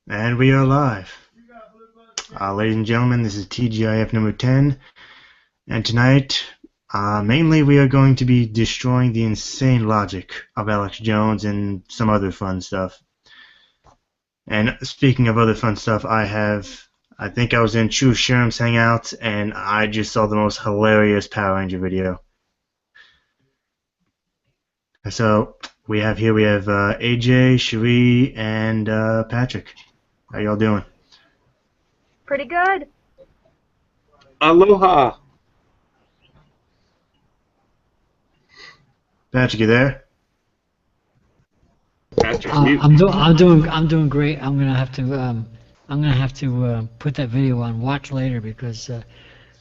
And we are live. Ladies and gentlemen, this is T.G.I.F number 10, and tonight, mainly we are going to be destroying the insane logic of Alex Jones and some other fun stuff. And speaking of other fun stuff, I think I was in True Sherm's Hangout, and I just saw the most hilarious Power Ranger video. So, we have AJ, Cherie, and Patrick. How y'all doing? Pretty good. Aloha. Patrick, you there? Patrick's mute. I'm doing great. I'm gonna have to put that video on watch later because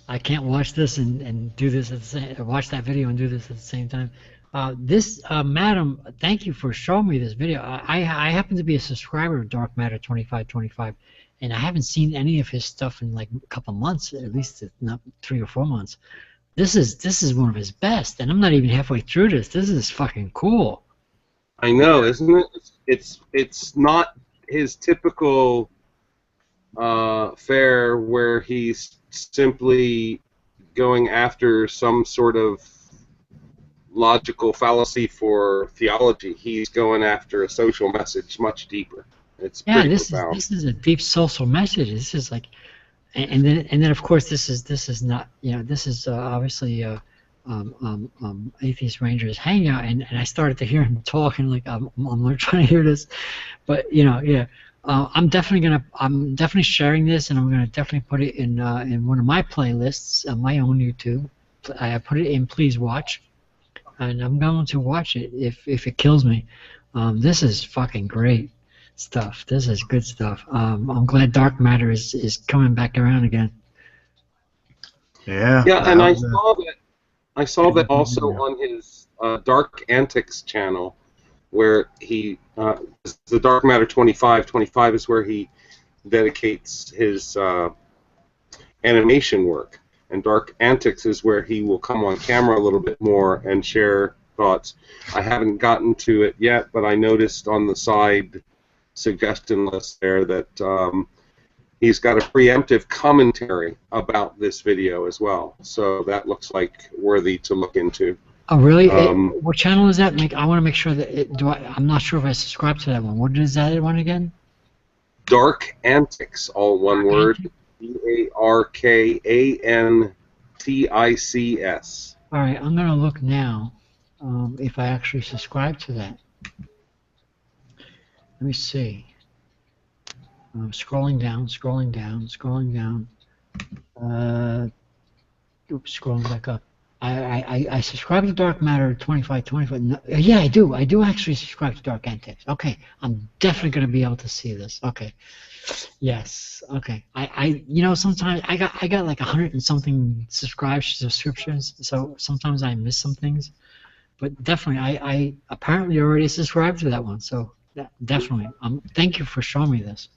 I can't watch this and do this at the same. Watch that video and do this at the same time. Madam, thank you for showing me this video. I happen to be a subscriber of Dark Matter 2525, and I haven't seen any of his stuff in like a couple months, at least not 3 or 4 months. This is one of his best, and I'm not even halfway through this. This is fucking cool. I know, isn't it? It's not his typical fare where he's simply going after some sort of logical fallacy for theology. He's going after a social message much deeper. It's pretty profound. This is a deep social message. This is like, and then of course this is not, this is obviously Atheist Rangers Hangout, and I started to hear him talk, and like I'm trying to hear this, but I'm definitely sharing this, and I'm gonna definitely put it in one of my playlists on my own YouTube. I put it in Please Watch, and I'm going to watch it if it kills me. This is fucking great stuff. This is good stuff. I'm glad Dark Matter is coming back around again. Yeah. Yeah, and I saw that also on his Dark Antics channel, where he the Dark Matter 25 is where he dedicates his animation work, and Dark Antics is where he will come on camera a little bit more and share thoughts. I haven't gotten to it yet, but I noticed on the side suggestion list there that he's got a preemptive commentary about this video as well, so that looks like worthy to look into. Oh really? What channel is that? I want to make sure that I'm not sure if I subscribe to that one. What is that one again? Dark Antics, all one word. DARKANTICS. All right, I'm gonna look now if I actually subscribe to that. Let me see. Scrolling down. Oops, scrolling back up. I subscribe to Dark Matter 2525. No, yeah, I do. I do actually subscribe to Dark Antics. Okay, I'm definitely gonna be able to see this. Okay. Yes. Okay. Sometimes I got like 100 and something subscriptions, so sometimes I miss some things. But definitely, I apparently already subscribed to that one. So definitely, thank you for showing me this.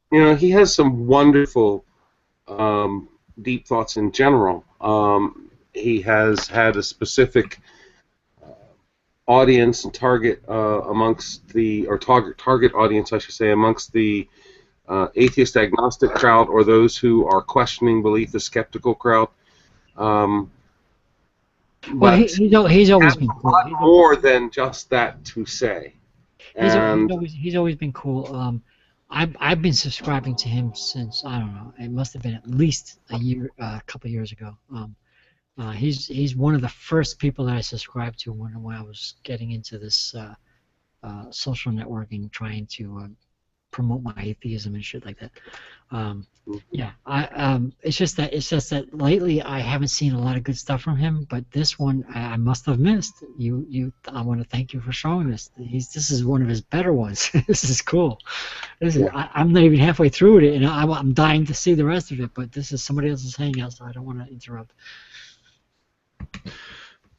He has some wonderful deep thoughts in general. He has had a specific audience and target amongst the, or target audience, I should say, amongst the atheist agnostic crowd, or those who are questioning belief, the skeptical crowd. Well, he's always been cool. More than just that to say. He's always been cool. I've been subscribing to him since, I don't know, it must have been at least a couple of years ago. He's one of the first people that I subscribed to when I was getting into this social networking, trying to promote my atheism and shit like that. Yeah, it's just that lately I haven't seen a lot of good stuff from him, but this one I must have missed. I want to thank you for showing this. This is one of his better ones. This is cool. I'm not even halfway through it, and I'm dying to see the rest of it. But this is somebody else's hangout, so I don't want to interrupt.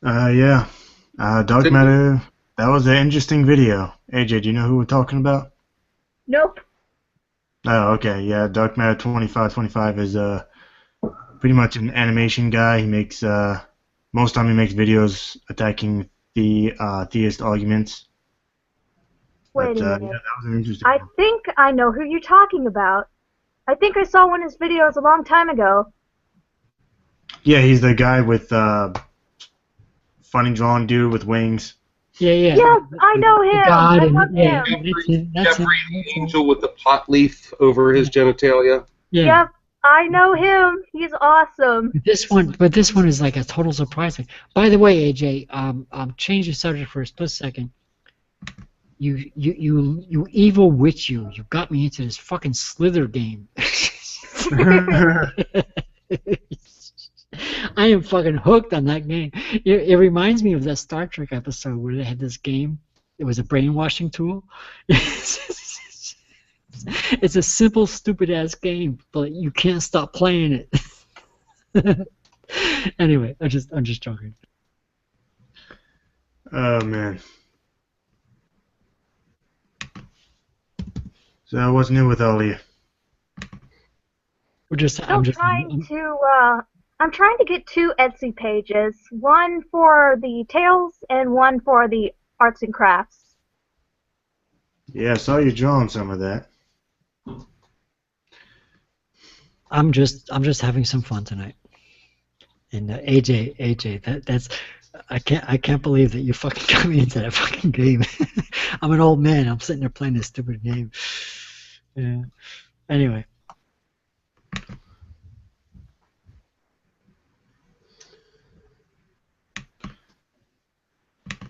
Yeah. Dark Matter. That was an interesting video. AJ, do you know who we're talking about? Nope. Oh, okay. Yeah, Dark Matter 2525 is pretty much an animation guy. He makes most time he makes videos attacking the theist arguments. Wait But a yeah, minute. that was an interesting I one. think I know who you're talking about. I think I saw one of his videos a long time ago. Yeah, he's the guy with funny drawn dude with wings. Yeah, yeah. Yes, I know The him. God I and love yeah, him. that's Jeffrey him. the angel with the pot leaf over his genitalia. Yeah. Yep, I know him. He's awesome. But this one is like a total surprise thing. By the way, AJ, change the subject for a split second. You evil witch, you got me into this fucking Slither game. I am fucking hooked on that game. It reminds me of that Star Trek episode where they had this game. It was a brainwashing tool. It's a simple, stupid ass game, but you can't stop playing it. Anyway, I'm just joking. Oh man. So what's new with all of you? I'm trying to get two Etsy pages, one for the tales and one for the arts and crafts. Yeah, I saw you drawing some of that. I'm just having some fun tonight. And AJ, that's I can't believe that you fucking got me into that fucking game. I'm an old man. I'm sitting there playing this stupid game. Yeah. Anyway.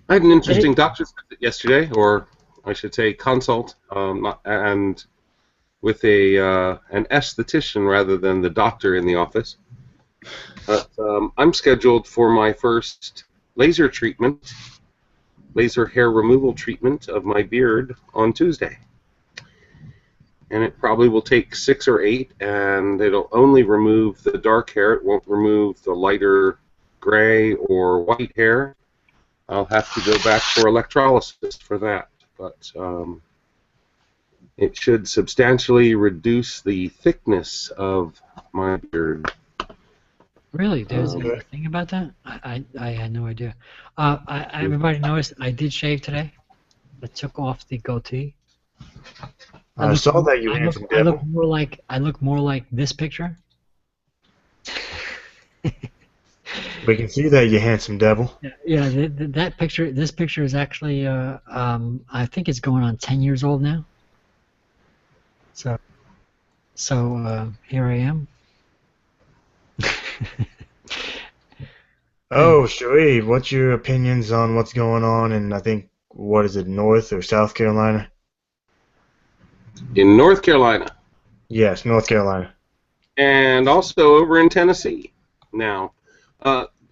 I had an interesting doctor's visit yesterday, or I should say consult, and with an esthetician rather than the doctor in the office. But I'm scheduled for my first laser hair removal treatment of my beard on Tuesday. And it probably will take 6 or 8, and it'll only remove the dark hair. It won't remove the lighter gray or white hair. I'll have to go back for electrolysis for that, but it should substantially reduce the thickness of my beard. Really? There's a thing about that? I had no idea. Everybody noticed I did shave today. I took off the goatee. I saw that you handsome I devil. look more like this picture. We can see that, you handsome devil. Yeah. That picture. This picture is actually. I think it's going on 10 years old now. So here I am. Oh, Sharif, what's your opinions on what's going on in, I think, what is it, North or South Carolina? In North Carolina. Yes, North Carolina. And also over in Tennessee now.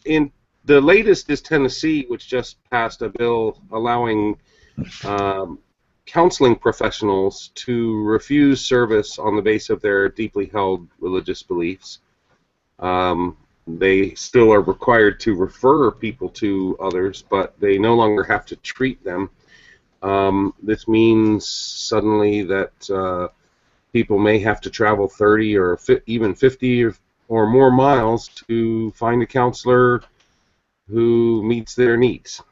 In the latest is Tennessee, which just passed a bill allowing counseling professionals to refuse service on the basis of their deeply held religious beliefs. They still are required to refer people to others, but they no longer have to treat them. This means suddenly that people may have to travel 30 or even 50 or more miles to find a counselor who meets their needs.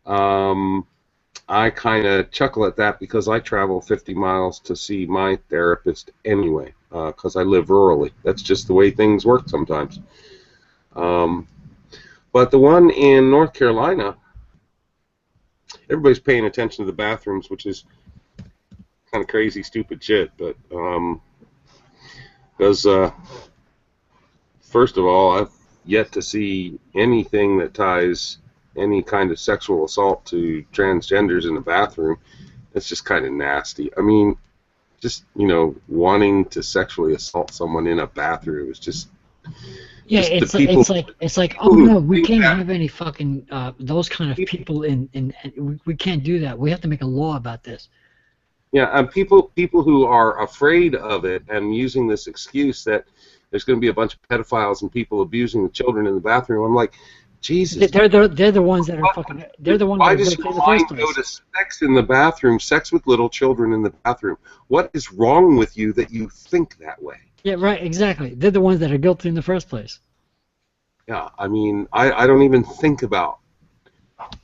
I kind of chuckle at that because I travel 50 miles to see my therapist anyway, because I live rurally. That's just the way things work sometimes. But the one in North Carolina, everybody's paying attention to the bathrooms, which is kind of crazy, stupid shit. But because first of all, I've yet to see anything that ties any kind of sexual assault to transgenders in the bathroom. It's just kind of nasty. I mean, just, wanting to sexually assault someone in a bathroom is just... Yeah, it's like oh no, we can't have any fucking those kind of people in we can't do that. We have to make a law about this. Yeah, and people who are afraid of it and using this excuse that there's going to be a bunch of pedophiles and people abusing the children in the bathroom. I'm like, Jesus. They're the ones that are fucking. They're the ones that are guilty in the first place. Why does your mind go to sex in the bathroom, sex with little children in the bathroom? What is wrong with you that you think that way? Yeah, right, exactly. They're the ones that are guilty in the first place. Yeah, I mean, I don't even think about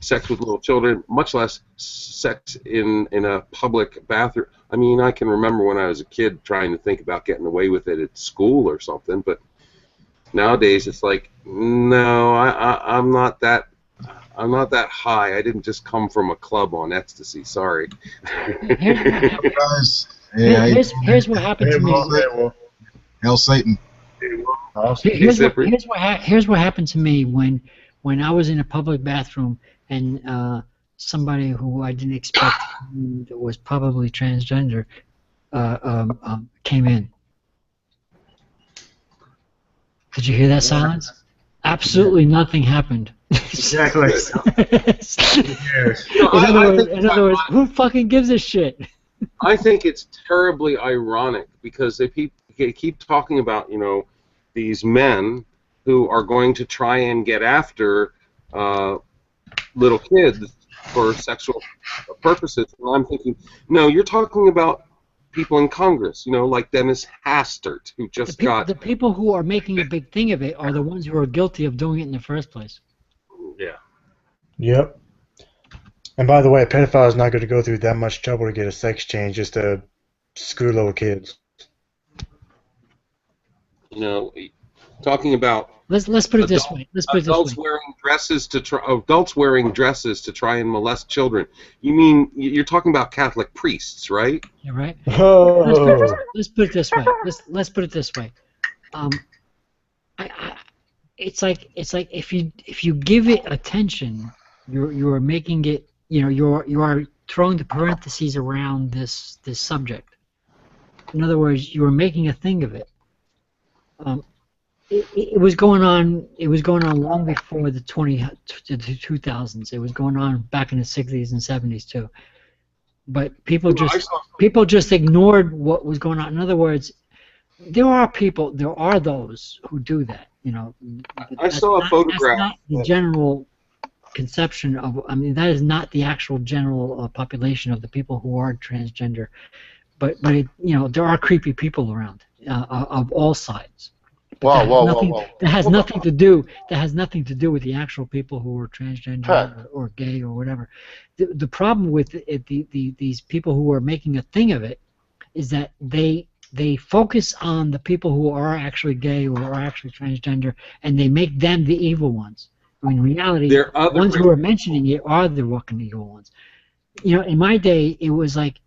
sex with little children, much less sex in a public bathroom. I mean, I can remember when I was a kid trying to think about getting away with it at school or something, but nowadays it's like, no, I'm not that. I'm not that high. I didn't just come from a club on ecstasy. Sorry. Guys, yeah, Here's what happened to me. Hell Satan. Here's what happened to me when I was in a public bathroom and somebody who I didn't expect that was probably transgender came in. Did you hear that silence? Absolutely nothing happened. Exactly. In other words, who fucking gives a shit? I think it's terribly ironic because they keep talking about, you know, these men who are going to try and get after little kids for sexual purposes. And I'm thinking, no, you're talking about people in Congress, you know, like Dennis Hastert, who just got... The people who are making a big thing of it are the ones who are guilty of doing it in the first place. Yeah. Yep. And by the way, a pedophile is not going to go through that much trouble to get a sex change just to screw little kids. You know, talking about... Let's put it this way. Adults wearing dresses to try and molest children. You mean you're talking about Catholic priests, right? You're right. Oh. Let's put it this way. Let's put it this way. It's like if you give it attention, you are making it. You know, you are throwing the parentheses around this subject. In other words, you are making a thing of it. It was going on. It was going on long before the 2000s. It was going on back in the 60s and 70s too. But people just ignored what was going on. In other words, there are those who do that. You know, I saw a photograph. That's not the general conception of. I mean, that is not the actual general population of the people who are transgender. But you know, there are creepy people around of all sides. That has nothing to do with the actual people who are transgender or gay or whatever. The problem with these people who are making a thing of it is that they focus on the people who are actually gay or are actually transgender, and they make them the evil ones. When in reality, the ones who are mentioning it are the fucking evil ones. You know, in my day, it was like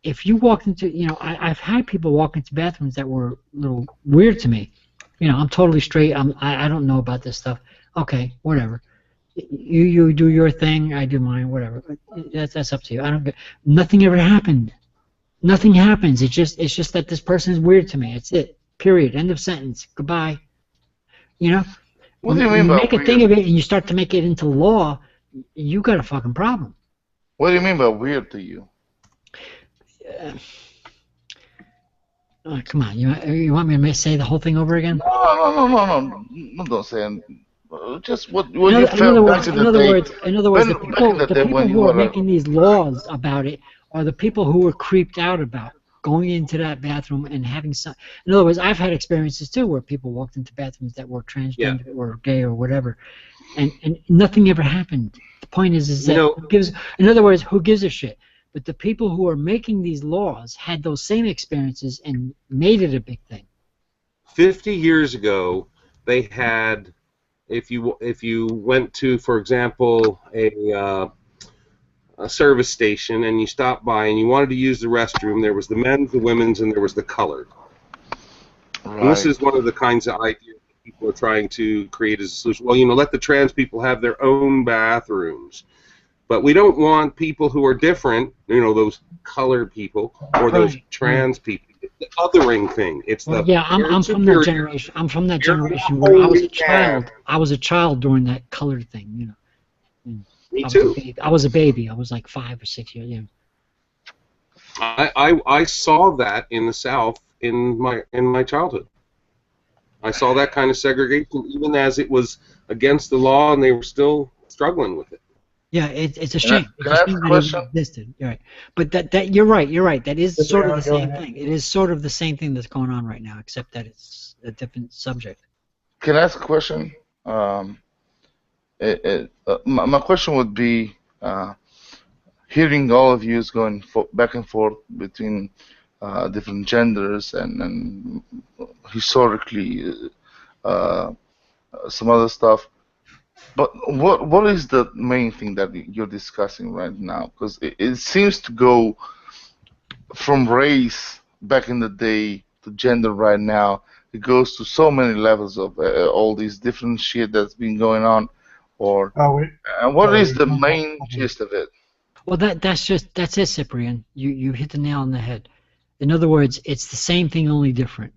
if you walked into, you know, I've had people walk into bathrooms that were a little weird to me. You know, I'm totally straight. I don't know about this stuff. Okay, whatever. You do your thing. I do mine. Whatever. That's up to you. I don't. Nothing ever happened. Nothing happens. It's just that this person is weird to me. It's it. Period. End of sentence. Goodbye. You know. What do you mean by weird? Make a thing of it and you start to make it into law, you got a fucking problem. What do you mean by weird to you? Come on, you want me to say the whole thing over again? No, don't say it. Just what you felt back in the day. In other words, the people who are making these laws about it are the people who were creeped out about going into that bathroom and having some. In other words, I've had experiences too where people walked into bathrooms that were transgender or gay or whatever, and nothing ever happened. The point is that in other words, who gives a shit? But the people who are making these laws had those same experiences and made it a big thing. 50 years ago, they had, if you went to, for example, a service station and you stopped by and you wanted to use the restroom, there was the men's, the women's, and there was the colored. Right. And this is one of the kinds of ideas that people are trying to create as a solution. Well, you know, let the trans people have their own bathrooms. But we don't want people who are different, you know, those colored people or those trans people. It's the othering thing. It's I'm from that generation. I'm from that generation where I was a child. I was a child during that colored thing, you know. Me too. I was a baby. I was like 5 or 6 years. You know. I saw that in the South in my childhood. I saw that kind of segregation, even as it was against the law, and they were still struggling with it. Yeah, it's a shame. Can I ask a question? It existed. You're right. But that you're right. You're right. That is sort of the same thing. It is sort of the same thing that's going on right now, except that it's a different subject. Can I ask a question? My question would be, hearing all of you going back and forth between different genders and historically some other stuff. But what is the main thing that you're discussing right now? Because it seems to go from race back in the day to gender right now. It goes to so many levels of all these different shit that's been going on. Or what is the main gist of it? Well, that's it, Cyprian. You hit the nail on the head. In other words, it's the same thing, only different.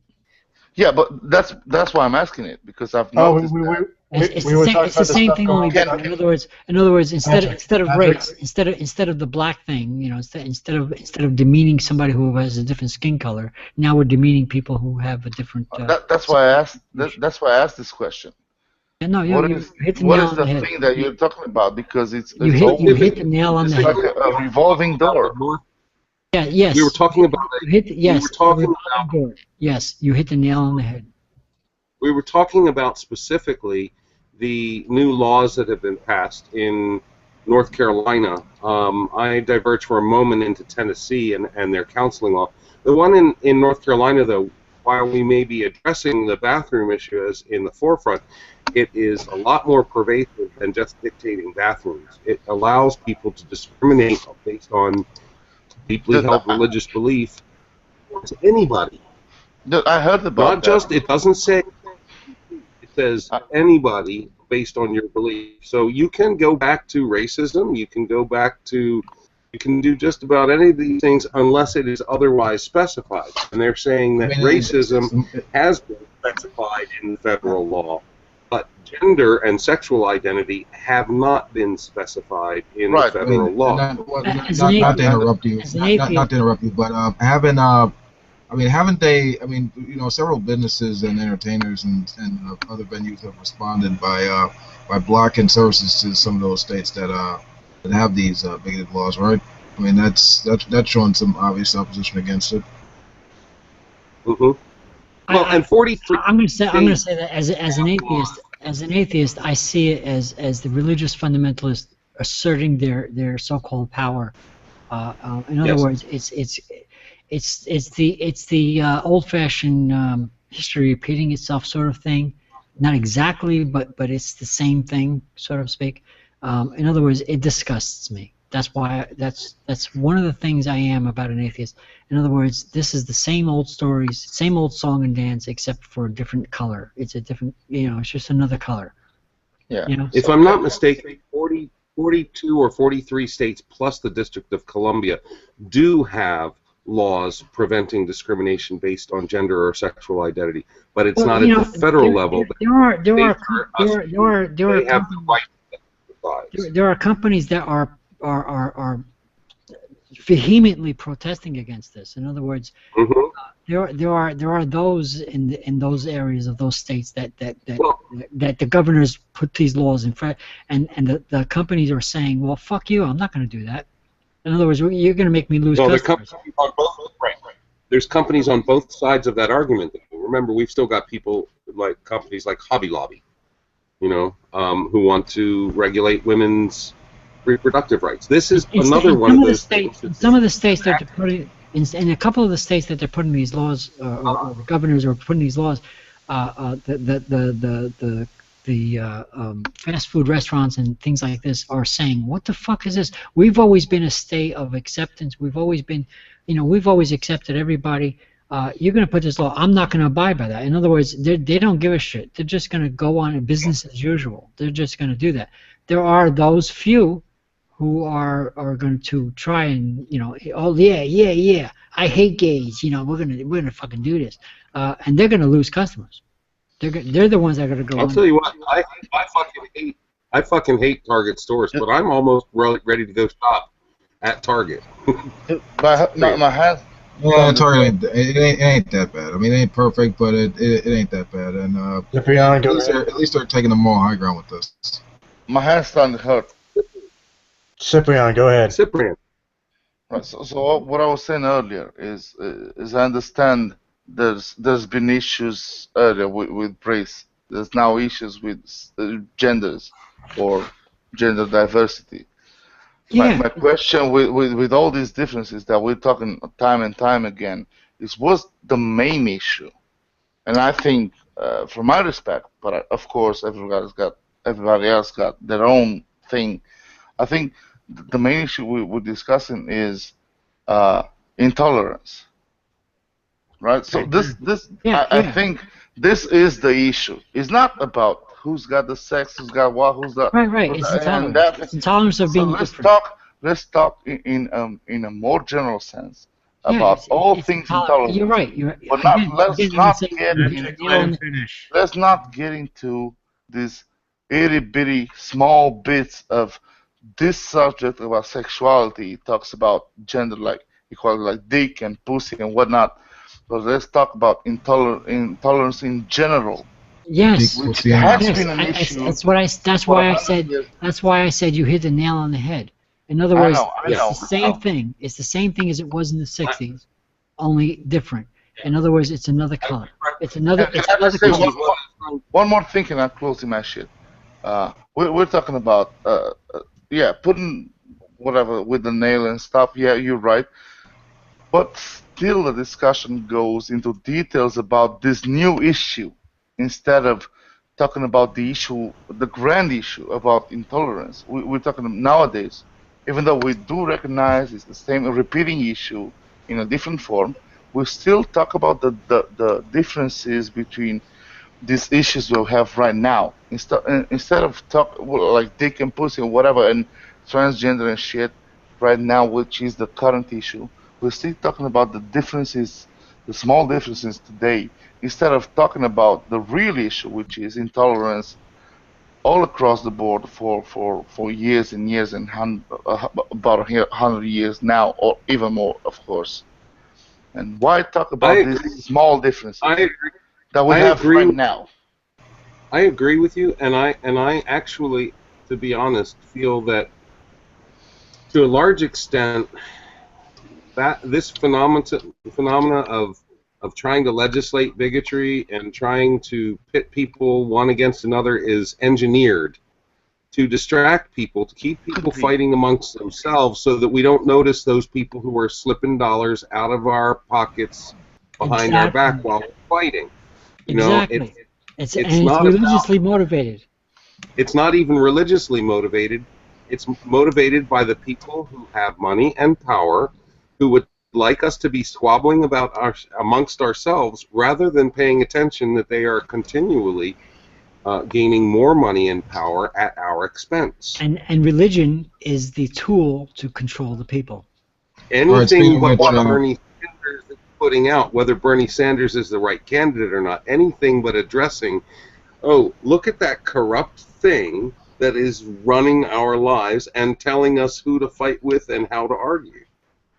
Yeah, but that's why I'm asking it, because I've noticed that. It's the same thing, only different. In other words, instead of race, instead of the black thing, instead of demeaning somebody who has a different skin color, now we're demeaning people who have a different. That's why I asked. That's why I asked this question. Yeah, no, you hit the what nail is on the the head. thing that you're talking about? Because you hit the nail on the head. It's like a revolving door. Yeah. Yes. We were talking about revolving door. Yes, you hit the nail on the head. We were talking about specifically the new laws that have been passed in North Carolina. I diverge for a moment into Tennessee and their counseling law. The one in North Carolina, though, while we may be addressing the bathroom issue as in the forefront, it is a lot more pervasive than just dictating bathrooms. It allows people to discriminate based on deeply held religious belief towards anybody. I heard about Not just, it doesn't say, it says anybody based on your belief. So you can go back to racism, you can go back to, you can do just about any of these things unless it is otherwise specified. And they're saying that racism has been specified in the federal law, but gender and sexual identity have not been specified in the federal law. Not to interrupt you, but haven't they? I mean, several businesses and entertainers and other venues have responded by blocking services to some of those states that have these bigoted laws, right? I mean, that's showing some obvious opposition against it. Mm-hmm. Well, and 43. I'm going to say that as an atheist, I see it as the religious fundamentalists asserting their so-called power. In other words, it's the old-fashioned history repeating itself sort of thing. Not exactly, but it's the same thing, so to speak. In other words, it disgusts me. That's why that's one of the things I am about an atheist. In other words, this is the same old stories, same old song and dance, except for a different color. It's a different, it's just another color. Yeah. If I'm not mistaken, 42 or 43 states plus the District of Columbia do have laws preventing discrimination based on gender or sexual identity, but it's not at the federal level. There are companies that are vehemently protesting against this. In other words, there are those in those areas of those states that the governors put these laws in front, and the companies are saying, well, fuck you, I'm not going to do that. In other words, you're going to make me lose customers. There's companies on both sides of that argument. Remember, we've still got people like companies like Hobby Lobby, who want to regulate women's reproductive rights. This is another one of those states. Some of the states that they're putting, in a couple of the states that they're putting these laws, or governors are putting these laws, the fast food restaurants and things like this are saying, what the fuck is this? We've always been a state of acceptance. We've always been, we've always accepted everybody. You're going to put this law. I'm not going to abide by that. In other words, they don't give a shit. They're just going to go on business as usual. They're just going to do that. There are those few who are going to try and, oh yeah, I hate gays. We're gonna fucking do this, and they're going to lose customers. They're the ones that are going to go. I'll tell you what, I fucking hate Target stores, but I'm almost ready to go shop at Target. my hands. Yeah, Target it ain't that bad. I mean, it ain't perfect, but it ain't that bad. And at least they're taking the moral high ground with this. My hands starting to hurt. Cyprian, go ahead. Cyprian. Right. So what I was saying earlier is I understand there's been issues earlier with race. There's now issues with genders. for gender diversity. Yeah. My question with all these differences that we're talking time and time again is what's the main issue? And I think, from my respect, but of course everybody else got their own thing. I think the main issue we're discussing is uh, intolerance, right? So Yeah. I think this is the issue. It's not about who's got the sex, who's got what, Right. who's It's and intolerance. that. It's intolerance of So being different. let's talk in a more general sense Yeah, about all it's things intolerant. You're intolerance. right. You're But not again. let's I'm gonna not say get you hit into the nail on the Finish. let's not get into these itty bitty small bits of this subject about sexuality. It talks about gender like equality, like dick and pussy and whatnot. But let's talk about intolerance in general, Big Yes, which pussy has energy. yes. been an issue That's what I. That's for a why I hundred said. years. That's why I said you hit the nail on the head. In other I words, know, I it's know, the I same know. thing. It's the same thing as it was in the I, '60s, only different. In other words, it's another I color. It's Can, another. can It's I another just say which color. is what I'm one more thing and I'm closing my shit. We're talking about yeah, putting whatever with the nail and stuff. Yeah, you're right. But still, the discussion goes into details about this new issue instead of talking about the issue, the grand issue about intolerance. We're talking nowadays, even though we do recognize it's the same repeating issue in a different form, we still talk about the differences between these issues we have right now. Instead of talk well, like dick and pussy and whatever and transgender and shit right now, which is the current issue, we're still talking about the differences, the small differences today, instead of talking about the real issue, which is intolerance all across the board for years and years and about 100 years now, or even more, of course. And why talk I about these agree. small I differences agree. that we I have agree. right now? I agree with you, and I actually, to be honest, feel that to a large extent that this phenomena of trying to legislate bigotry and trying to pit people one against another is engineered to distract people, to keep people Could be. fighting amongst themselves so that we don't notice those people who are slipping dollars out of our pockets behind our back Exactly. while we're fighting. You know, Exactly. it's It's not about, religiously motivated. it's not even religiously motivated. It's motivated by the people who have money and power who would like us to be squabbling about amongst ourselves rather than paying attention that they are continually gaining more money and power at our expense. And religion is the tool to control the people. All right, Anything speaking of but which, what Bernie Sanders is putting out, whether Bernie Sanders is the right candidate or not, anything but addressing, oh, look at that corrupt thing that is running our lives and telling us who to fight with and how to argue.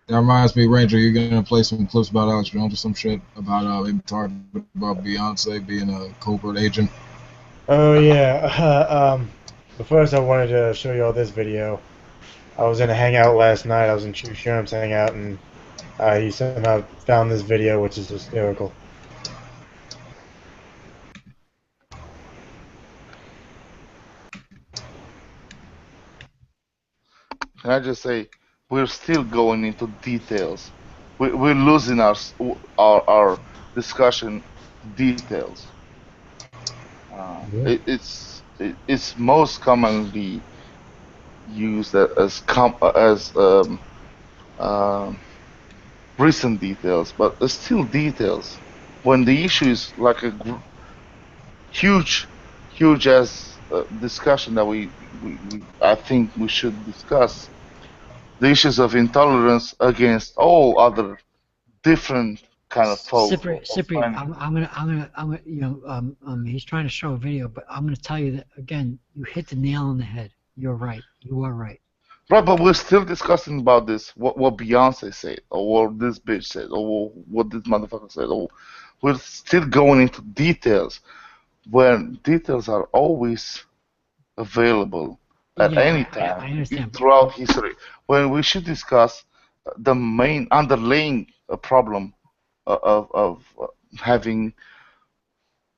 that reminds me, Ranger, you're gonna play some clips about Alex Jones or some shit about him talking about Beyonce being a covert agent. Oh yeah. But first, I wanted to show you all this video. I was in a hangout last night. I was in Chu Sherm's hangout, and he somehow found this video, which is hysterical. Can I just say, we're still going into details. We're losing our discussion to details. It's most commonly used as um, recent details, but it's still details. When the issue is like a huge, huge as discussion that we I think we should discuss the issues of intolerance against all other different kind of folk of Cyprian, many. I'm gonna, he's trying to show a video, but I'm gonna tell you that again. You hit the nail on the head. You're right. You are right. Right, but we're still discussing about this, what Beyonce said, or what this bitch said, or what this motherfucker said, or we're still going into details when details are always available at Yeah, any time I understand. throughout history. When we should discuss the main underlying problem of having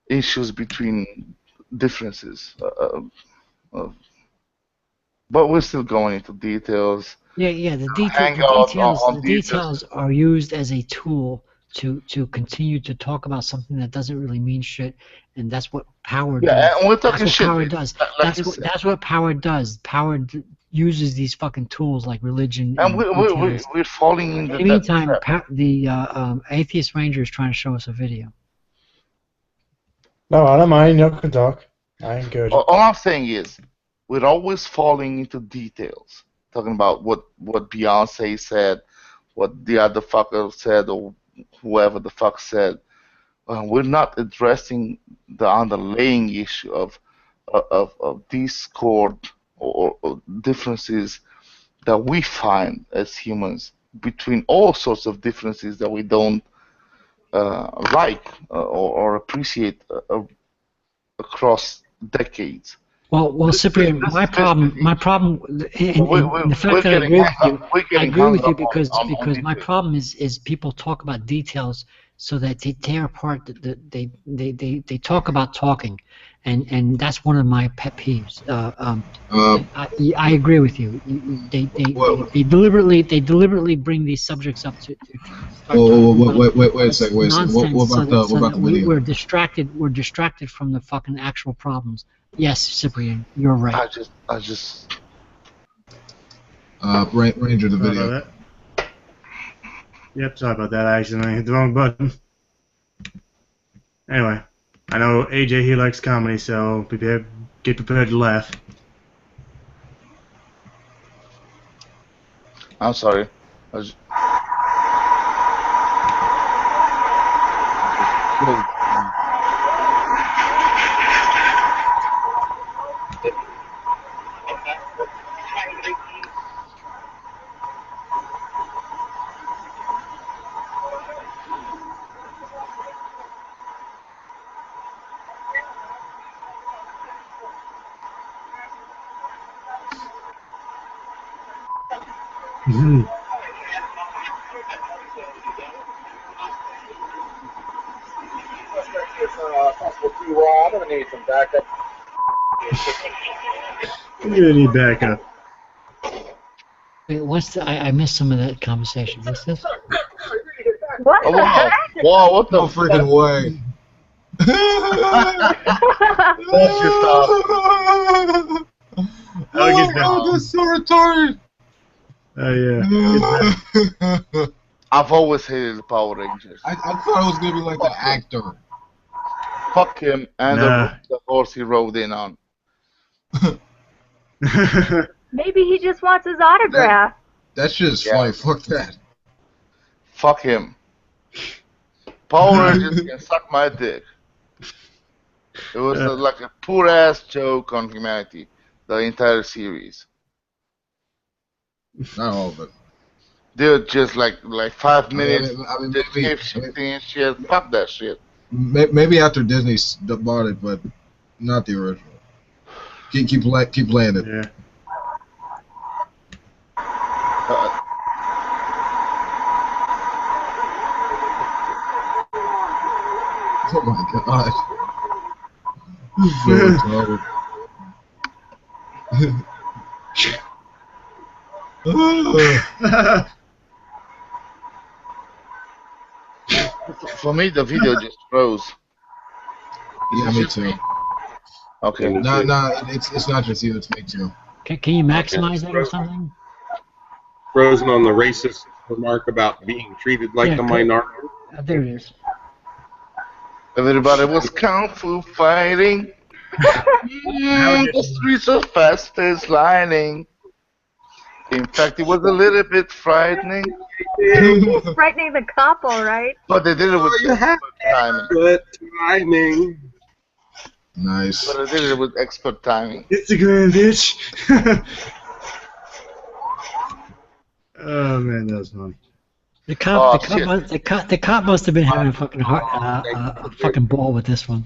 issues between differences. but we're still going into details. Yeah. The Hang out on the details. details are used as a tool to continue to talk about something that doesn't really mean shit, and that's what power Yeah, does. and we're That's talking what shit. power does. Like you said. That's what power does. Uses these fucking tools like religion And details. we're falling In into the that meantime, trap. the atheist ranger is trying to show us a video. No, I don't mind. You can talk. I encourage it. All I'm saying is, we're always falling into details, talking about what Beyonce said, what the other fucker said, or whoever the fuck said. We're not addressing the underlying issue of discord or differences that we find as humans between all sorts of differences that we don't like or appreciate across decades. Well, Cyprian, my problem, in the fact that I agree with you, I agree with you because my problem is people talk about details so that they tear apart. They talk about talking, and that's one of my pet peeves. I agree with you. They deliberately bring these subjects up to start talking about wait a second. nonsense What about so that the video? we're distracted from the fucking actual problems. Yes, Cyprian, you're right. I just. Ranger, the Sorry video. about that. Yep, sorry about that. I accidentally hit the wrong button. Anyway, I know AJ, he likes comedy, so get prepared to laugh. I'm sorry. I was- I'm gonna need some backup. You're gonna need backup. Wait, I missed some of that conversation. What's this? What Oh, the wow. heck? Wow, what the No freaking way. That's your stuff. Oh, it gets better. God, that's so retarded. Oh, yeah. I've always hated the Power Rangers. I thought it was gonna be like an actor. Fuck him and Nah. the horse he rode in on. Maybe he just wants his autograph. That shit is Yeah. funny. Fuck that. Fuck him. Power Rangers can suck my dick. It was like a poor ass joke on humanity, the entire series. Not all of it. Dude, just like 5 minutes, I mean, just maybe, keep shifting and shit. Fuck that shit. maybe after Disney bought it, but not the original. Keep playing it. Yeah. Oh my god. This is so retarded. For me, the video just froze. Yeah, me too. Okay. No, it's not just you. It's me too. Can you maximize that or something? Frozen on the racist remark about being treated like Yeah, a cool. minority. There it is. Everybody was kung fu fighting. The streets are fast as lightning. In fact, it was a little bit frightening, Frightening the cop, all right. but they did it with expert timing. Good timing. Nice. But they did it with expert timing. Instagram, bitch. Oh man, that was funny. The cop must have been having a fucking a fucking ball with this one.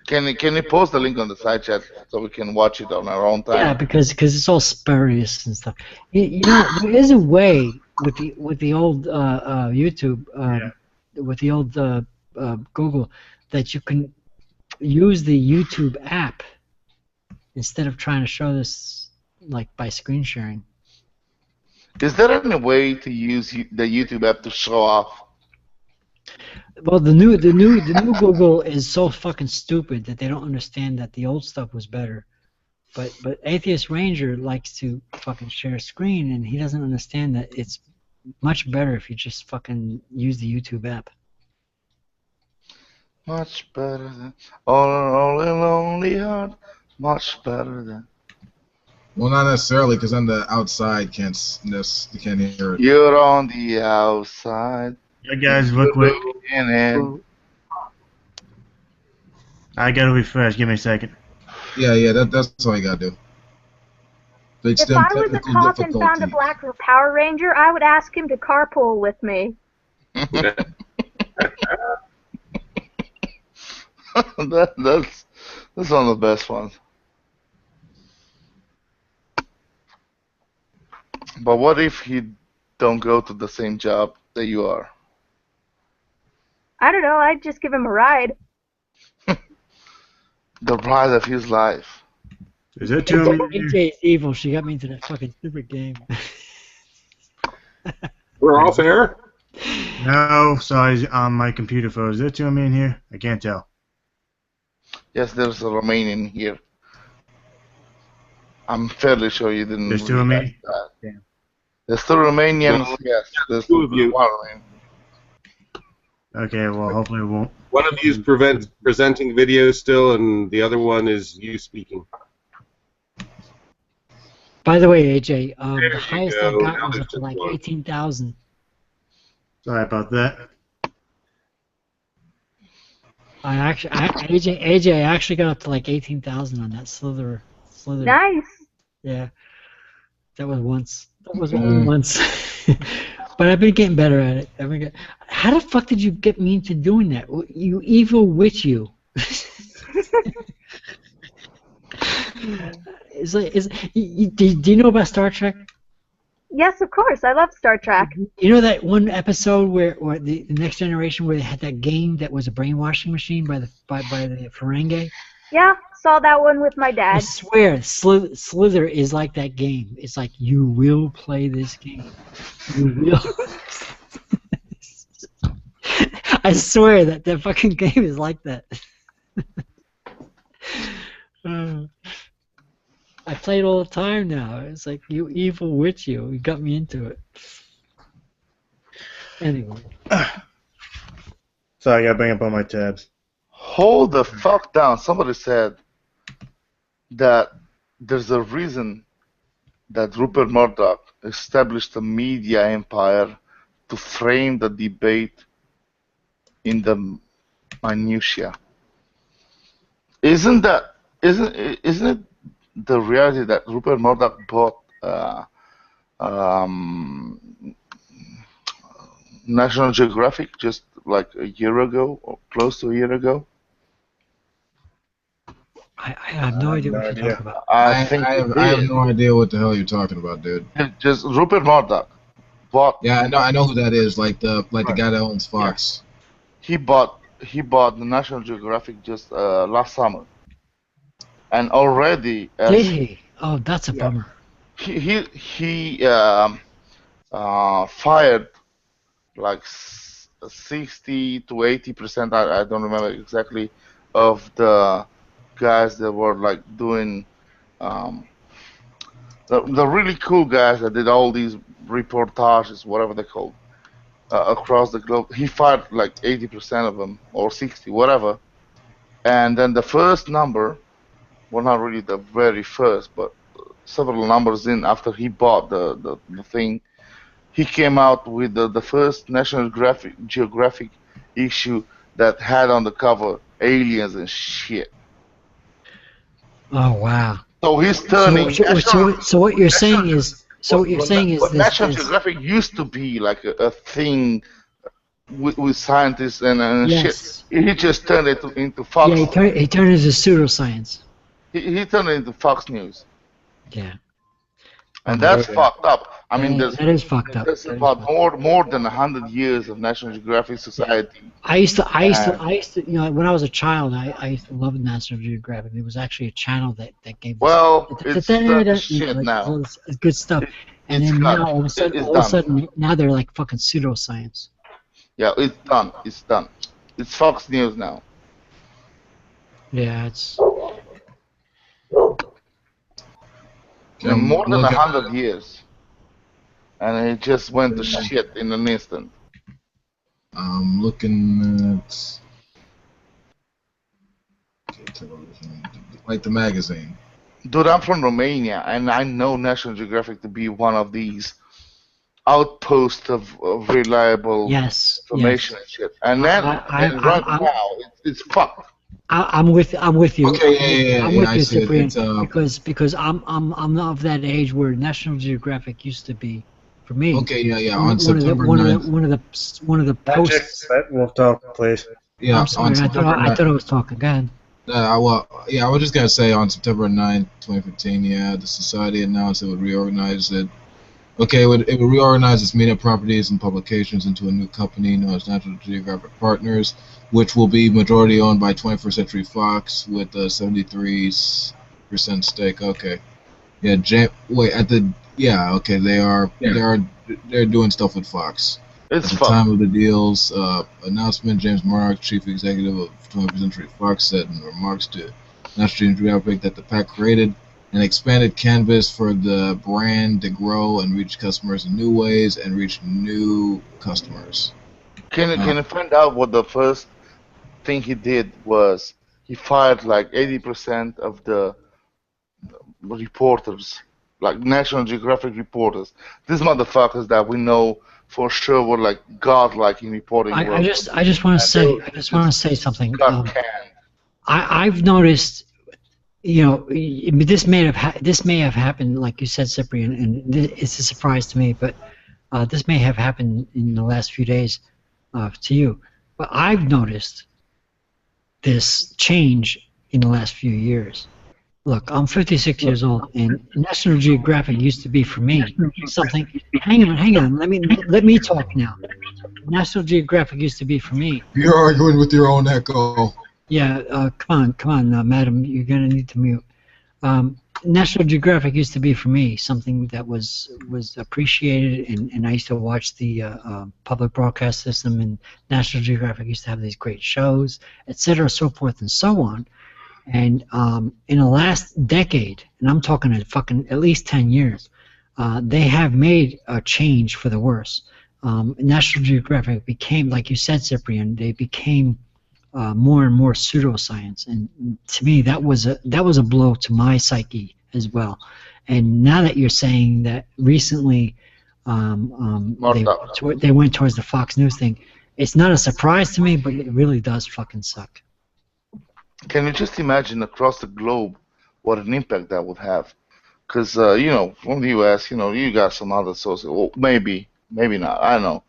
Can you post the link on the side chat so we can watch it on our own time? Yeah, because it's all spurious and stuff. You know, there is a way with the old YouTube, with the old Google, that you can use the YouTube app instead of trying to show this like by screen sharing. Is there any way to use the YouTube app to show off? Well, the new Google is so fucking stupid that they don't understand that the old stuff was better. But Atheist Ranger likes to fucking share screen, and he doesn't understand that it's much better if you just fucking use the YouTube app. Much better than all a lonely heart. Much better than. Well, not necessarily, because on the outside you can't hear it. You're on the outside. Yeah, guys, real quick. looking in. I gotta refresh. Give me a second. Yeah, that's all you gotta do. It's If I was a cop and found a black Power Ranger, I would ask him to carpool with me. That's one of the best ones. But what if he don't go to the same job that you are? I don't know, I'd just give him a ride. The ride of his life. Is it too many? AJ is evil. She got me into that fucking stupid game. We're off air? No, sorry, my computer froze. Is there two of me in here? I can't tell. Yes, there's a Romanian here. I'm fairly sure you didn't. There's two of me? That. Damn. There's two Romanians. Well, yes, there's two of you. One. Okay, well, hopefully it won't. One of you is presenting video still, and the other one is you speaking. By the way, AJ, There the you highest go. I got Now was there's up to just like one. 18,000. Sorry about that. AJ, I actually got up to like 18,000 on that Slither. Nice. Yeah, that was once. That was only once. But I've been getting better at it. How the fuck did you get me into doing that? You evil witch, you. Do you know about Star Trek? Yes, of course. I love Star Trek. You know that one episode where the Next Generation, where they had that game that was a brainwashing machine by the Ferengi? Yeah, saw that one with my I dad. swear, Slither is like that game. It's like, you will play this game. You will. I swear that fucking game is like that. I play it all the time now. It's like, you evil witch, you got me into it. Anyway. Sorry, I gotta bring up all my tabs. Hold the fuck down. Somebody said that there's a reason that Rupert Murdoch established a media empire to frame the debate in the minutiae. Isn't it the reality that Rupert Murdoch bought National Geographic just like a year ago, or close to a year ago? I have no idea what you're talking about. I have no idea what the hell you're talking about, dude. Just Rupert Murdoch bought. Yeah, I know who that is. Like the guy that owns Fox. He bought the National Geographic just last summer, and already. Did he? Oh, that's a bummer. He fired like 60 to 80%. I don't remember exactly of the guys that were like doing the really cool guys that did all these reportages, whatever they called, across the globe. He fired like 80% of them, or 60, whatever. And then the first number, well, not really the very first, but several numbers in after he bought the thing, he came out with the first National Geographic issue that had on the cover aliens and shit. Oh, wow. So he's turning. So what you're saying is, National Geographic used to be like a thing with scientists and yes. shit. He just turned it into Fox. Yeah, he turned it into pseudoscience. He turned it into Fox News. Yeah. And that's Oh, yeah. fucked up. I mean, That is fucked up. there's That is about fucked up. more than 100 years of National Geographic Society. I used And to, you know, when I was a child, I used to love National Geographic. There was actually a channel that gave us, well, it's done to you know, shit like now. all this good stuff. And It's then cut. now It's all of a done. sudden, now they're like fucking pseudoscience. Yeah, it's done. It's done. It's Fox News now. Yeah, it's. I mean, more than Look at 100 years, and it just went to shit in an instant. I'm looking at television, like the magazine. Dude, I'm from Romania, and I know National Geographic to be one of these outposts of reliable Yes, information and shit. And then, and right now, it's fucked. I'm with you. Okay, I'm yeah, with I you, see it. Cyprian, It's because I'm of that age where National Geographic used to be, for me, okay, yeah. one, On one of the September one of the 9th. one of the Magic, posts. let Wolf talk, please. Yeah, I'm on sorry, September 9th. I thought I was talking. Go ahead. I was just gonna say on September 9th, 2015, yeah, the society announced it would reorganize it. Okay, it would reorganize its media properties and publications into a new company known as National Geographic Partners, which will be majority owned by 21st Century Fox with a 73% stake. Okay, yeah, okay, they're doing stuff with Fox. It's At the fucked. time of the deal's announcement, James Mark, chief executive of 21st Century Fox, said in remarks to National Geographic that the pact created an expanded canvas for the brand to grow and reach customers in new ways and reach new customers. Can you find out what the first thing he did was? He fired like 80% of the reporters, like National Geographic reporters. These motherfuckers that we know for sure were like godlike in reporting I work. just want to say something. Got canned. I've noticed, you know, this may have happened, like you said, Cyprian, and it's a surprise to me, but this may have happened in the last few days to you. But I've noticed this change in the last few years. Look, I'm 56 years old, and National Geographic used to be for me something. Hang on. Let me talk now. National Geographic used to be for me. You're arguing with your own echo. Yeah, come on, madam, you're gonna need to mute. National Geographic used to be for me something that was appreciated, and I used to watch the public broadcast system, and National Geographic used to have these great shows, etc., so forth and so on. And in the last decade, and I'm talking at least 10 years, they have made a change for the worse. National Geographic became, like you said, Cyprian, they became more and more pseudoscience, and to me that was a blow to my psyche as well. And now that you're saying that recently they went towards the Fox News thing, it's not a surprise to me, but it really does fucking suck. Can you just imagine across the globe what an impact that would have? Because you know, from the U.S., you know, you got some other sources. Well, maybe not. I don't know.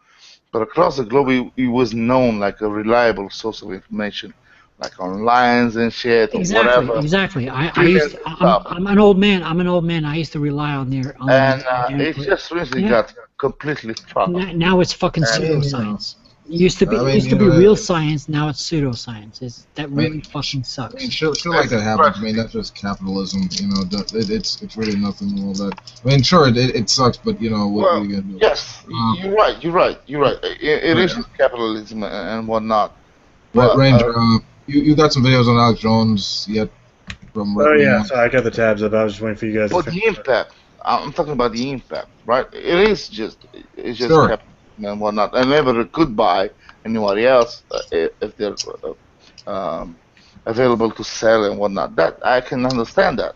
But across the globe, it was known like a reliable source of information, like on lines and shit or whatever. Exactly. I'm an old man. I used to rely on their and it just recently got completely fucked. Now it's fucking pseudoscience. It used to be real science. Now it's pseudoscience. That really fucking sucks. I mean, sure like that happens. I mean, that's just capitalism. You know, it's really nothing more that. I mean, sure, it sucks, but you know what are you gonna do? Yes, you're right. It is capitalism and whatnot. But Ranger, you got some videos on Alex Jones yet? Oh yeah, so I got the tabs up. I was just waiting for you guys. But the impact, I'm talking about the impact, right? It's just sure. capitalism and whatnot. I never could buy anybody else if they're available to sell and whatnot. That I can understand that,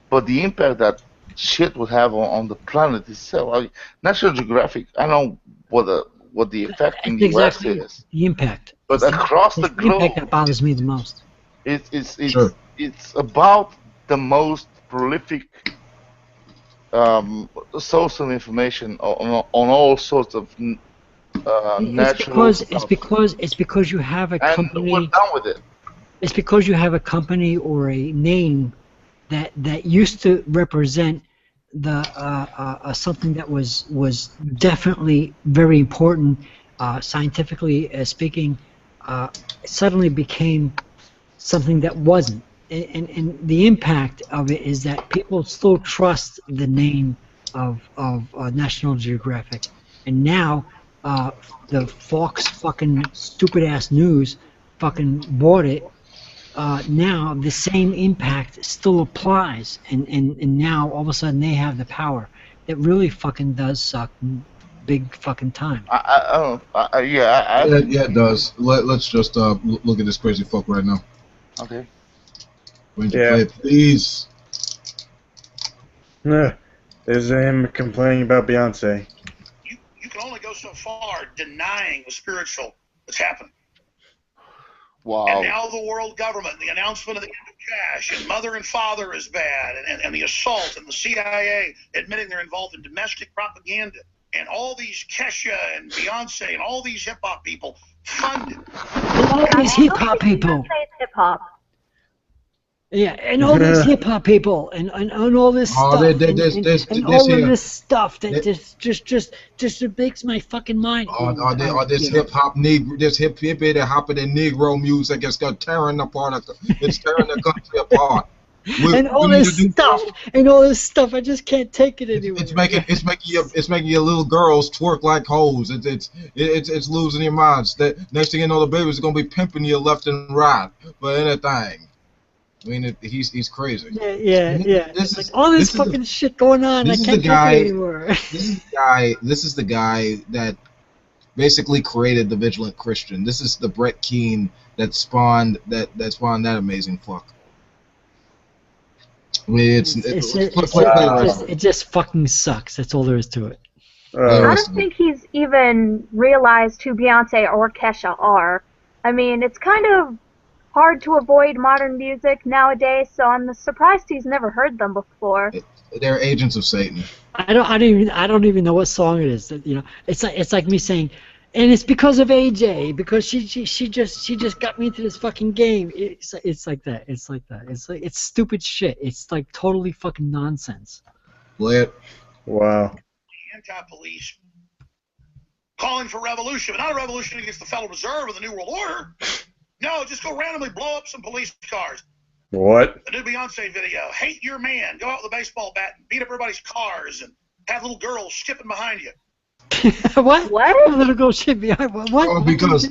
but the impact that shit would have on the planet itself. National Geographic, I know what the effect in the US is. The impact. But across the globe, the impact that bothers me the most. It's about the most prolific source of information on all sorts of natural stuff. It's because you have a company. And we're done with it. It's because you have a company or a name that used to represent something that was definitely very important, scientifically speaking, suddenly became something that wasn't. And the impact of it is that people still trust the name of National Geographic, and now the Fox fucking stupid ass news fucking bought it. Now the same impact still applies, and now all of a sudden they have the power. It really fucking does suck big fucking time. I don't. Yeah. Yeah, yeah, it does. Let's just look at this crazy fuck right now. Okay. When you Yeah. play it, please. There's him complaining about Beyonce. You can only go so far denying the spiritual that's happened. Wow. And now the world government, the announcement of the end of cash, and mother and father is bad, and the assault, and the CIA admitting they're involved in domestic propaganda, and all these Kesha and Beyonce and all these hip hop people funded. All these hip hop people. Hip hop. Yeah, and all these hip hop people, and all this stuff, Oh, and all of this stuff that just makes my fucking mind. This hip hop negro, this hip hippie hopping in negro music, it's tearing apart. It's tearing the country apart. And all this stuff, I just can't take it anymore. It's making your little girls twerk like hoes. It's losing your minds. That next thing you know, the babies are gonna be pimping you left and right for anything. I mean, he's crazy. Yeah. This is all this fucking shit going on. I can't take it anymore. This is the guy that basically created the Vigilant Christian. This is the Brett Keane that spawned that amazing fuck. I mean, it just fucking sucks. That's all there is to it. I don't think he's even realized who Beyonce or Kesha are. I mean, it's kind of hard to avoid modern music nowadays, so I'm surprised he's never heard them before. They're agents of Satan. I don't even know what song it is. You know, it's like me saying, and it's because of AJ, because she just got me into this fucking game. It's like that. It's stupid shit. It's like totally fucking nonsense. Play it. Wow. Anti-police calling for revolution, but not a revolution against the Federal Reserve or the New World Order. No, just go randomly blow up some police cars. What? The new Beyonce video. Hate your man. Go out with a baseball bat and beat up everybody's cars and have little girls skipping behind you. What? What? A little girl shit behind what? Oh, because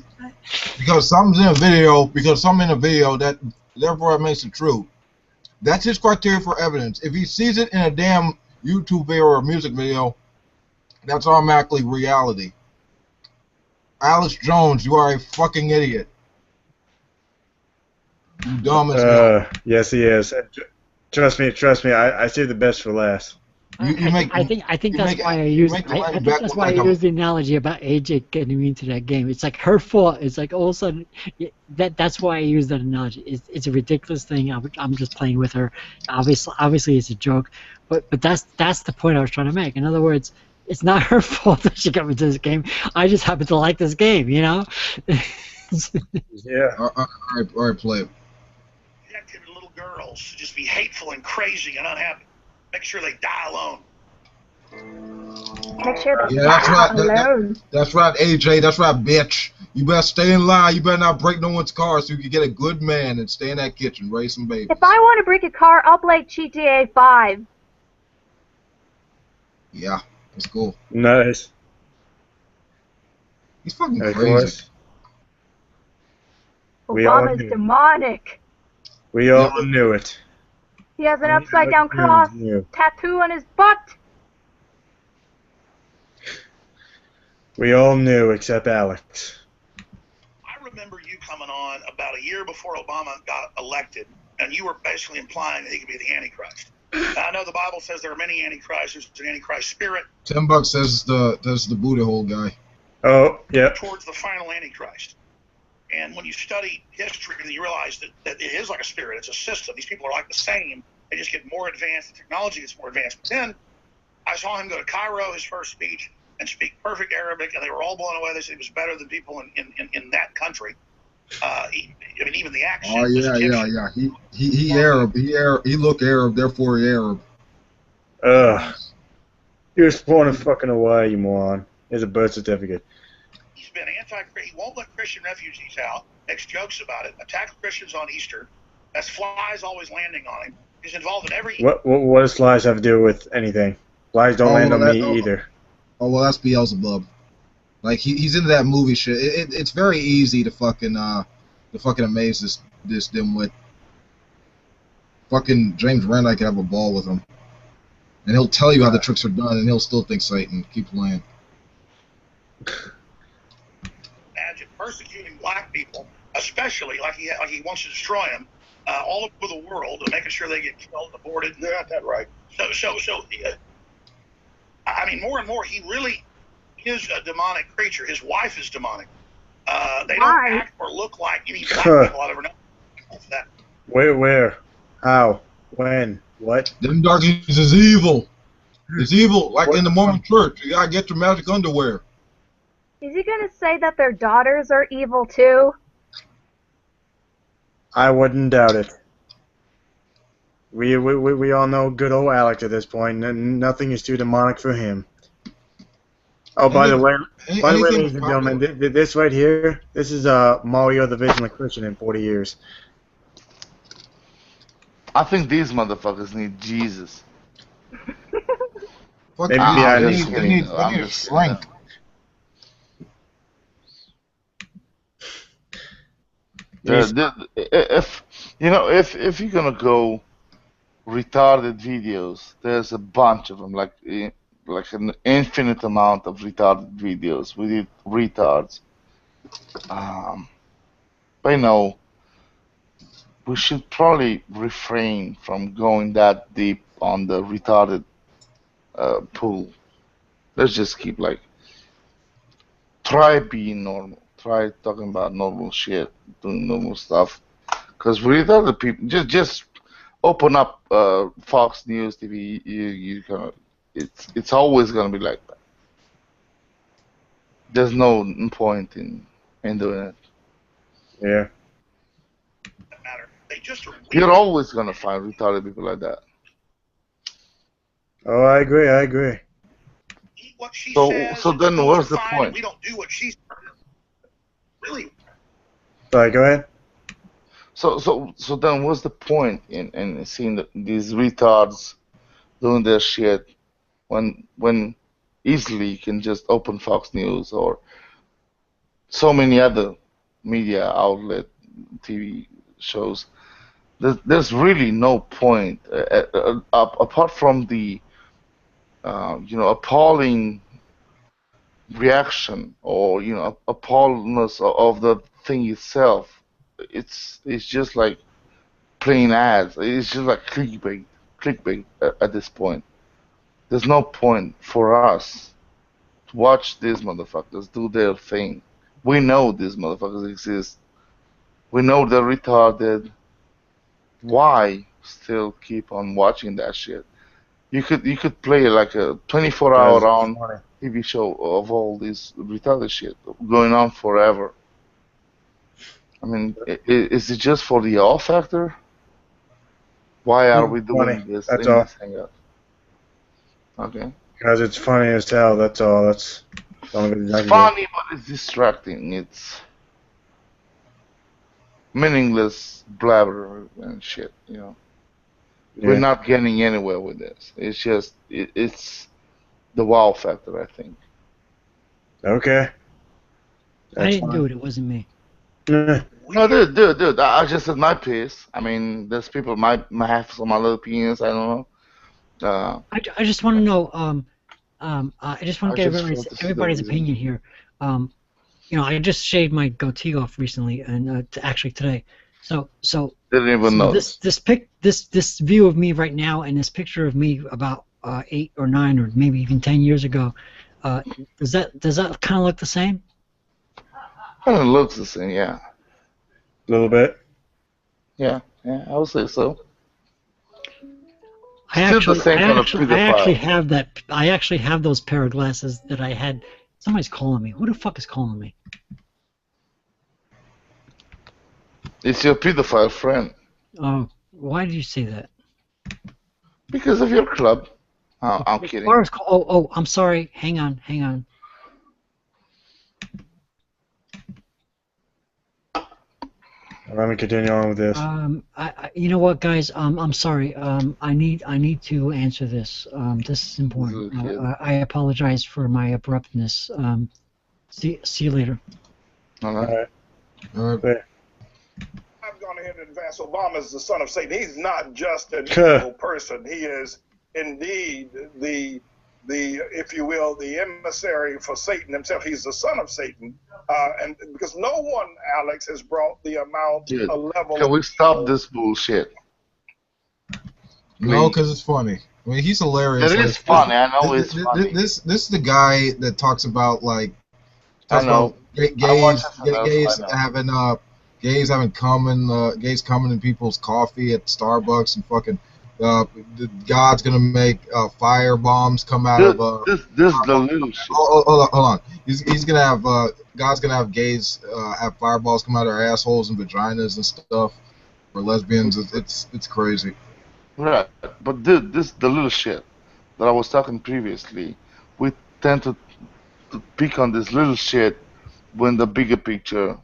something's in a video. Because something in a video that therefore it makes it true. That's his criteria for evidence. If he sees it in a damn YouTube video or a music video, that's automatically reality. Alex Jones, you are a fucking idiot. You dumb as hell. Yes, he is. Trust me. I saved the best for last. I think that's why I used the analogy about AJ getting me into that game. It's like her fault. It's like all of a sudden that's why I use that analogy. It's a ridiculous thing. I'm just playing with her. Obviously it's a joke, but that's the point I was trying to make. In other words, it's not her fault that she got me into this game. I just happen to like this game, you know. Yeah. All right, play it. Rejected little girls to just be hateful and crazy and unhappy. Make sure they die alone. Make sure they that's right. alone. That's right, AJ. That's right, bitch. You better stay in line. You better not break no one's car so you can get a good man and stay in that kitchen, raise some babies. If I want to break a car, I'll play GTA 5. Yeah, that's cool. Nice. He's fucking Of crazy. course. Obama's demonic. We all knew it. He has an upside-down cross tattoo on his butt. We all knew except Alex. I remember you coming on about a year before Obama got elected, and you were basically implying that he could be the Antichrist. Now, I know the Bible says there are many Antichrists. There's an Antichrist spirit. $10 says that's the booty hole guy. Oh, yeah. Towards the final Antichrist. And when you study history, you realize that it is like a spirit. It's a system. These people are like the same. They just get more advanced. The technology gets more advanced. But then I saw him go to Cairo, his first speech, and speak perfect Arabic, and they were all blown away. They said he was better than people in that country. Even the accent. Oh yeah. He Arab. He look Arab, therefore he Arab. Ugh. You were sworn fucking away, you moron. Here's a birth certificate. He's been he won't let Christian refugees out, makes jokes about it, attacks Christians on Easter. That's flies always landing on him. He's involved in every... What does flies have to do with anything? Flies don't land on me either. Oh, well, that's Beelzebub. Like, he's into that movie shit. It's very easy to fucking amaze this dimwit. Fucking James Randi could have a ball with him. And he'll tell you how the tricks are done, and he'll still think Satan. Keep playing. Imagine persecuting black people, especially like he wants to destroy them all over the world, and making sure they get killed, aborted. You got that right. I mean, more and more, he really is a demonic creature. His wife is demonic. They don't act or look like any black people I've ever known. That. Where? How? When? What? Them darkies is evil. It's evil, like in the Mormon church. You gotta get your magic underwear. Is he gonna say that their daughters are evil too? I wouldn't doubt it. We all know good old Alex at this point. Nothing is too demonic for him. Oh, by the way, ladies and gentlemen, this right here, this is Mario the Vigilant Christian in 40 years. I think these motherfuckers need Jesus. Maybe they need a shrink. If you're gonna go retarded videos, there's a bunch of them, like an infinite amount of retarded videos with retards. But we should probably refrain from going that deep on the retarded pool. Let's just keep try being normal. Try talking about normal shit, doing normal stuff. Because with other people, just open up Fox News TV. It's always gonna be like that. There's no point in doing it. Yeah. You're always gonna find retarded people like that. Oh, I agree. What she says, so then what's the point? We don't do what she says. Really? Sorry, go ahead. So then what's the point in seeing these retards doing their shit when easily you can just open Fox News or so many other media outlet TV shows? There's really no point apart from the appalling reaction or appallness of the thing itself. It's just like plain ads. It's just like clickbait at this point. There's no point for us to watch these motherfuckers do their thing. We know these motherfuckers exist. We know they're retarded. Why still keep on watching that shit? You could play like a 24-hour round TV show of all this retarded shit going on forever. I mean, is it just for the awe factor? Why are we doing this in this hangout? Okay. Because it's funny as hell. That's all. It's funny, but it's distracting. It's meaningless blabber and shit. Yeah. We're not getting anywhere with this. It's just it's the wow factor, I think. Okay. I didn't do it. It wasn't me. No, dude. I just said my piece. I mean, there's people might have some other opinions. I don't know. I just want to know. I just want to get everybody's opinion here. I just shaved my goatee off recently, and actually today. So didn't even know. This view of me right now, and this picture of me about 8 or 9 or maybe even 10 years ago, does that kind of look the same? Kind of looks the same, yeah. A little bit. Yeah, I would say so. I actually have that. I actually have those pair of glasses that I had. Somebody's calling me. Who the fuck is calling me? It's your pedophile friend. Oh, why did you say that? Because of your club. I'm As kidding. far as I'm sorry. Hang on. Let me continue on with this. You know what, guys? I'm sorry. I need to answer this. This is important. I apologize for my abruptness. See you later. All All right. right. Right. I've gone ahead and advanced Obama as the son of Satan. He's not just an evil person. He is indeed the if you will, the emissary for Satan himself. He's the son of Satan, and because no one, Alex, has brought the amount, Dude, a level. can we stop this bullshit? No, because it's funny. I mean, he's hilarious. It like, is funny. I know it's funny. This is the guy that talks about like I know. gays having gays coming in people's coffee at Starbucks and fucking God's gonna make fire bombs come out of This is the little shit. hold on. He's gonna have God's gonna have gays have fireballs come out of their assholes and vaginas and stuff for lesbians. It's crazy. Right, but dude, this is the little shit that I was talking previously. We tend to pick on this little shit when the bigger picture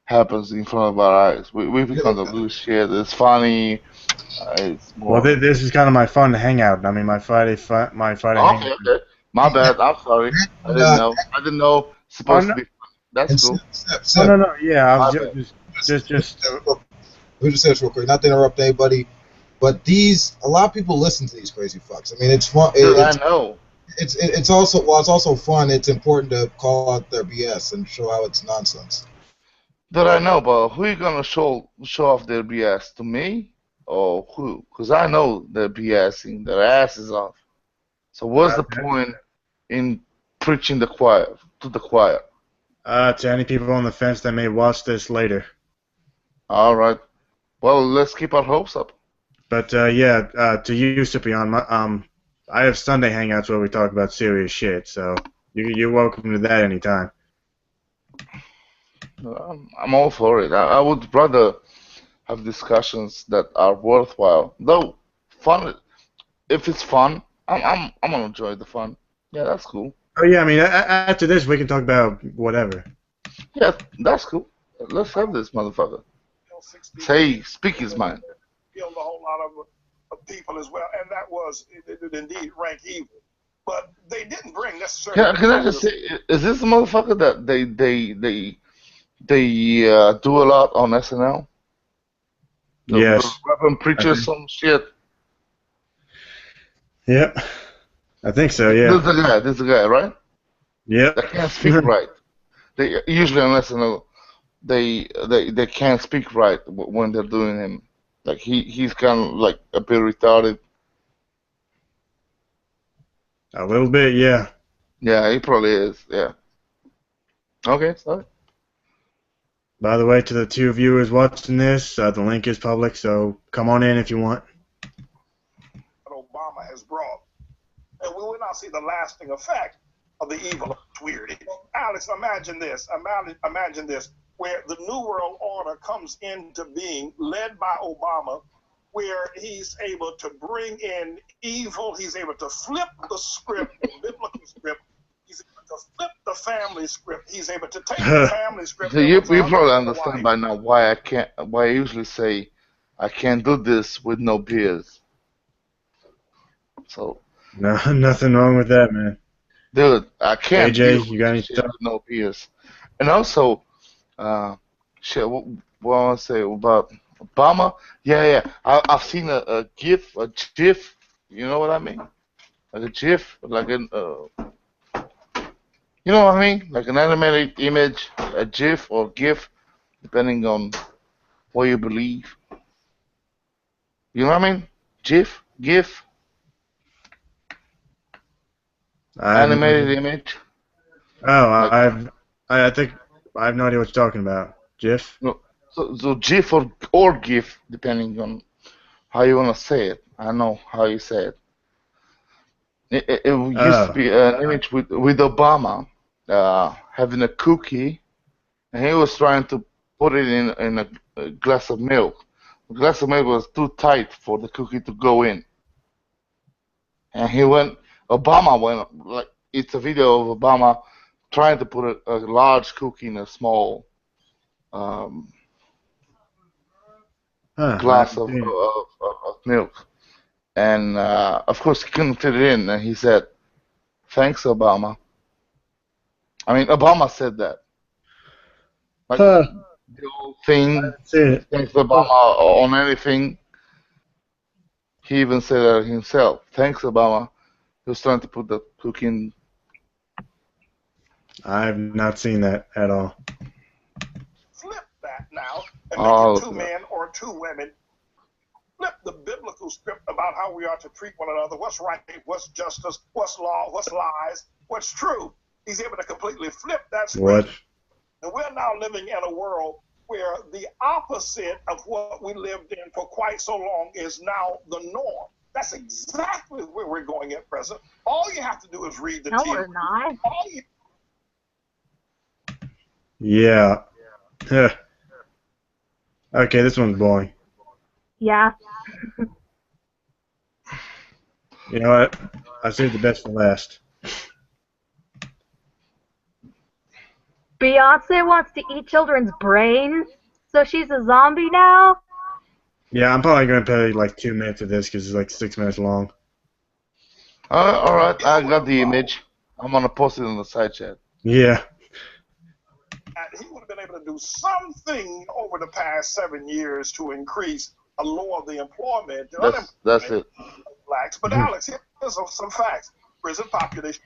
happens in front of our eyes. We pick on the little shit. It's funny. It's more. Well, this is kind of my fun hangout. I mean, my Friday hangout. Okay. My bad. I'm sorry. I didn't know. I didn't know it's supposed to be funny. That's cool. No. Yeah, I was just. Let me just say this real quick. Not to interrupt anybody, but a lot of people listen to these crazy fucks. I mean, it's fun. Dude, I know. It's also fun. It's important to call out their BS and show how it's nonsense. Dude, I know, but who you gonna show off their BS? To me or who? Because I know they're BSing their asses off. So what's the point in preaching to the choir? To any people on the fence that may watch this later. All right. Well, let's keep our hopes up. But to you, Ciprian, I have Sunday hangouts where we talk about serious shit, so you're welcome to that anytime. I'm all for it. I would rather have discussions that are worthwhile, though fun. If it's fun, I'm gonna enjoy the fun. Yeah, that's cool. Oh yeah, I mean after this we can talk about whatever. Yeah, that's cool. Let's have this motherfucker. Speak his mind. Killed a whole lot of people as well, and that was indeed rank evil. But they didn't bring necessarily. Can I just say, is this the motherfucker that they do a lot on SNL? Yes. The Reverend preacher, some shit. Yep. I think so. Yeah. This is the guy, right? Yep. They can't speak right. They usually on SNL, they can't speak right when they're doing him. Like he's kind of like a bit retarded. A little bit, yeah. Yeah, he probably is. Yeah. Okay, sorry. By the way, to the two viewers watching this, the link is public, so come on in if you want. Obama has brought, and we will not see the lasting effect of the evil. It's weird. Alex, imagine this. Imagine this, where the New World Order comes into being, led by Obama, where he's able to bring in evil. He's able to flip the script, the biblical script. He's able to flip the family script. He's able to take the family script. So you probably understand by now why I usually say I can't do this with no beers. So no, nothing wrong with that, man. Dude, I can't AJ, you got any shit with no beers. And also, shit, what I want to say about Obama? Yeah. I've seen a GIF, you know what I mean? Like a GIF, like an, you know what I mean? Like an animated image, a GIF or GIF, depending on what you believe. You know what I mean? GIF. Animated image. Oh, like, I think I have no idea what you're talking about. GIF? No, so GIF or GIF, depending on how you want to say it. I know how you say it. It used to be an image with Obama having a cookie, and he was trying to put it in a glass of milk. The glass of milk was too tight for the cookie to go in. and Obama went, like, it's a video of Obama trying to put a large cookie in a small Huh, I glass haven't seen it. of milk. And of course, he couldn't fit it in, and he said, "Thanks, Obama." I mean, Obama said that. Like, Huh, the whole thing, I've seen it. thanks, Obama, on anything. He even said that himself. Thanks, Obama. He was trying to put the cookie in. I have not seen that at all. Flip that now and make Oh, it two men or two women. Flip the biblical script about how we are to treat one another, what's right, what's justice, what's law, what's lies, what's true. He's able to completely flip that script. What? And we're now living in a world where the opposite of what we lived in for quite so long is now the norm. That's exactly where we're going at present. All you have to do is read the No, tea. we're not. Yeah. Huh. Okay, this one's boring. Yeah. You know what? I saved the best for last. Beyonce wants to eat children's brains, so she's a zombie now? Yeah, I'm probably going to play like 2 minutes of this because it's like 6 minutes long. all right, I got the image. I'm gonna post it in the side chat. Yeah. He would have been able to do something over the past 7 years to increase or lower the employment. That's it. Blacks. But Alex, here's some facts. Prison population,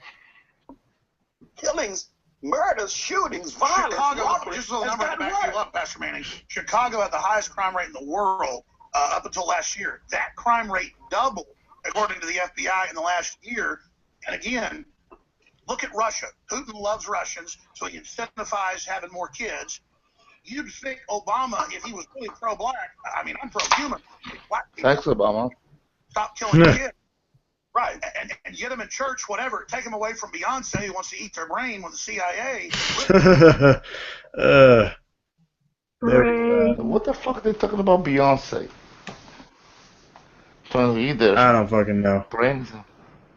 killings, murders, shootings, violence. Chicago, just a little number to back you up, Pastor Manning. Chicago had the highest crime rate in the world up until last year. That crime rate doubled, according to the FBI, in the last year. And again, look at Russia. Putin loves Russians, so he incentivized having more kids. You'd think Obama, if he was really pro-black, I mean, I'm pro-human. Black people, Thanks, Obama. stop killing kids. Right, and get them in church, whatever. Take them away from Beyonce, who wants to eat their brain with the CIA. What the fuck are they talking about Beyonce? Trying to eat their I don't fucking know. brains.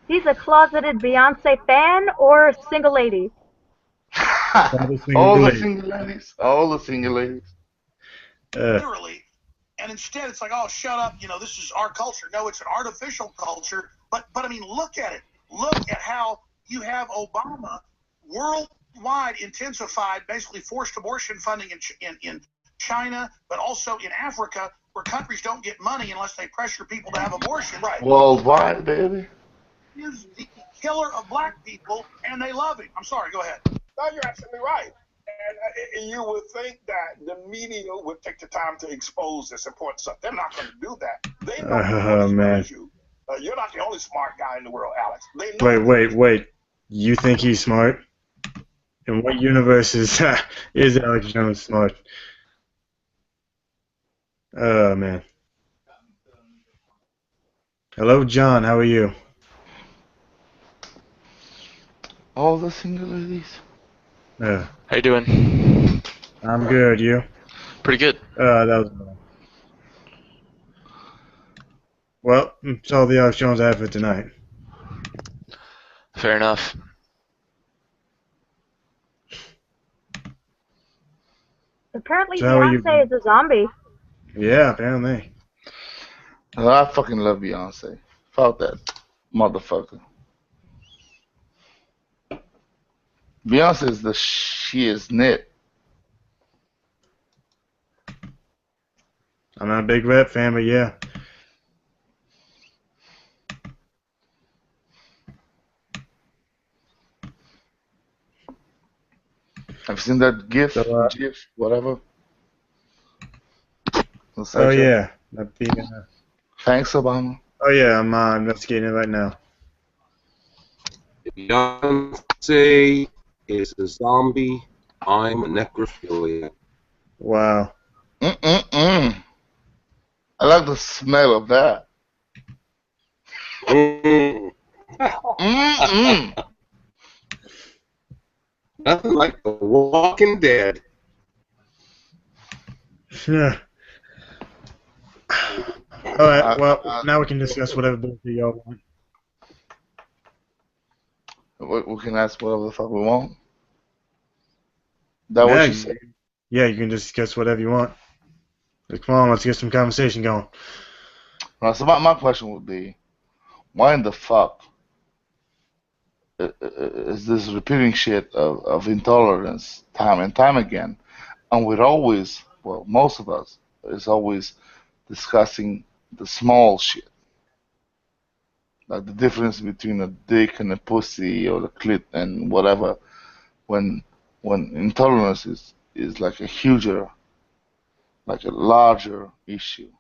He's a closeted Beyonce fan or a single lady? All the single ladies. All the single ladies. Literally. And instead, it's like, oh, shut up. You know, this is our culture. No, it's an artificial culture. But I mean, look at it. Look at how you have Obama worldwide intensified, basically forced abortion funding in China, but also in Africa, where countries don't get money unless they pressure people to have abortion. Right. Worldwide, baby. He's the killer of black people, and they love him. I'm sorry. Go ahead. No, you're absolutely right. And you would think that the media would take the time to expose this important stuff. They're not going to do that. They know man. you. You're not the only smart guy in the world, Alex. They know Wait. You think he's smart? In what universe is Alex Jones smart? Oh, man. Hello, John. How are you? All the single ladies. How you doing? I'm good. You? Pretty good. That was well. It's all the Alex Jones I have for tonight. Fair enough. Apparently So how are you? Beyonce is a zombie. Yeah, apparently. I fucking love Beyonce. Fuck that motherfucker. Beyonce is the shiznit. I'm not a big rap fan, but yeah. Have you seen that GIF? So, GIF, whatever. Oh yeah. Thanks, Obama. Oh yeah, I'm investigating it right now. Beyonce is a zombie. I'm a necrophiliac. Wow. I like the smell of that. Nothing like The Walking Dead. Yeah. All right. Well, now we can discuss whatever book y'all want. We can ask whatever the fuck we want. That Yeah, what you said? yeah, you can discuss whatever you want. Like, come on, let's get some conversation going. Right, so my question would be, why in the fuck is this repeating shit of intolerance time and time again? And we're always, well, most of us is always discussing the small shit, like the difference between a dick and a pussy or a clit and whatever. When intolerance is like a huger, like a larger issue.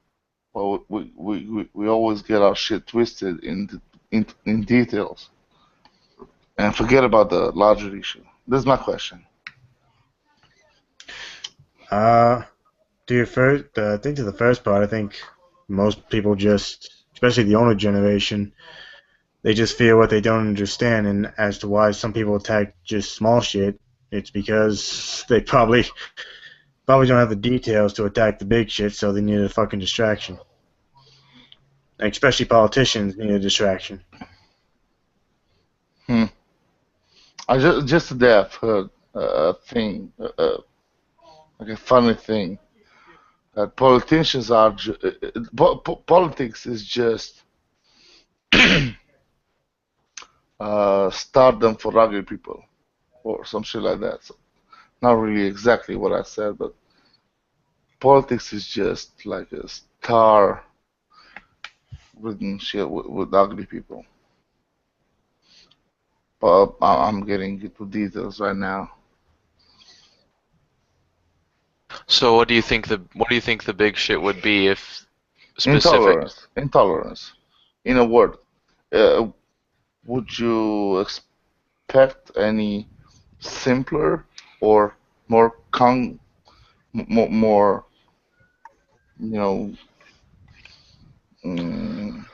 Well, we always get our shit twisted in details and forget about the larger issue. This is my question. To your first, I think to the first part, I think most people just, especially the older generation, they just fear what they don't understand, and as to why some people attack just small shit, it's because they probably don't have the details to attack the big shit, so they need a fucking distraction. Like, especially politicians need a distraction. Hmm. I just today I've heard a thing, like a funny thing, that politicians are politics is just stardom for ugly people or some shit like that. So not really exactly what I said, but politics is just like a star written shit with ugly people. But I'm getting into details right now. So what do you think the big shit would be if specific? Intolerance. In a word, would you expect any simpler or more more you know? Mm,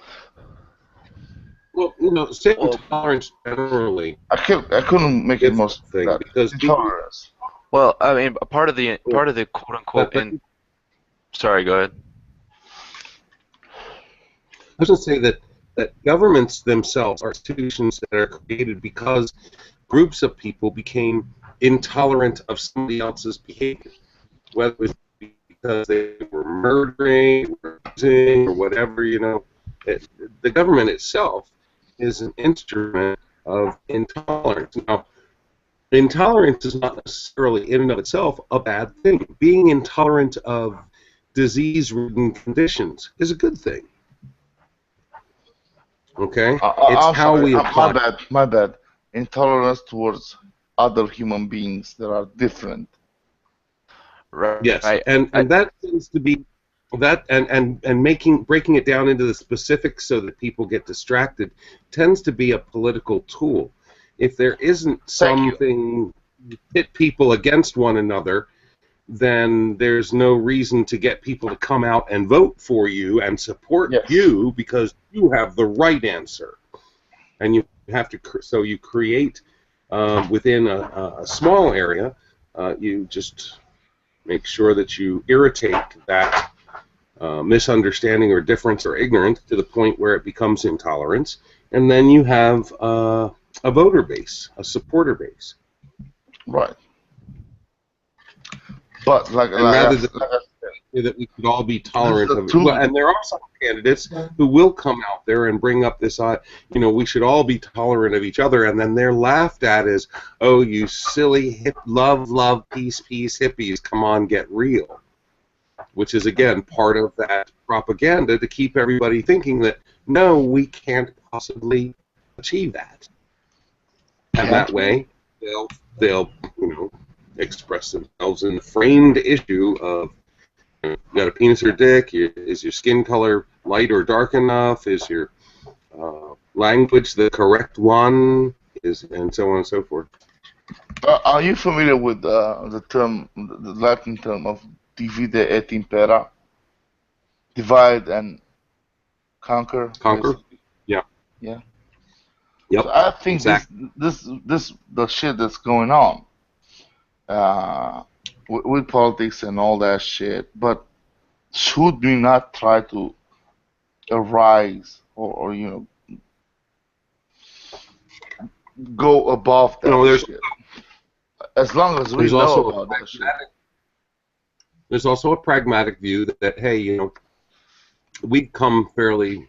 Well, say intolerance generally I couldn't make it is more a thing that because people. intolerance. Well, I mean, part of the quote But, unquote but in. Sorry, go ahead. I was going to say that governments themselves are institutions that are created because groups of people became intolerant of somebody else's behavior, whether it was because they were murdering, or abusing, or whatever. The government itself is an instrument of intolerance. Now, intolerance is not necessarily in and of itself a bad thing. Being intolerant of disease-ridden conditions is a good thing. Okay, it's I'm how sorry. we My apply. bad. My bad. Intolerance towards other human beings that are different. Yes, Right. and that tends to be that and breaking it down into the specifics so that people get distracted tends to be a political tool. If there isn't Thank you. something pit people against one another, then there's no reason to get people to come out and vote for you and support Yes. you because you have the right answer. And you have to, so you create within a small area, you just make sure that you irritate that misunderstanding or difference or ignorance to the point where it becomes intolerance, and then you have a voter base, a supporter base. Right. But And rather than that we could all be tolerant of it. Well, and there are some candidates who will come out there and bring up this, we should all be tolerant of each other, and then they're laughed at as, oh, you silly love, peace, hippies, come on, get real. Which is, again, part of that propaganda to keep everybody thinking that, no, we can't possibly achieve that. And that way, they'll express themselves in the framed issue of, you got a penis or dick? Is your skin color light or dark enough? Is your language the correct one? And so on and so forth. Are you familiar with the term, the Latin term of divide et impera? Divide and conquer. Conquer? Basically. Yeah. Yeah. Yep. So I think exactly. this the shit that's going on with politics and all that shit. But should we not try to arise or go above that there's shit. As long as we there's know also about that shit. there's also a pragmatic view that hey, we've come fairly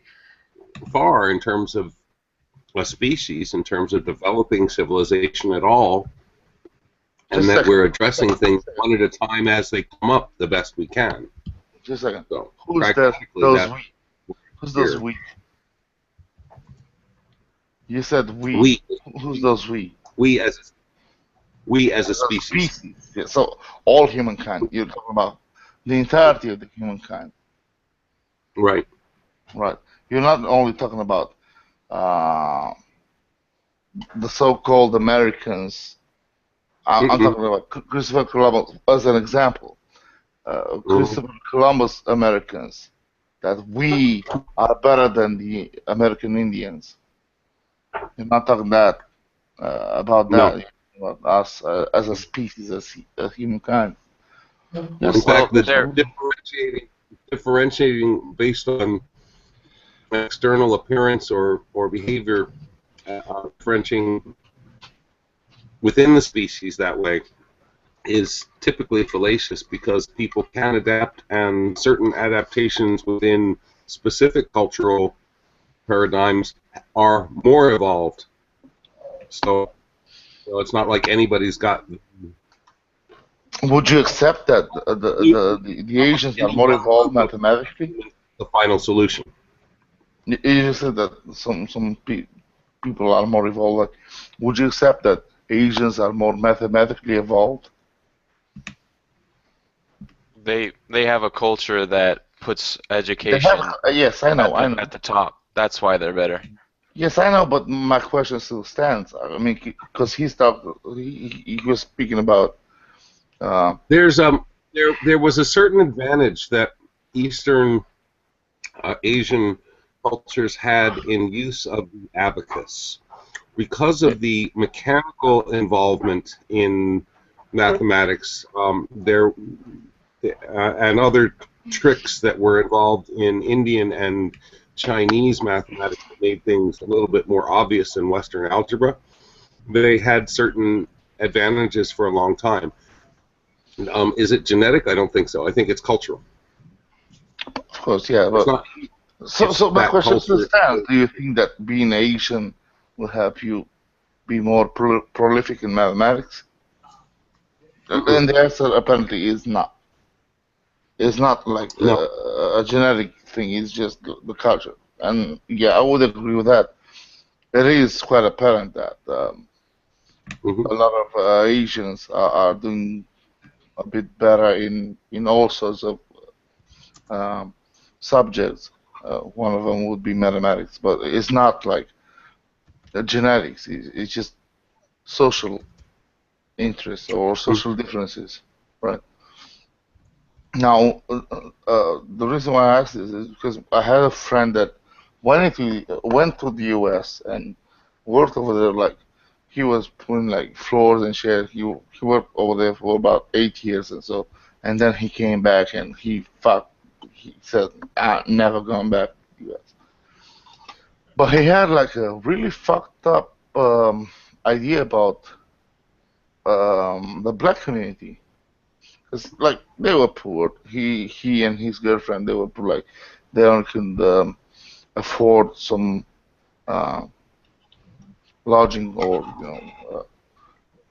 far in terms of a species, in terms of developing civilization at all, and Just a that second. we're addressing things one at a time as they come up the best we can. Just a second. So Who's that? pragmatically, Those that's we? Who's those here. we? You said we. We, Who's those we? we as a As a species. species. Yeah, so all humankind. You're talking about the entirety of the humankind. Right. Right. You're not only talking about uh, the so-called Americans. I'm Mm-mm. talking about Christopher Columbus as an example. Christopher Columbus Americans. That we are better than the American Indians. You're not talking that about No. that. You're talking about us as a species, as humankind. In Yes. fact, Well, the differentiating based on external appearance or behavior, differentiating within the species that way is typically fallacious because people can adapt, and certain adaptations within specific cultural paradigms are more evolved. So it's not like anybody's got. Would you accept that the Asians are more evolved mathematically? The final solution. You just said that some people are more evolved. Like, would you accept that Asians are more mathematically evolved? they have a culture that puts They education have, yes, I know, I know. at the top. That's why they're better. Yes, I know, but my question still stands. I mean, because he was speaking about. There's there was a certain advantage that Eastern Asian cultures had in use of the abacus because of the mechanical involvement in mathematics. There and other tricks that were involved in Indian and Chinese mathematics that made things a little bit more obvious in Western algebra. They had certain advantages for a long time. Is it genetic? I don't think so. I think it's cultural. Of course, yeah, but Not, so my that question still culture. stands. Do you think that being Asian will help you be more prolific in mathematics? And the answer apparently is not. It's not like No. a genetic thing. It's just the culture. And yeah, I would agree with that. It is quite apparent that a lot of Asians are doing a bit better in all sorts of subjects. One of them would be mathematics, but it's not like genetics. It's just social interests or social differences, right? Now, the reason why I asked this is because I had a friend that went to the U.S. and worked over there. Like he was putting like floors and chairs. He worked over there for about 8 years and so. And then he came back and he said, "I'm never going back to the U.S." But he had like a really fucked up idea about the black community. Cause like they were poor. He and his girlfriend, they were poor. Like they only could afford some uh, lodging or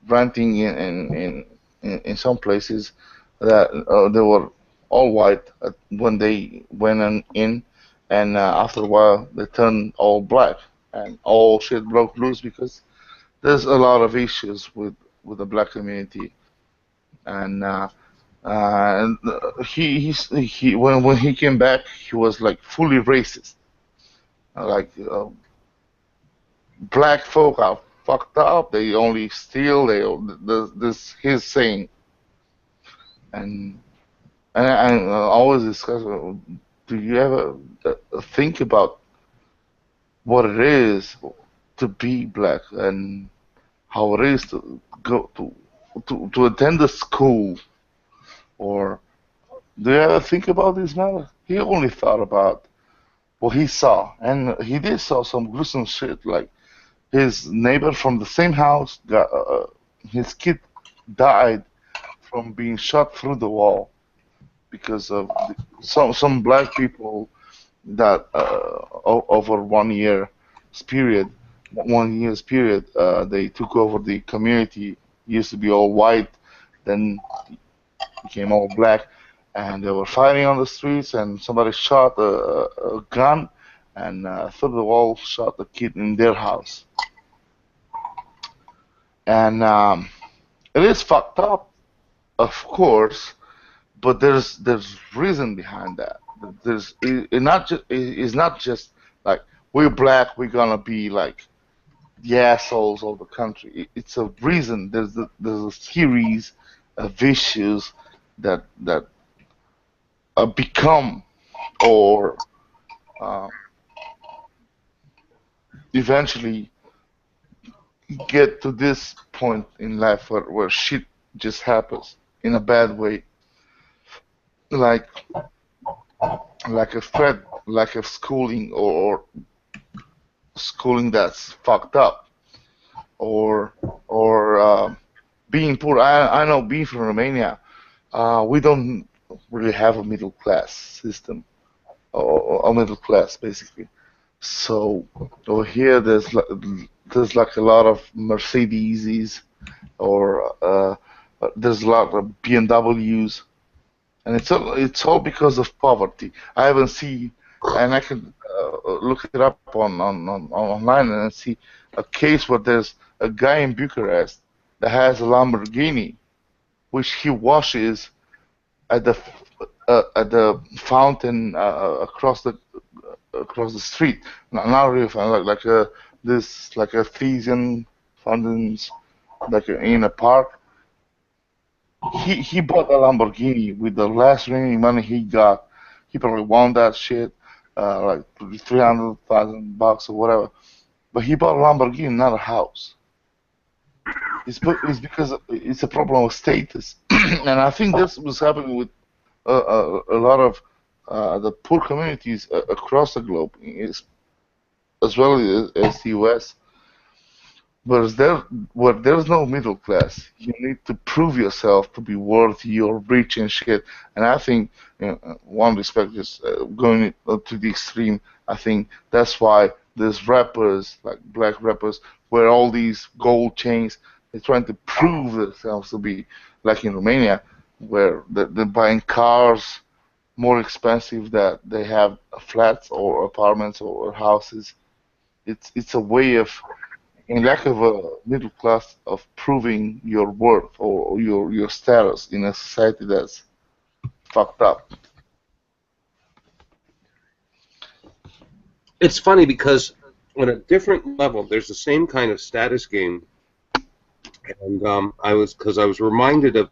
renting in some places that they were all white when they went in, and after a while they turned all black, and all shit broke loose because there's a lot of issues with the black community, and he when he came back, he was like fully racist. Like black folk are fucked up. They only steal. This his saying, and I always discuss. Do you ever think about what it is to be black and how it is to go to attend a school, or do you ever think about this matter? He only thought about what he saw, and he did saw some gruesome shit. Like his neighbor from the same house got his kid died from being shot through the wall because of some black people that over 1 year's period, they took over the community. Used to be all white, then became all black, and they were fighting on the streets. And somebody shot a gun, and through the wall shot the kid in their house. And it is fucked up, of course, but there's reason behind that. It's not just like we're black, we're gonna be like the assholes of the country. It's a reason. There's a series of issues that become or uh, eventually get to this point in life where shit just happens in a bad way, like a threat, like a schooling or schooling that's fucked up, or being poor. I know being from Romania, we don't really have a middle class system or a middle class basically. So over here there's like a lot of Mercedes or there's a lot of BMWs, and it's all because of poverty. I haven't seen, and I can look it up on online and see a case where there's a guy in Bucharest that has a Lamborghini, which he washes at the fountain across the street. Not really fountain, like this like artesian fountains, like in a park. He bought a Lamborghini with the last remaining money he got. He probably won that shit, like $300,000 or whatever. But he bought a Lamborghini, not a house. It's because it's a problem of status, and I think this was happening with a lot of the poor communities across the globe, as well as the U.S. Where there's no middle class, you need to prove yourself to be worthy or rich and shit. And I think, one respect is going to the extreme. I think that's why there's rappers, like black rappers, wear all these gold chains. They're trying to prove themselves to be like in Romania, where they're buying cars more expensive that they have flats or apartments or houses. It's a way of, in lack of a middle class, of proving your worth or your status in a society that's fucked up. It's funny because on a different level, there's the same kind of status game, and I was reminded of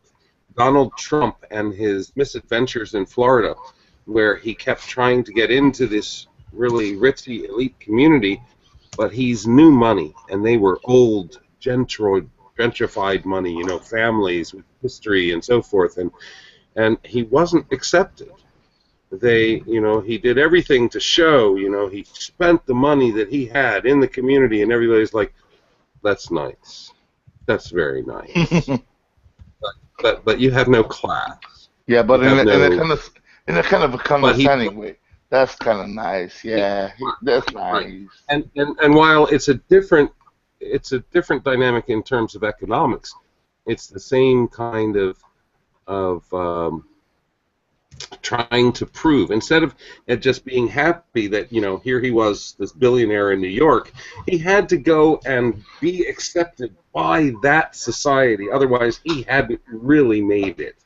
Donald Trump and his misadventures in Florida, where he kept trying to get into this really ritzy elite community, but he's new money, and they were old, gentrified money, families with history and so forth, and he wasn't accepted. He did everything to show, he spent the money that he had in the community, and everybody's like, that's nice. That's very nice. but you have no class. Yeah, but in a kind of a condescending way. That's kind of nice. Yeah, that's nice. Right. And while it's a different dynamic in terms of economics, it's the same kind of trying to prove, instead of just being happy that here he was, this billionaire in New York, he had to go and be accepted by that society. Otherwise, he hadn't really made it.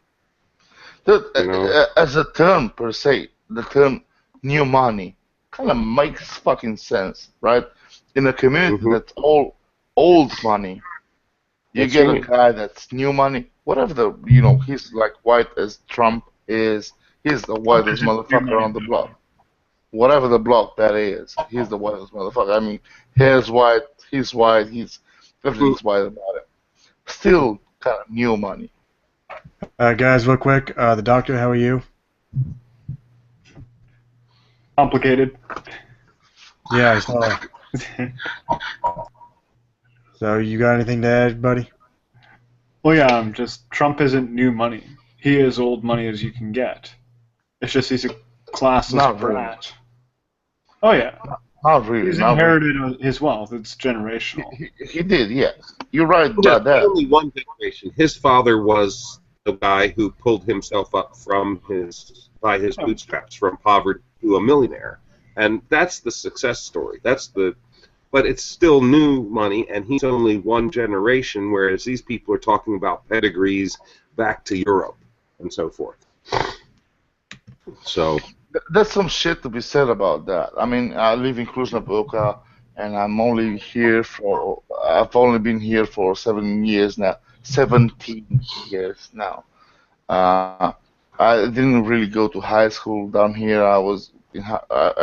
As a term per se, the term new money kind of makes fucking sense, right? In a community that's all old money, you get a guy that's new money, whatever he's like white as Trump is, he's the whitest motherfucker on the block. Whatever the block that is, he's the whitest motherfucker. I mean, hair's white, he's white, everything's white about it. Still kind of new money. Guys, real quick, the doctor, how are you? Complicated. Yeah, I saw. So you got anything to add, buddy? Well, yeah, just Trump isn't new money. He is old money as you can get. It's just he's a classless Not really. brat. Oh yeah, Not really. he's Not really. inherited his wealth. It's generational. He did, yes. You're right Yeah, about that. only one generation. His father was the guy who pulled himself up by his bootstraps from poverty to a millionaire, and that's the success story. But it's still new money, and he's only one generation, whereas these people are talking about pedigrees back to Europe and so forth. So There's some shit to be said about that. I mean, I live in Cluj-Napoca, and I've only been here for 7 years now. 17 years now. Uh, I didn't really go to high school down here. I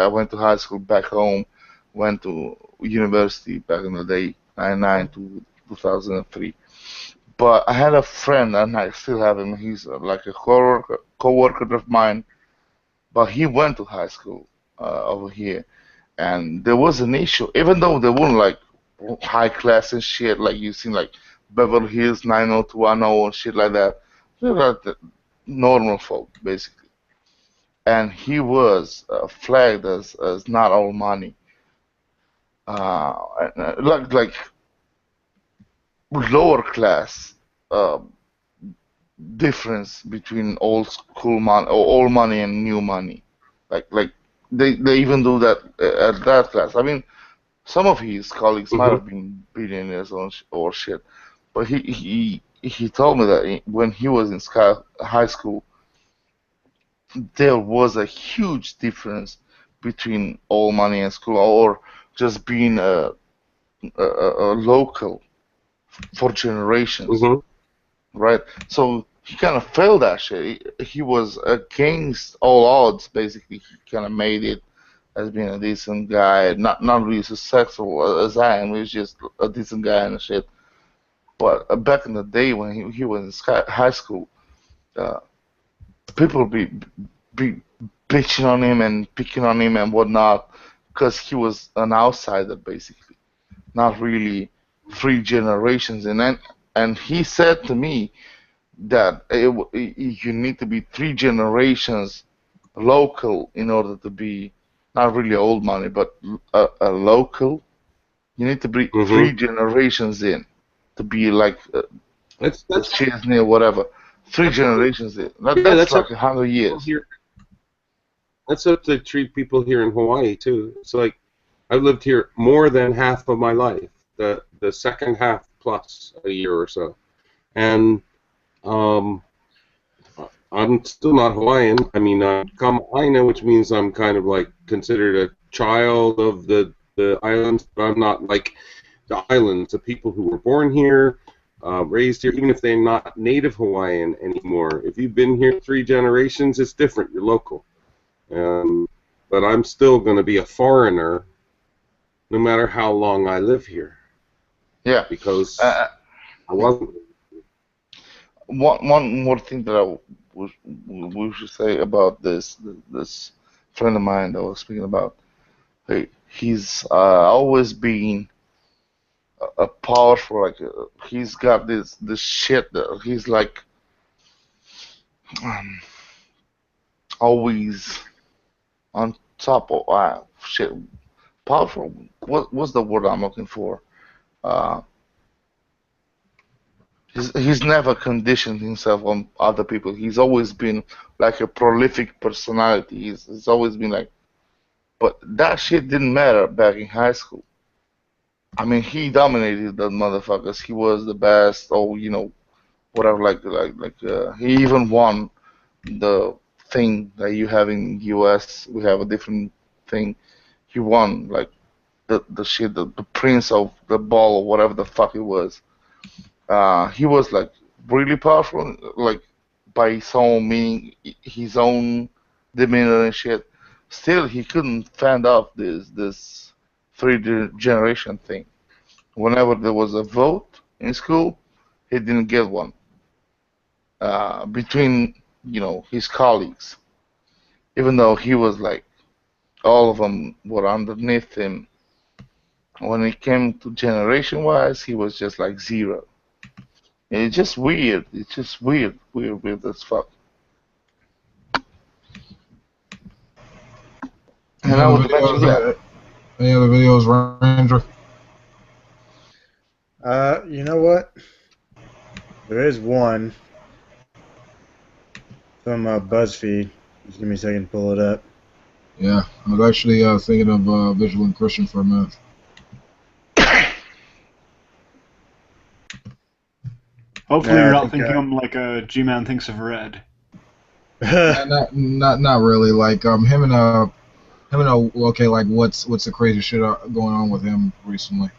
went to high school back home, went to university back in the day, 99 to 2003. But I had a friend, and I still have him. He's like a coworker of mine, but he went to high school over here, and there was an issue. Even though they weren't like high class and shit, like you seen like Beverly Hills 90210 and shit like that. They're like the normal folk basically. And he was flagged as not all money, like lower class uh, difference between old school money or old money and new money. Like they even do that at that class. I mean, some of his colleagues might have been billionaires or shit, but he told me that when he was in high school, there was a huge difference between old money and school, or just being a local for generations, mhm. right? So he kind of failed that shit. He was against all odds, basically. He kind of made it as being a decent guy, not really successful as I am. He was just a decent guy and shit. But back in the day when he was in high school, uh, people be bitching on him and picking on him and whatnot because he was an outsider, basically, not really three generations. And he said to me that you need to be three generations local in order to be not really old money, but a local. You need to be three generations in to be like the That's Chesney or whatever. Three generations in. That's that's like up 100 years. here. That's up to treat people here in Hawaii too. It's like I've lived here more than half of my life, the second half plus a year or so, and um, I'm still not Hawaiian. I mean, I'm Kama'aina, which means I'm kind of like considered a child of the islands, but I'm not like the islands. The people who were born here, raised here, even if they're not native Hawaiian anymore. If you've been here 3 generations, it's different. You're local. But I'm still going to be a foreigner no matter how long I live here. Yeah. Because I wasn't. One more thing that we should say about this friend of mine that I was speaking about. He's always been a powerful, like he's got this shit that he's like um, always on top of shit. Powerful. What's the word I'm looking for? Uh, he's never conditioned himself on other people. He's always been like a prolific personality. He's always been like, but that shit didn't matter back in high school. I mean, he dominated the motherfuckers. He was the best. Oh, whatever. He even won the thing that you have in US. We have a different thing. He won like the shit, the prince of the ball or whatever the fuck it was. He was like really powerful, like by his own meaning, his own demeanor and shit. Still, he couldn't fend off this generation thing. Whenever there was a vote in school, he didn't get one. Between his colleagues, even though he was like all of them were underneath him, When it came to generation-wise, he was just like zero. And it's just weird. It's just weird as fuck. And I would imagine, yeah. Any other videos, Ranger? You know what? There is one from BuzzFeed. Just give me a second to pull it up. Yeah, I was actually thinking of Vigilant Christian for a minute. Hopefully you're not thinking I'm like a G-Man thinks of Red. not really. Like him and okay, like what's the crazy shit going on with him recently?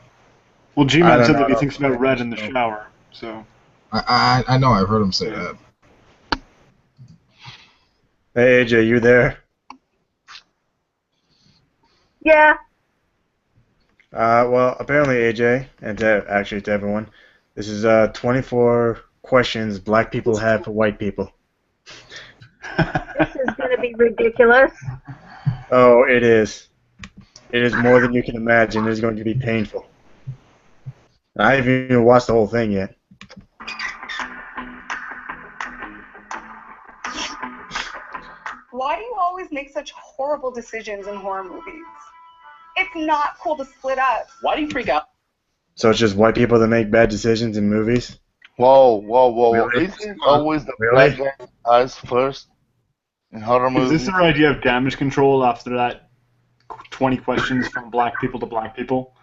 Well, G-Man said that he thinks about Red in the shower, so. I know, I've heard him say that. Hey AJ, you there? Yeah. Well, apparently AJ, and actually to everyone, this is 24 questions black people have for white people. This is gonna be ridiculous. Oh, it is. It is more than you can imagine. It is going to be painful. I haven't even watched the whole thing yet. Why do you always make such horrible decisions in horror movies? It's not cool to split up. Why do you freak out? So it's just white people that make bad decisions in movies? Whoa. Really? Isn't always the black guy's eyes first in horror movies? Is this their idea of damage control after that 20 questions from black people to black people?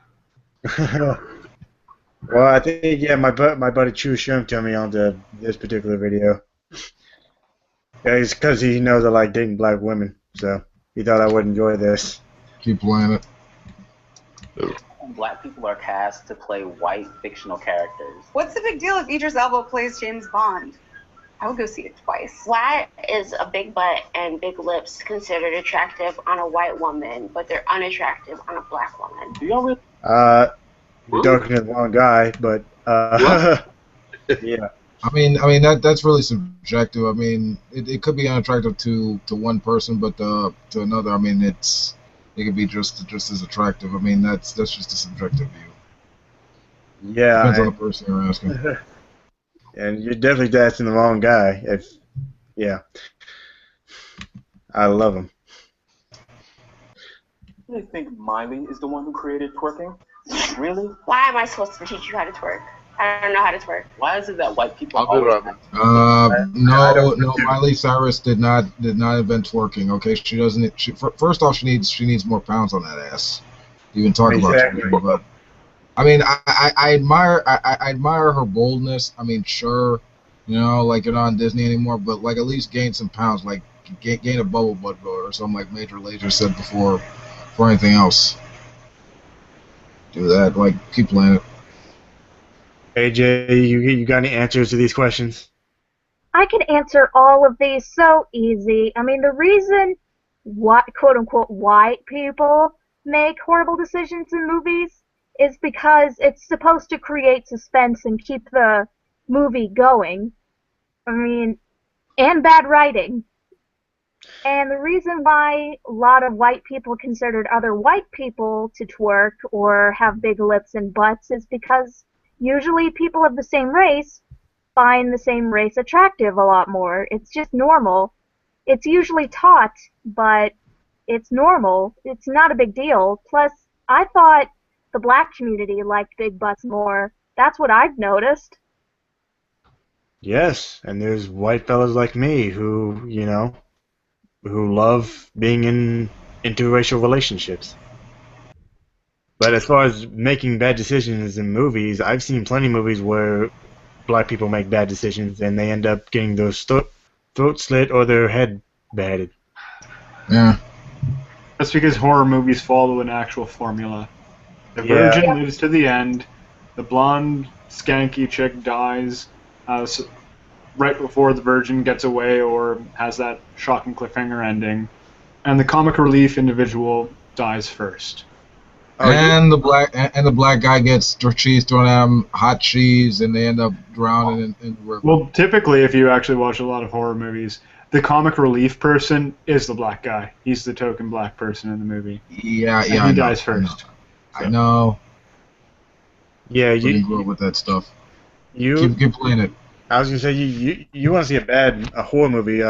Well, I think, yeah, my buddy Chu Shrimp told me on this particular video. Yeah, it's because he knows I like dating black women, so he thought I would enjoy this. Keep playing it. Black people are cast to play white fictional characters. What's the big deal if Idris Elba plays James Bond? I would go see it twice. Why is a big butt and big lips considered attractive on a white woman, but they're unattractive on a black woman? Do y'all really? You're talking to the wrong guy, but yeah. I mean that's really subjective. I mean, it could be unattractive to one person, but to another, I mean, it could be just as attractive. I mean, that's just a subjective view. Yeah. Depends on the person you're asking. And you're definitely asking the wrong guy. Yeah. I love him. You really think Miley is the one who created twerking? Really? Why am I supposed to teach you how to twerk? I don't know how to twerk. Why is it that white people I'll be right back. No, Miley Cyrus did not invent twerking. Okay, she doesn't. First off, she needs more pounds on that ass. You can talk about twerking, but I mean, I admire her boldness. I mean, sure, you know, like you're not on Disney anymore, but like at least gain some pounds, like gain a bubble butt or something like Major Lazer said before, for anything else. Do that. Like, keep playing it. AJ, you got any answers to these questions? I can answer all of these so easy. I mean, the reason quote unquote white people make horrible decisions in movies is because it's supposed to create suspense and keep the movie going. I mean, and bad writing. And the reason why a lot of white people considered other white people to twerk or have big lips and butts is because usually people of the same race find the same race attractive a lot more. It's just normal. It's usually taught, but it's normal. It's not a big deal. Plus, I thought the black community liked big butts more. That's what I've noticed. Yes, and there's white fellas like me who, you know, who love being in interracial relationships. But as far as making bad decisions in movies, I've seen plenty of movies where black people make bad decisions and they end up getting their throat slit or their head batted. Yeah. That's because horror movies follow an actual formula. The virgin lives to the end, the blonde, skanky chick dies right before the virgin gets away or has that shocking cliffhanger ending, and the comic relief individual dies first. And the black guy gets cheese thrown at him, hot cheese, and they end up drowning in the river. Well, typically, if you actually watch a lot of horror movies, the comic relief person is the black guy. He's the token black person in the movie. Yeah, and he dies first. I know. Yeah, I didn't grow up with that stuff. you. Keep playing it. I was gonna say you want to see a horror movie?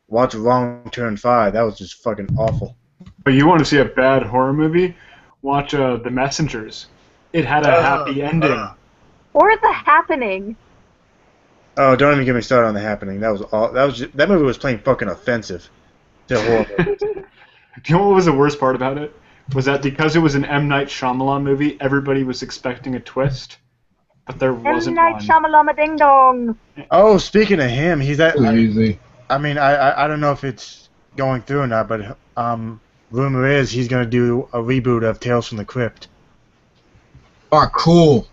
Watch Wrong Turn 5. That was just fucking awful. But you want to see a bad horror movie? Watch The Messengers. It had a happy ending. Or The Happening. Oh, don't even get me started on The Happening. That was all. That movie was plain fucking offensive to horror movies. Do you know what was the worst part about it? Was that because it was an M. Night Shyamalan movie, everybody was expecting a twist, but there wasn't M. Night one. Shyamalama Ding Dong. Oh, speaking of him, he's that. Easy. I mean, I don't know if it's going through or not, but rumor is he's gonna do a reboot of Tales from the Crypt. Oh, cool.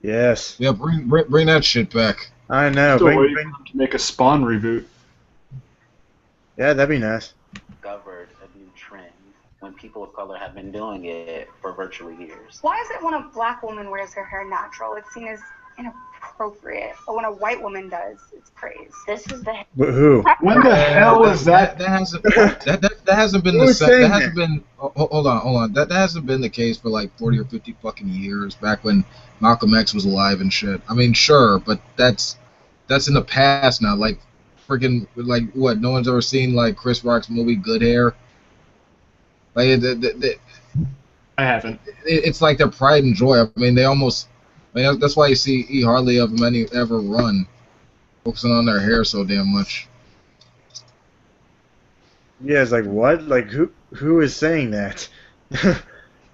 Yes. Yeah, bring that shit back. I know. Still waiting for them to make a Spawn reboot. Yeah, that'd be nice. Discovered a new trend when people of color have been doing it for virtually years. Why is it when a black woman wears her hair natural, it's seen as inappropriate, but when a white woman does, it's praised? This is the Who? When the hell is that? That hasn't been Who the is same. saying That that? hasn't been. Hold on. That hasn't been the case for like 40 or 50 fucking years. Back when Malcolm X was alive and shit. I mean, sure, but that's in the past now. Like, freaking, like what? No one's ever seen like Chris Rock's movie Good Hair. Like, I haven't. it's like their pride and joy. I mean, they almost. I mean, that's why you see hardly of them any ever run, focusing on their hair so damn much. Yeah, it's like what? Like who is saying that?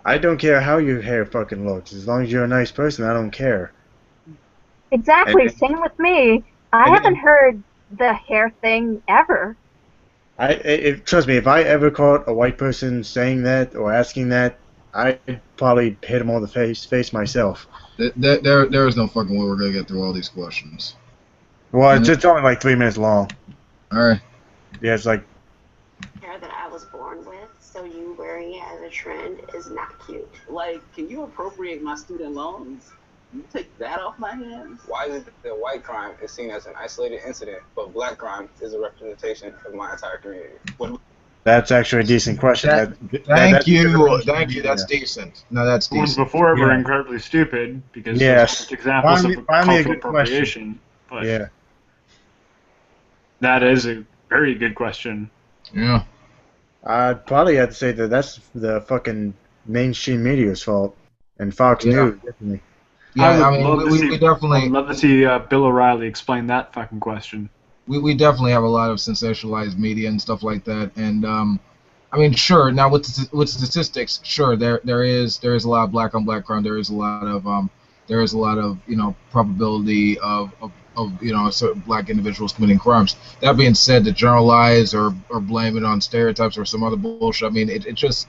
I don't care how your hair fucking looks. As long as you're a nice person, I don't care. Exactly. Same with me. I haven't heard the hair thing ever. Trust me, if I ever caught a white person saying that or asking that, I'd probably hit him on the face myself. There is no fucking way we're gonna get through all these questions. Well, it's only like 3 minutes long. All right. Yeah, it's like. hair that I was born with, so you wearing it as a trend is not cute. Like, can you appropriate my student loans? You take that off my hands? Why is it that white crime is seen as an isolated incident, but black crime is a representation of my entire community? That's actually a decent question. Thank you. That's decent. No, that's The ones decent. before were incredibly stupid because Yes. there's examples Finally of a cultural good appropriation. But Yeah. that is a very good question. Yeah. I'd probably have to say that that's the fucking mainstream media's fault. And Fox News, definitely. Yeah, I I would mean, love to we see, definitely. I would love to see Bill O'Reilly explain that fucking question. We definitely have a lot of sensationalized media and stuff like that, and I mean, sure. Now with statistics, sure, there is a lot of black on black crime. There is a lot of probability of certain black individuals committing crimes. That being said, to generalize or blame it on stereotypes or some other bullshit, I mean, it's just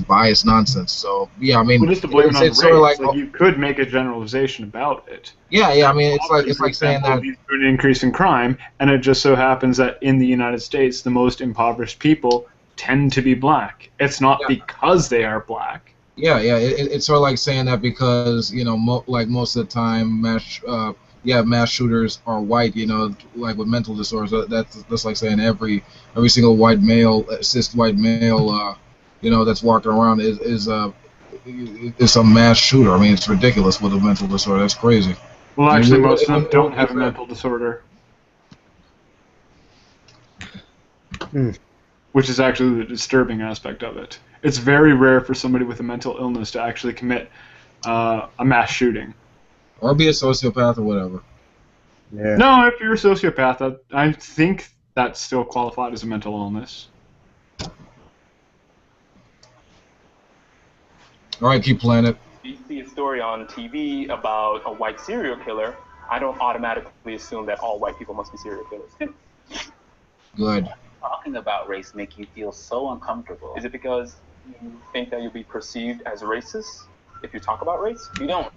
biased nonsense. So yeah, I mean, Well, just to blame it on it's race, sort of like you could make a generalization about it. yeah. I mean, it's like saying that. An increase in crime, and it just so happens that in the United States, the most impoverished people tend to be black. It's not because they are black. Yeah. It's sort of like saying that because like most of the time, mass shooters are white. Like with mental disorders. That's like saying every single white male, cis white male, that's walking around is a mass shooter. I mean, it's ridiculous with a mental disorder. That's crazy. Well, actually, most of them don't have a mental disorder. Which is actually the disturbing aspect of it. It's very rare for somebody with a mental illness to actually commit a mass shooting. Or be a sociopath or whatever. Yeah. No, if you're a sociopath, I think that's still qualified as a mental illness. All right, keep playing it. If you see a story on TV about a white serial killer, I don't automatically assume that all white people must be serial killers. Good. Talking about race make you feel so uncomfortable. Is it because you think that you'll be perceived as racist if you talk about race? You don't.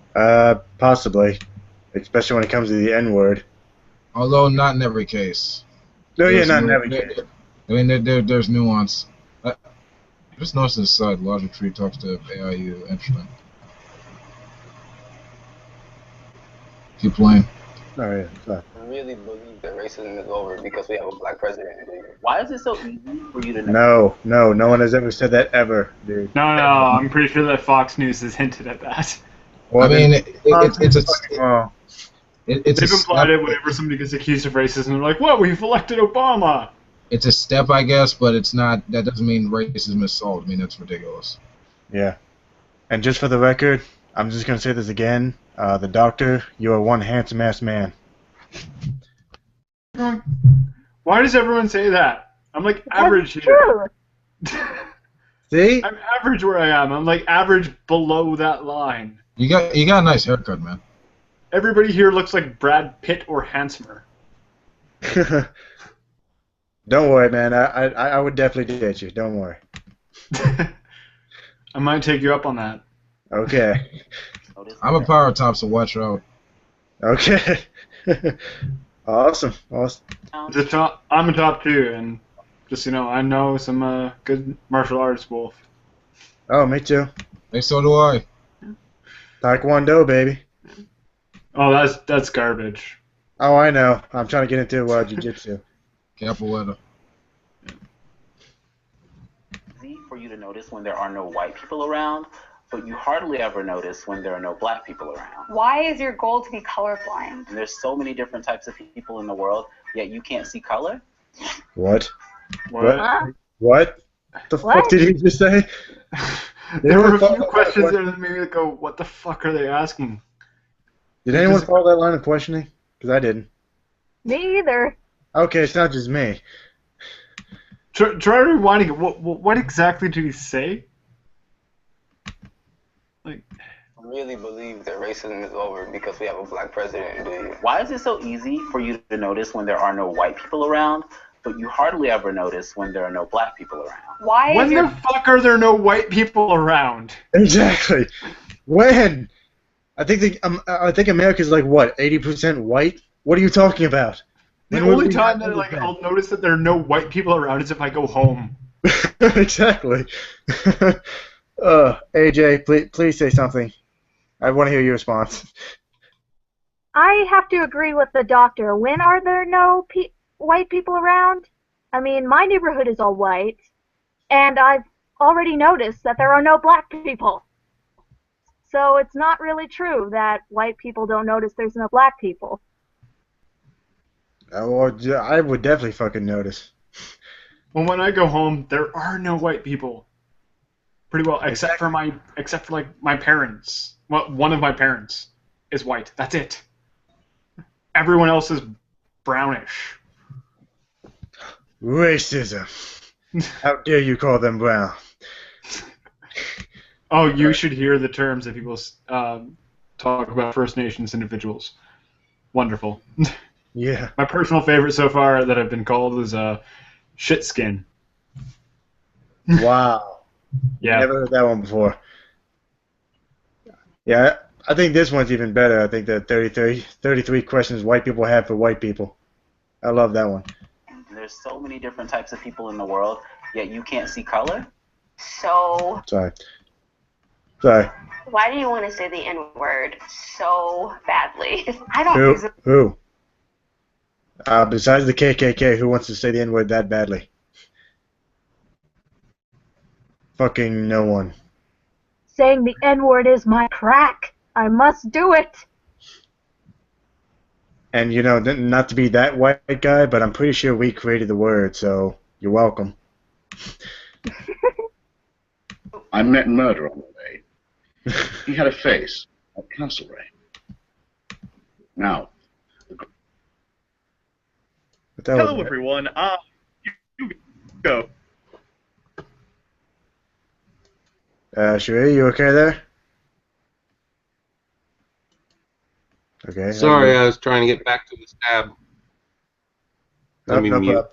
Possibly. Especially when it comes to the N-word. Although not in every case. No, yeah, not in every case. I mean, there's nuance. I just noticed this side. Logic Tree talks to AIU. Interesting. Keep playing. Oh, yeah. Sorry. I really believe that racism is over because we have a black president. Why is it so easy for you to know? No one has ever said that ever, dude. No, I'm pretty sure that Fox News has hinted at that. Well, I mean, it's it's a fucking wrong. it's a They've implied step. it whenever somebody gets accused of racism. They're like, "What? We've elected Obama." It's a step, I guess, but it's not. That doesn't mean racism is solved. I mean, that's ridiculous. Yeah. And just for the record, I'm just gonna say this again. The doctor, you are one handsome ass man. Why does everyone say that? I'm like average That's here. true. See? I'm average where I am. I'm like average below that line. You got a nice haircut, man. Everybody here looks like Brad Pitt or handsomer. Don't worry, man. I would definitely date you. Don't worry. I might take you up on that. Okay. I'm a power top, so watch out. Okay. Awesome. I'm a top 2, and just I know some good martial arts, Wolf. Oh, me too. Hey, so do I. Taekwondo, baby. Oh, that's garbage. Oh, I know. I'm trying to get into jiu-jitsu. Capoeira. Easy for you to notice when there are no white people around, but you hardly ever notice when there are no black people around. Why is your goal to be colorblind? And there's so many different types of people in the world, yet you can't see color? What? What? What? The fuck did he just say? There were a few questions there that made me go, what the fuck are they asking? Did anyone follow that line of questioning? Because I didn't. Me either. Okay, it's not just me. Try rewinding it. What exactly did he say? I really believe that racism is over because we have a black president, do you? Why is it so easy for you to notice when there are no white people around, but you hardly ever notice when there are no black people around? Why When the fuck are there no white people around? Exactly. When? I think America's like what, 80% white? What are you talking about? The only time that I'll notice that there are no white people around is if I go home. Exactly. AJ, please say something. I want to hear your response. I have to agree with the doctor. When are there no white people around? I mean, my neighborhood is all white, and I've already noticed that there are no black people. So it's not really true that white people don't notice there's no black people. Well, I would definitely fucking notice. Well, when I go home, there are no white people. Pretty well, except for like my parents. Well, one of my parents is white. That's it. Everyone else is brownish. Racism. How dare you call them brown? Oh, you should hear the terms that people talk about First Nations individuals. Wonderful. Yeah. My personal favorite so far that I've been called is shit skin. Wow. Yeah. Never heard that one before. Yeah, I think this one's even better. I think the 33 questions white people have for white people. I love that one. There's so many different types of people in the world, yet you can't see color? So, Sorry. why do you want to say the N-word so badly? I don't use it. Who? Besides the KKK, who wants to say the N-word that badly? Fucking no one. Saying the N-word is my crack. I must do it. And not to be that white guy, but I'm pretty sure we created the word, so you're welcome. I met murder on the way. He had a face like Castlereagh. Now, hello everyone. You go. Sheree, you okay there? Okay. Sorry, I was trying to get back to this tab. No problem.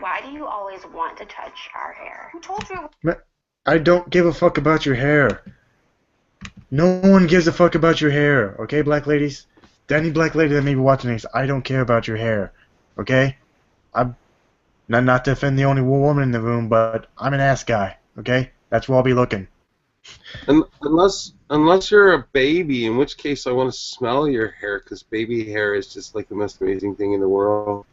Why do you always want to touch our hair? Who told you? I don't give a fuck about your hair. No one gives a fuck about your hair, okay, black ladies? Any black lady that may be watching this, I don't care about your hair, okay? I'm not to offend the only woman in the room, but I'm an ass guy, okay? That's where I'll be looking. Unless you're a baby, in which case I want to smell your hair, because baby hair is just like the most amazing thing in the world.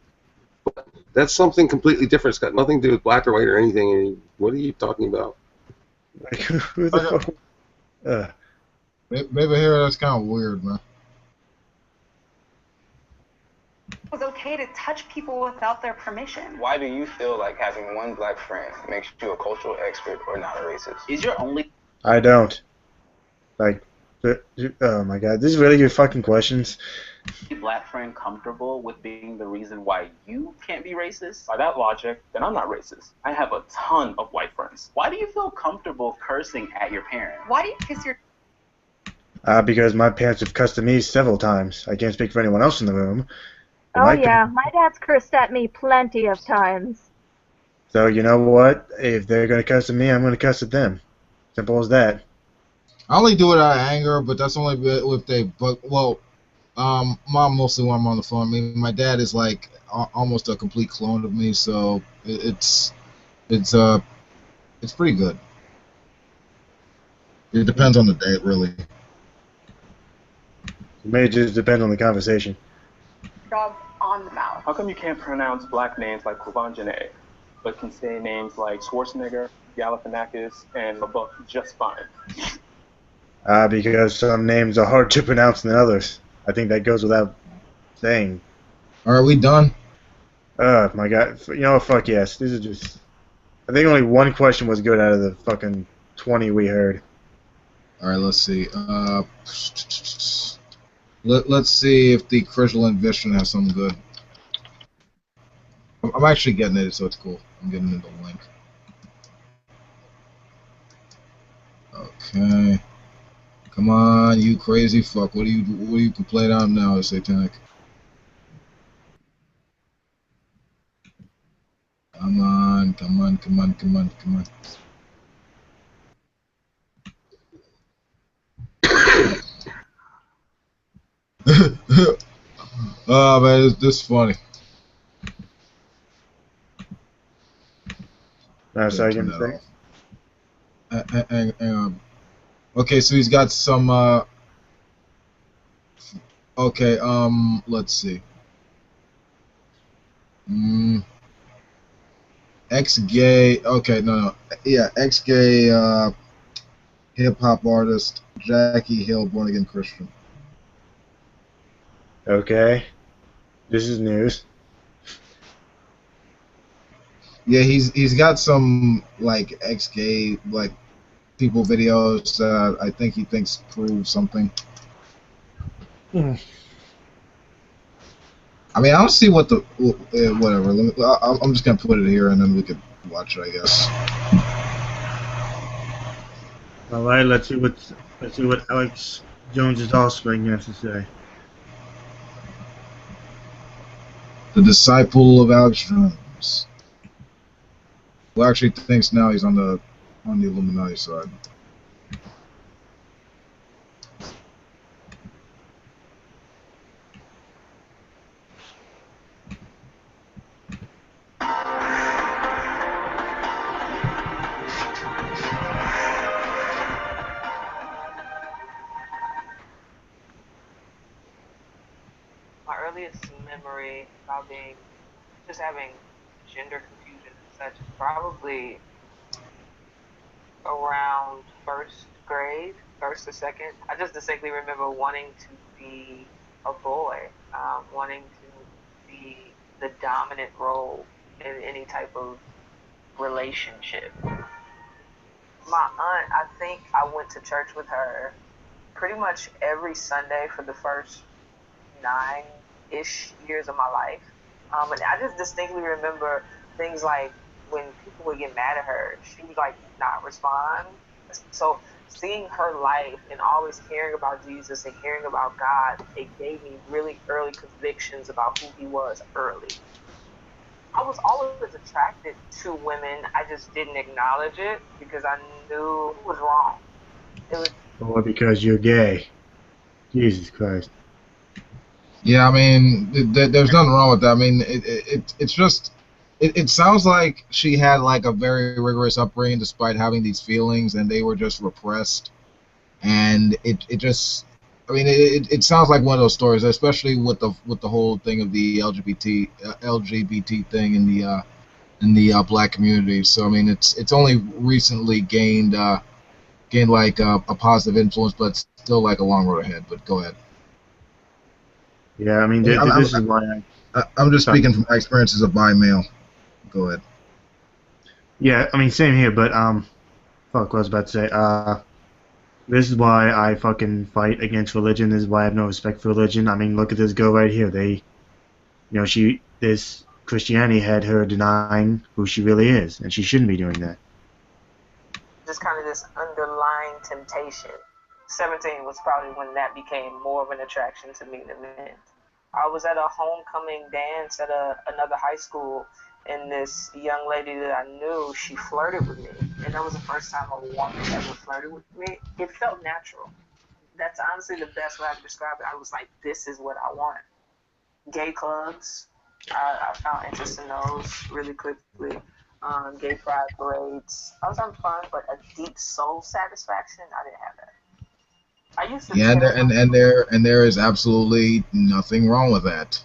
But that's something completely different. It's got nothing to do with black or white or anything. What are you talking about? Like, who the fuck? Baby hair, that's kind of weird, man. It was okay to touch people without their permission. Why do you feel like having one black friend makes you a cultural expert or not a racist? Is your only I don't. Like, oh my god, this is really good fucking questions. black friend comfortable with being the reason why you can't be racist? By that logic, then I'm not racist. I have a ton of white friends. Why do you feel comfortable cursing at your parents? Why do you kiss your Because my parents have cussed at me several times. I can't speak for anyone else in the room. But Oh yeah, my dad's cursed at me plenty of times. So you know what? If they're gonna cuss at me, I'm gonna cuss at them. Simple as that. I only do it out of anger, but that's only if they. But well, mom mostly when I'm on the phone. I mean, my dad is like almost a complete clone of me, so it's pretty good. It depends on the day, really. It may just depend on the conversation. dog on the mouth? How come you can't pronounce black names like Kubanjane, but can say names like Schwarzenegger, Galifianakis, and LaBeouf just fine? Because some names are harder to pronounce than others. I think that goes without saying. Are we done? Oh my god. You know, fuck yes. This is just... I think only one question was good out of the fucking 20 we heard. Alright, let's see. Let's see if the crystalline vision has something good. I'm actually getting it, so it's cool. I'm getting it the link. Okay. Come on, you crazy fuck. What do you complain on now, Satanic? Come on, come on, come on, come on, come on. Oh man, this is funny. Sorry, give me a second. Hang on. Okay, so he's got some. Okay, let's see. Ex-gay. Okay, no. Yeah, ex-gay hip-hop artist Jackie Hill, born again Christian. Okay. This is news. Yeah, he's got some like ex-gay like people videos that I think he thinks prove something. I mean, I don't see what the whatever. I'm just gonna put it here and then we could watch it, I guess. All right, let's see what Alex Jones's offspring has to say. The disciple of Alex Jones. Who actually thinks now he's on the Illuminati side. My earliest memory about just having gender confusion and such is probably around first grade, first or second. I just distinctly remember wanting to be a boy, wanting to be the dominant role in any type of relationship. My aunt, I think I went to church with her pretty much every Sunday for the first 9-ish years of my life. And I just distinctly remember things like when people would get mad at her, she would like not respond. So seeing her life and always hearing about Jesus and hearing about God, it gave me really early convictions about who he was early. I was always attracted to women. I just didn't acknowledge it because I knew it was wrong. It was Or because you're gay. Jesus Christ. Yeah, I mean, there's nothing wrong with that. I mean, it's just, it sounds like she had like a very rigorous upbringing despite having these feelings, and they were just repressed. And it just, I mean, it sounds like one of those stories, especially with the whole thing of the LGBT thing in the black community. So I mean, it's only recently gained like a positive influence, but still like a long road ahead. But go ahead. Yeah, I mean, this is why I'm just speaking from my experience as a bi male. Go ahead. Yeah, I mean, same here, but fuck, what I was about to say. This is why I fucking fight against religion. This is why I have no respect for religion. I mean, look at this girl right here. This Christianity had her denying who she really is, and she shouldn't be doing that. Just kind of this underlying temptation. 17 was probably when that became more of an attraction to me than men. I was at a homecoming dance at another high school, and this young lady that I knew, she flirted with me, and that was the first time a woman ever flirted with me. It felt natural. That's honestly the best way I can describe it. I was like, this is what I want. Gay clubs, I found interest in those really quickly. Gay pride parades. I was having fun, but a deep soul satisfaction, I didn't have that. I used to. Yeah, and there is absolutely nothing wrong with that.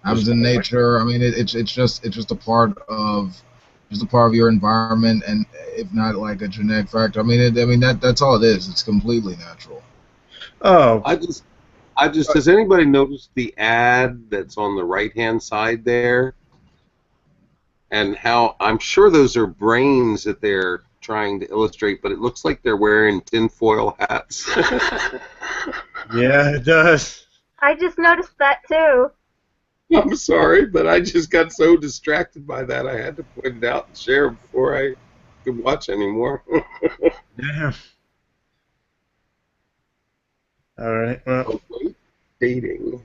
Happens in nature. I mean, it's just a part of your environment, and if not like a genetic factor. I mean, that's all it is. It's completely natural. Oh, I just has anybody noticed the ad that's on the right-hand side there? And how I'm sure those are brains that they're trying to illustrate, but it looks like they're wearing tinfoil hats. Yeah, it does. I just noticed that too. I'm sorry, but I just got so distracted by that I had to point it out and share before I could watch anymore. Yeah. All right. Well. Dating.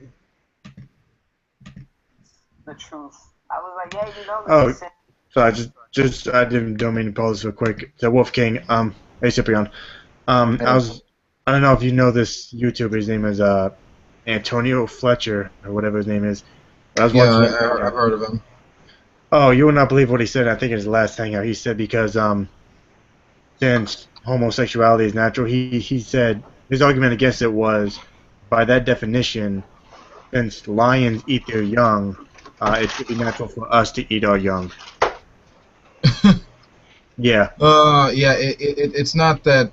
The truth. I was like, yeah, you know. Oh, so I don't mean to pause so quick. So Wolf King, hey Cyprian, I don't know if you know this YouTuber. His name is Antonio Fletcher or whatever his name is. I was watching his video. I've heard of him. Oh, you would not believe what he said. I think in his last hangout, he said because since homosexuality is natural, he said his argument against it was, by that definition, since lions eat their young, it should be natural for us to eat our young. Yeah. Yeah. It's not that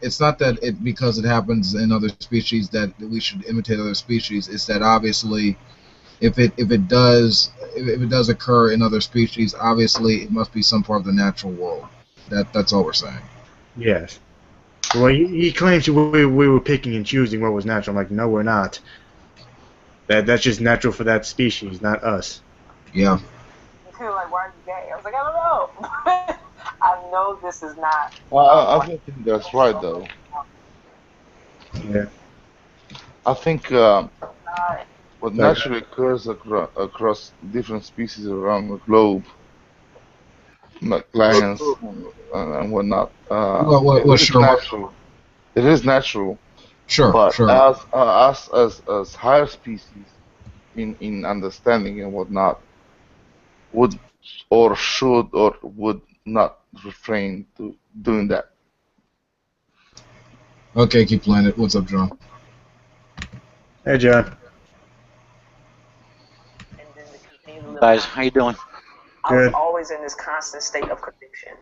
it because it happens in other species that we should imitate other species. It's that obviously, if it does occur in other species, obviously it must be some part of the natural world. That's all we're saying. Yes. Well, he claims we were picking and choosing what was natural. I'm like, no, we're not. That's just natural for that species, not us. Yeah. People were like, why are you gay? I was like, I don't know. I know this is not. I don't think that's right, though. Yeah. I think what naturally occurs across different species around the globe, like lions and whatnot, it is natural. It is natural. Sure. But sure. as higher species in understanding and whatnot, would or should or would not refrain to doing that. Okay, keep playing it. What's up, John? Hey, John. Guys, how you doing? I was always in this constant state of conviction.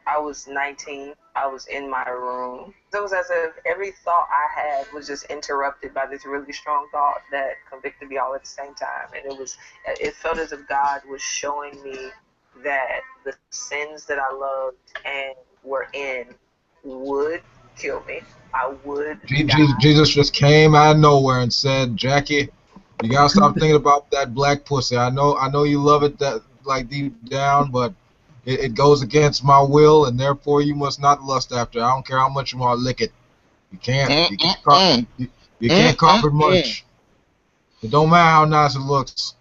I was 19. I was in my room. It was as if every thought I had was just interrupted by this really strong thought that convicted me all at the same time. And it felt as if God was showing me that the sins that I loved and were in would kill me. I would Jesus just came out of nowhere and said, Jackie, you gotta stop thinking about that black pussy. I know you love it that like deep down, but it goes against my will, and therefore you must not lust after it. I don't care how much you want to lick it. You can't. You can't carp it much. It don't matter how nice it looks.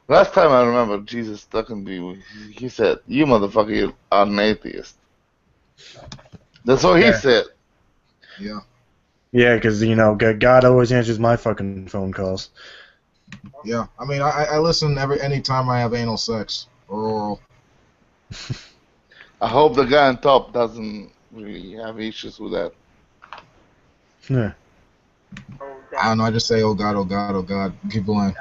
Last time I remember Jesus talking to you, he said, "You motherfucker are an atheist." That's what he said. Yeah. Yeah, because God always answers my fucking phone calls. Yeah, I mean, I listen anytime I have anal sex or oral. I hope the guy on top doesn't really have issues with that. Yeah. I don't know. I just say, "Oh God, oh God, oh God." Keep going.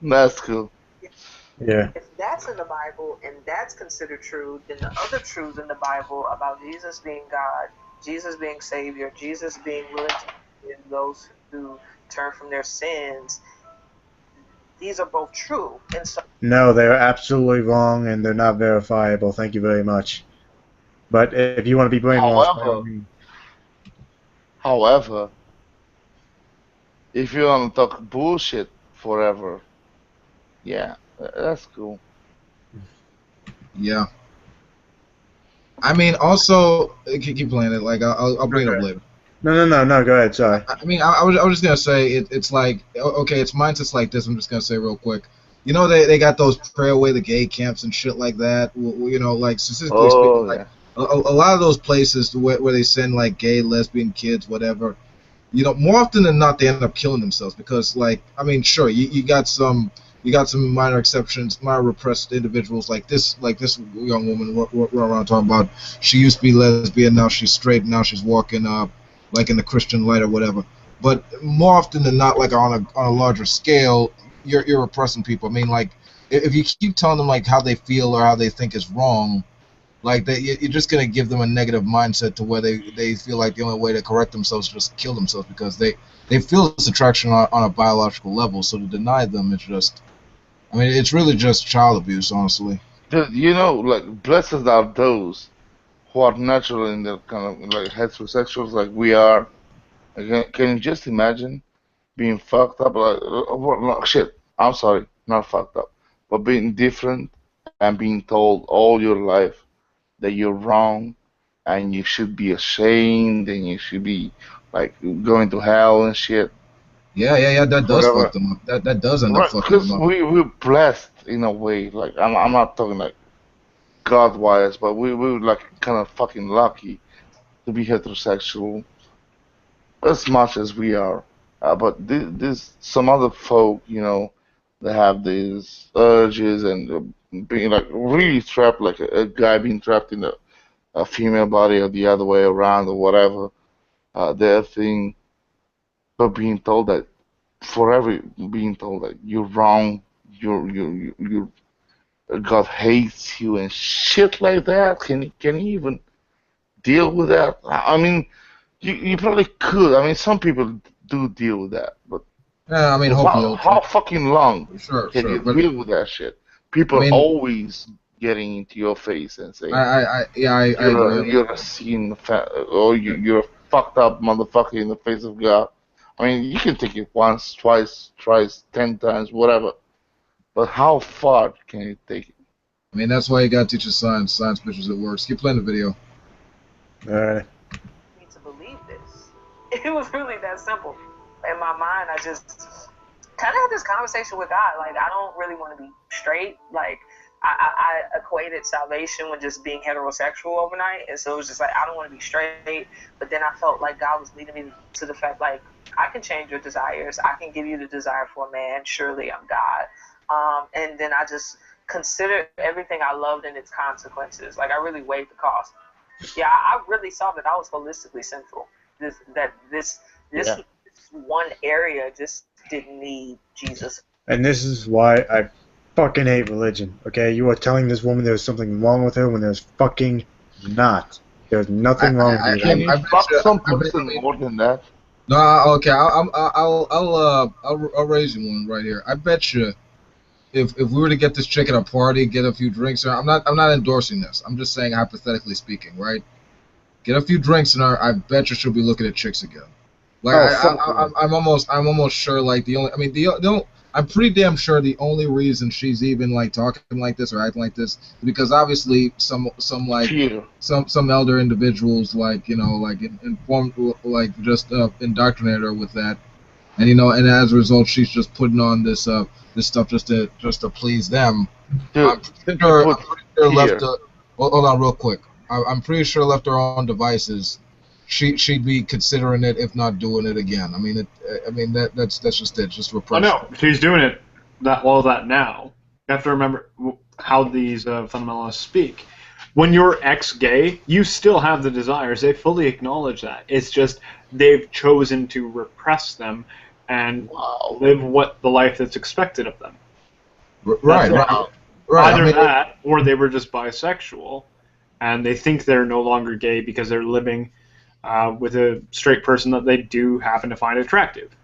That's cool. Yeah. If that that's in the Bible and that's considered true, then the other truths in the Bible about Jesus being God, Jesus being Savior, Jesus being willing to forgive those who turn from their sins, these are both true. And so No, they're absolutely wrong, and they're not verifiable. Thank you very much. But if you want to be brainwashed, by all means. However, if you want to talk bullshit forever, yeah, that's cool. Yeah. I mean, also, keep playing it. Like, I'll bring it up later. No. Go ahead. Sorry. I mean, I was just gonna say it's like, okay, it's mindsets like this. I'm just gonna say real quick. You know, they got those pray away the gay camps and shit like that. You know, like specifically speaking, like a lot of those places where they send like gay, lesbian kids, whatever. You know, more often than not, they end up killing themselves because, like, I mean, sure, you got some minor exceptions, minor repressed individuals like this young woman we're around talking about. She used to be lesbian, now she's straight, now she's walking like in the Christian light or whatever. But more often than not, like on a larger scale, you're repressing people. I mean, like, if you keep telling them like how they feel or how they think is wrong, like you're just gonna give them a negative mindset to where they feel like the only way to correct themselves is just kill themselves because they feel this attraction on a biological level. So to deny them, it's just, I mean, it's really just child abuse, honestly. Dude, you know, like, blessed are those who are natural in their kind of like heterosexuals like we are. Like, can you just imagine being fucked up? Like, well, no, shit, I'm sorry, not fucked up, but being different and being told all your life that you're wrong and you should be ashamed and you should be like going to hell and shit. Yeah. That does Forever. fuck them up. That does end up Right, fucking because them up. we're blessed in a way. Like, I'm not talking like God wise, but we're like kind of fucking lucky to be heterosexual as much as we are. But this some other folk, you know, they have these urges and being like really trapped, like a guy being trapped in a female body or the other way around or whatever. Their thing, but being told that forever, being told that you're wrong, you God hates you and shit like that. Can you even deal with that? I mean, you probably could. I mean, some people do deal with that, but Yeah, I mean, hopefully, how fucking long sure, can you but deal with that shit? I People mean, always getting into your face and saying I agree. I mean, you're a sin or you're a fucked up motherfucker in the face of God. I mean, you can take it once, twice, thrice, 10 times, whatever. But how far can you take it? that's why you gotta teach us science pictures it works. Keep playing the video. Alright. need to believe this. It was really that simple. In my mind, I just kind of had this conversation with God. Like, I don't really want to be straight. Like, I equated salvation with just being heterosexual overnight. And so it was just like, I don't want to be straight. But then I felt like God was leading me to the fact, like, I can change your desires. I can give you the desire for a man. Surely I'm God. And then I just considered everything I loved and its consequences. Like, I really weighed the cost. Yeah, I really saw that I was holistically sinful. This one area just didn't need Jesus. And this is why I fucking hate religion. Okay, you are telling this woman there's something wrong with her when there's fucking not. There's nothing wrong with you. Can you fuck some person more than that? No, okay, I'll raise you one right here. I bet you, if we were to get this chick at a party, get a few drinks, I'm not endorsing this. I'm just saying hypothetically speaking, right? Get a few drinks in her. I bet you she'll be looking at chicks again. Like I'm almost sure. Like I'm pretty damn sure the only reason she's even like talking like this or acting like this is because obviously some elder individuals like informed like just indoctrinated her with that, and and as a result she's just putting on this stuff just to please them. Dude, I'm pretty sure left. Hold on, real quick. I'm pretty sure left her on devices, she'd be considering it if not doing it again. I mean, that's just it, just repression. Oh no, she's doing it all that now. You have to remember how these fundamentalists speak. When you're ex-gay, you still have the desires. They fully acknowledge that. It's just they've chosen to repress them and live the life that's expected of them. Right. Right, Either I mean, that, or they were just bisexual, and they think they're no longer gay because they're living with a straight person that they do happen to find attractive.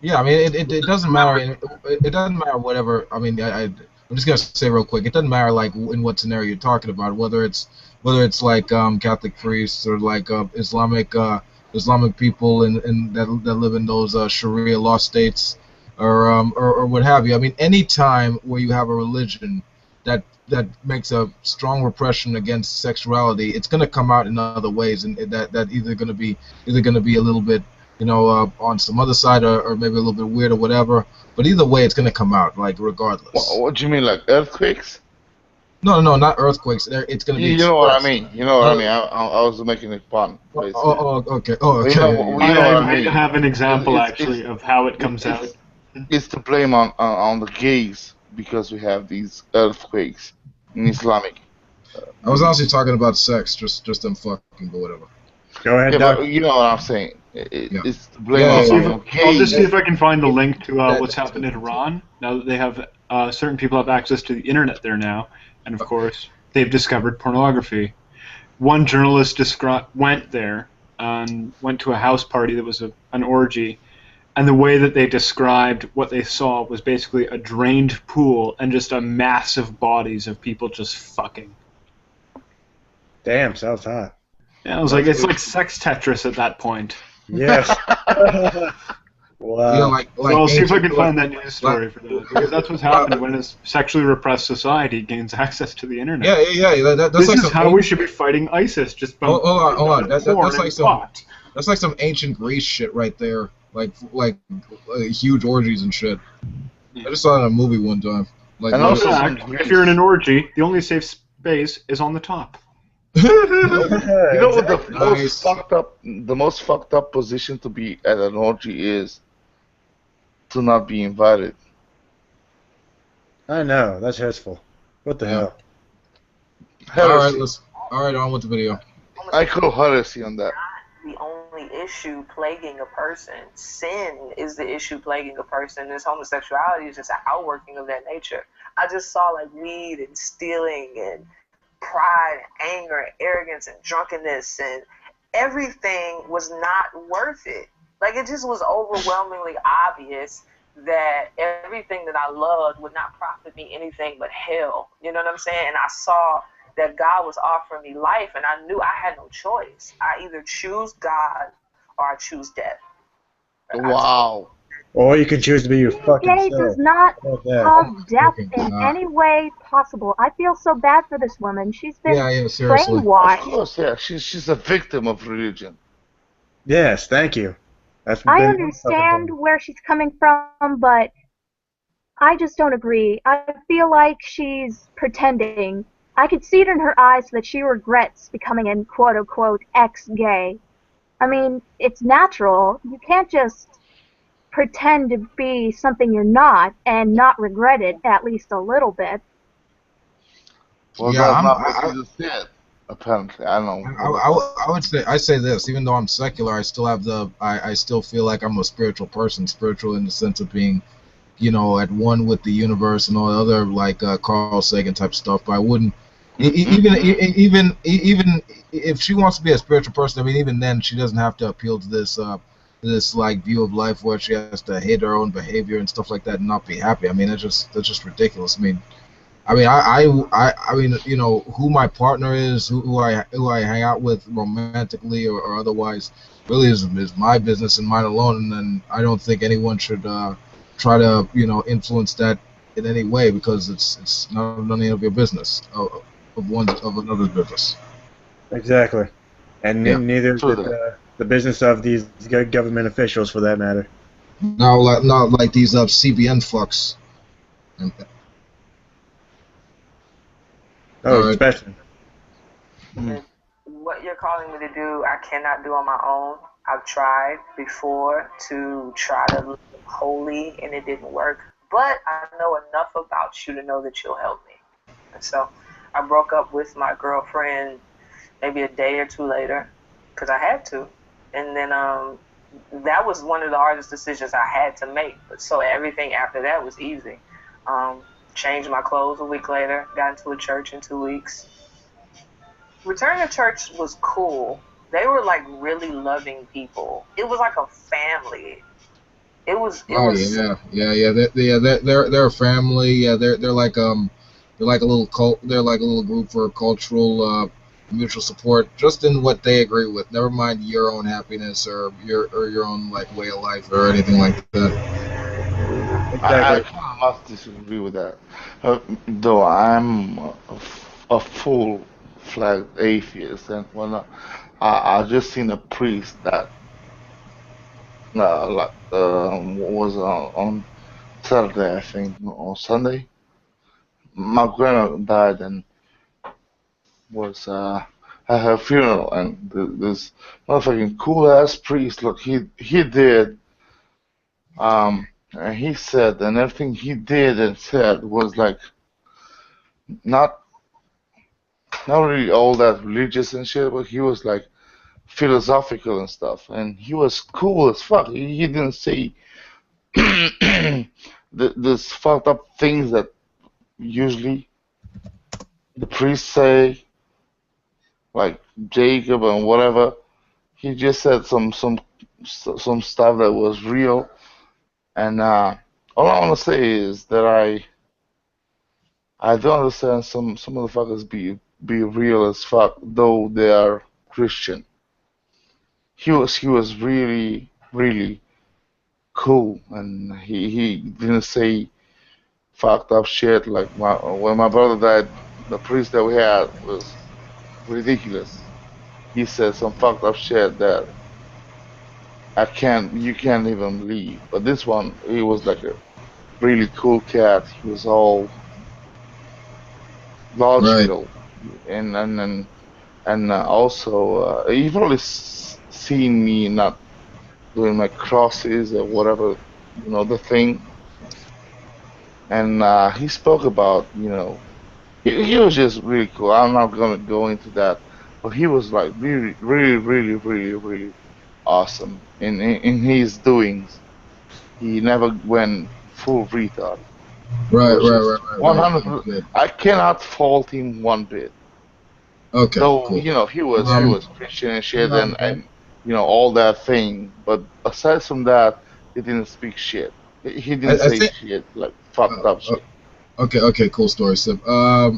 yeah, I mean, it doesn't matter. It doesn't matter whatever. I mean, I'm just gonna say real quick. It doesn't matter like in what scenario you're talking about. Whether it's like Catholic priests or like Islamic people in that live in those Sharia law states, or what have you. I mean, any time where you have a religion that makes a strong repression against sexuality, it's gonna come out in other ways, and that either gonna be a little bit, on some other side, or maybe a little bit weird or whatever. But either way, it's gonna come out, like, regardless. What do you mean, like earthquakes? No, not earthquakes. It's gonna be You know what I expressed. mean. You know what I mean. I was making a pun, basically. Okay. You know, you know what I I mean. have an example It's, actually of how it comes out. it's to blame on the gays because we have these earthquakes in Islamic. I was honestly talking about sex, just them fucking, but whatever. Go ahead, Yeah, Doc. but you know what I'm saying. It's to blame Yeah, on I'll gays. just see if I can find the link to what's happened in Iran. Now that they have certain people have access to the internet there now, and of course they've discovered pornography. One journalist went there and went to a house party that was an orgy, and the way that they described what they saw was basically a drained pool and just a mass of bodies of people just fucking. Damn, sounds hot. Yeah, I was like, it's like sex Tetris at that point. Yes. Wow. You know, like So I'll see if I can ancient- find that news story for that, because that's what's happening when a sexually repressed society gains access to the internet. Yeah. That's This like is some how we should be fighting ISIS. Just Hold on. That's porn like some ancient Greece shit right there. Like huge orgies and shit. I just saw it in a movie one time. Like, And also, if you're in an orgy, the only safe space is on the top. You know what the Nice. most fucked up position to be at an orgy is? To not be invited. I know, that's hurtful. What the hell? Heresy. All right, on with the video. I call heresy on that. The only issue plaguing a person. Sin is the issue plaguing a person. This homosexuality is just an outworking of that nature. I just saw like weed and stealing and pride and anger and arrogance and drunkenness, and everything was not worth it. Like, it just was overwhelmingly obvious that everything that I loved would not profit me anything but hell. You know what I'm saying? And I saw that God was offering me life, and I knew I had no choice. I either choose God or I choose death. Wow. Or you can choose to be your fucking Gay self. does not How about that? cause death in God. any way possible. I feel so bad for this woman. She's been Yeah, seriously. Of brainwashed. course, yeah. She's a victim of religion. Yes, thank you. That's I been understand where she's coming from, but I just don't agree. I feel like she's pretending. I could see it in her eyes that she regrets becoming an quote-unquote ex-gay. I mean, it's natural. You can't just pretend to be something you're not and not regret it at least a little bit. Well, Yeah, that's not what Jesus said. Apparently, I don't know. I would say this. Even though I'm secular, I still have I still feel like I'm a spiritual person. Spiritual in the sense of being, at one with the universe and all the other, like Carl Sagan type stuff. But I wouldn't even if she wants to be a spiritual person. I mean, even then, she doesn't have to appeal to this like view of life where she has to hate her own behavior and stuff like that and not be happy. I mean, that's just ridiculous. I mean, who my partner is, who I hang out with romantically or otherwise, really is my business and mine alone. And I don't think anyone should try to influence that in any way, because it's none of your business of another's business. Exactly. And Yeah. neither is the business of these government officials, for that matter. Not like these CBN fucks. Oh, especially. What you're calling me to do, I cannot do on my own. I've tried before to try to live holy, and it didn't work. But I know enough about you to know that you'll help me. And so I broke up with my girlfriend maybe a day or two later, because I had to. And then that was one of the hardest decisions I had to make. So everything after that was easy. changed my clothes a week later, got into a church in 2 weeks. Returning to church was cool. They were like really loving people. It was like a family. It was. Oh yeah. They're a family. Yeah, they're like a little cult. They're like a little group for cultural mutual support, just in what they agree with. Never mind your own happiness or your own like way of life or anything like that. I Exactly. kind of must disagree with that. Though I'm a full-fledged atheist and whatnot, I just seen a priest that was on Saturday, I think, or Sunday. My grandma died and was at her funeral, and this motherfucking cool ass priest, look, he did, and he said, and everything he did and said was like not not really all that religious and shit, but he was like philosophical and stuff, and he was cool as fuck. He didn't say this fucked up things that usually the priests say, like Jacob and whatever. He just said some stuff that was real, and all I want to say is that I don't understand some motherfuckers be real as fuck though they are Christian. He was really cool, and he didn't say fucked up shit like when my brother died. The priest that we had was ridiculous. He said some fucked up shit that you can't even believe. But this one, he was like a really cool cat. He was all Right. logical, and also you've probably seen me not doing my crosses or whatever, the thing. And he spoke about, he was just really cool. I'm not gonna go into that, but he was like really, really, really, really, really awesome in his doings. He never went full retard. He was just Right. 100%. Good. I cannot fault him one bit. Okay, Though, cool. he was Christian and shit No, and all that thing. But aside from that, he didn't speak shit. He didn't I say think. shit like fucked up shit. Okay, cool story, Sip. I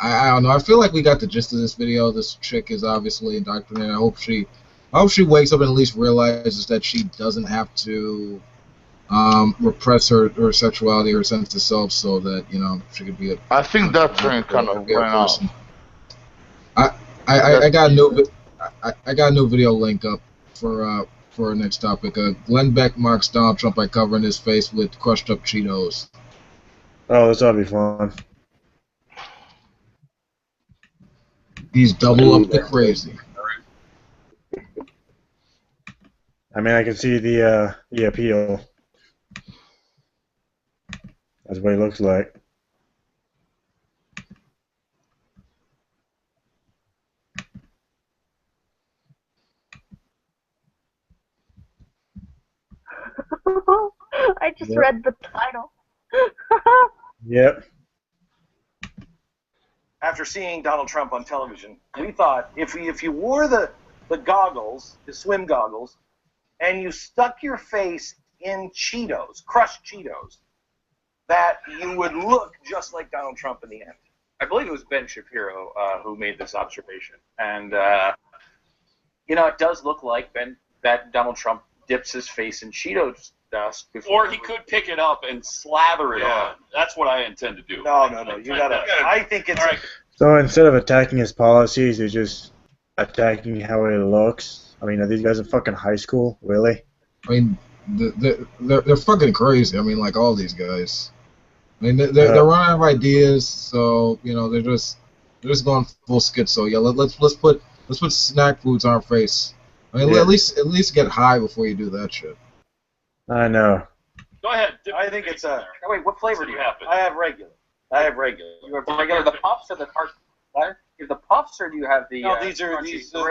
don't know. I feel like we got the gist of this video. This chick is obviously indoctrinated. I hope she wakes up and at least realizes that she doesn't have to repress her sexuality, her sense of self, so that she could be a I think that train kind of fair went off. person. I got a new video link up for our next topic. Glenn Beck mocks Donald Trump by covering his face with crushed up Cheetos. Oh, this ought to be fun. He's double up the crazy. I mean, I can see the appeal. That's what he looks like. I just read the title. Yep. After seeing Donald Trump on television, we thought if you wore the goggles, the swim goggles, and you stuck your face in Cheetos, crushed Cheetos, that you would look just like Donald Trump in the end. I believe it was Ben Shapiro who made this observation, and it does look like that Donald Trump dips his face in Cheetos dust before. Or he could pick it up and slather it on. That's what I intend to do. No. You gotta. I think it's. Right. So instead of attacking his policies, they're just attacking how he looks. I mean, are these guys in fucking high school? Really? I mean, they're fucking crazy. I mean, like all these guys. I mean, they're running out of ideas, so they're just going full schizo. Yeah, let's put snack foods on our face. I mean, at least get high before you do that shit. I know. Go ahead. I think it's a. Wait, what flavor do you have? I have regular. You have regular, the puffs or the tart? have the puffs, or do you have the No, these are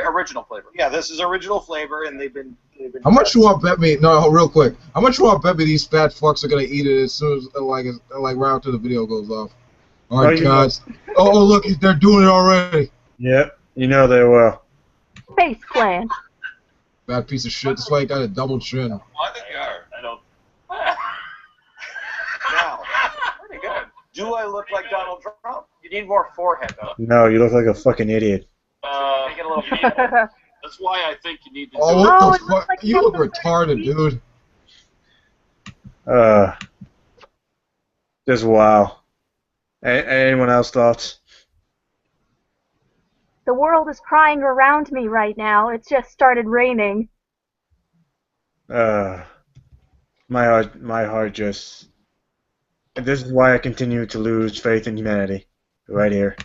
original flavor? Yeah, this is original flavor, and they've been. How much you want to bet me? No, real quick. How much you want to bet me these fat fucks are gonna eat it as soon as like right after the video goes off? All right, guys. Oh, look, they're doing it already. Yep, you know they will. Face plant. Bad piece of shit. That's why you got a double chin. Well, I think you are. I don't. Now, Pretty good. do I look like Donald Trump? You need more forehead, though. No, you look like a fucking idiot. Make it a little. That's why I think you need to. Oh, do what it. the fuck? like You look retarded, dude. Just wow. Anyone else thoughts? The world is crying around me right now. It's just started raining. My heart just. This is why I continue to lose faith in humanity. Right here.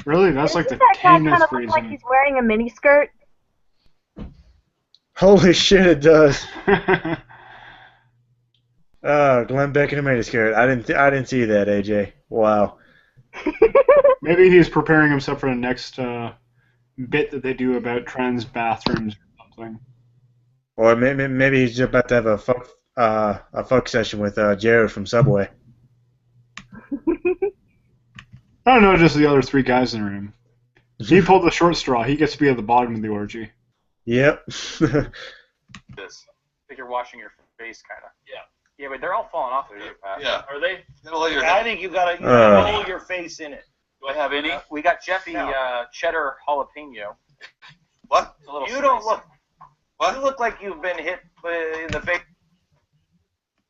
Really? That's Doesn't like the that guy tamest kind of look like reason. he's wearing a miniskirt? Holy shit, it does. Glenn Beck in a miniskirt. I didn't see that, AJ. Wow. Maybe he's preparing himself for the next bit that they do about trans bathrooms or something. Or maybe he's just about to have a fuck session with Jared from Subway. I don't know, just the other three guys in the room. He pulled the short straw. He gets to be at the bottom of the orgy. Yep. This. Like you're washing your face, kind of. Yeah. Yeah, but they're all falling off of you, Pat. Yeah. Are they? You gotta let your I head. think you gotta roll your face in it. Do I have any? We got Jeffy cheddar jalapeno. What? It's a little You don't spicy. look. What? You look like you've been hit in the face.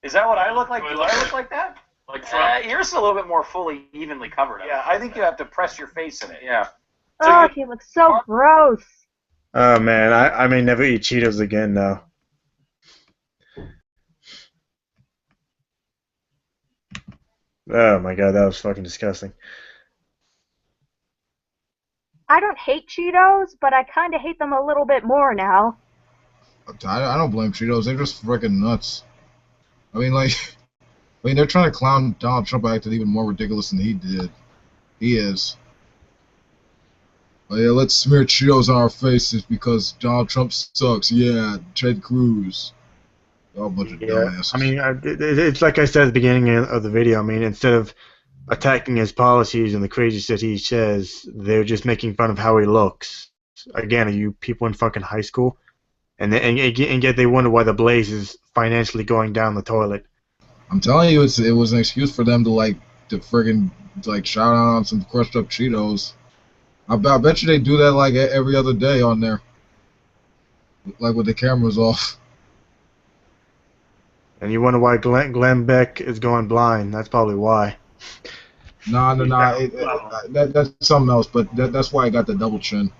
Is that what I look like? Do I look like that? Like Trump? Yours is a little bit more fully, evenly covered. Yeah, I think you have to press your face in it. Yeah. Oh, he looks so gross. Oh man, I may never eat Cheetos again now. Oh my god, that was fucking disgusting. I don't hate Cheetos, but I kind of hate them a little bit more now. I don't blame Cheetos. They're just freaking nuts. I mean, they're trying to clown Donald Trump acting even more ridiculous than he did. He is. Oh yeah, let's smear Cheetos on our faces because Donald Trump sucks. Yeah, Ted Cruz. Oh, a bunch of dumbasses. I mean, it's like I said at the beginning of the video. I mean, instead of attacking his policies and the crazy shit he says, they're just making fun of how he looks. Again, are you people in fucking high school? And yet they wonder why the Blaze is financially going down the toilet. I'm telling you, it was an excuse for them to friggin' shout out on some crushed up Cheetos. I bet you they do that like every other day on there, like with the cameras off. And you wonder why Glenn Beck is going blind. That's probably why. No. That's something else, but that's why I got the double chin.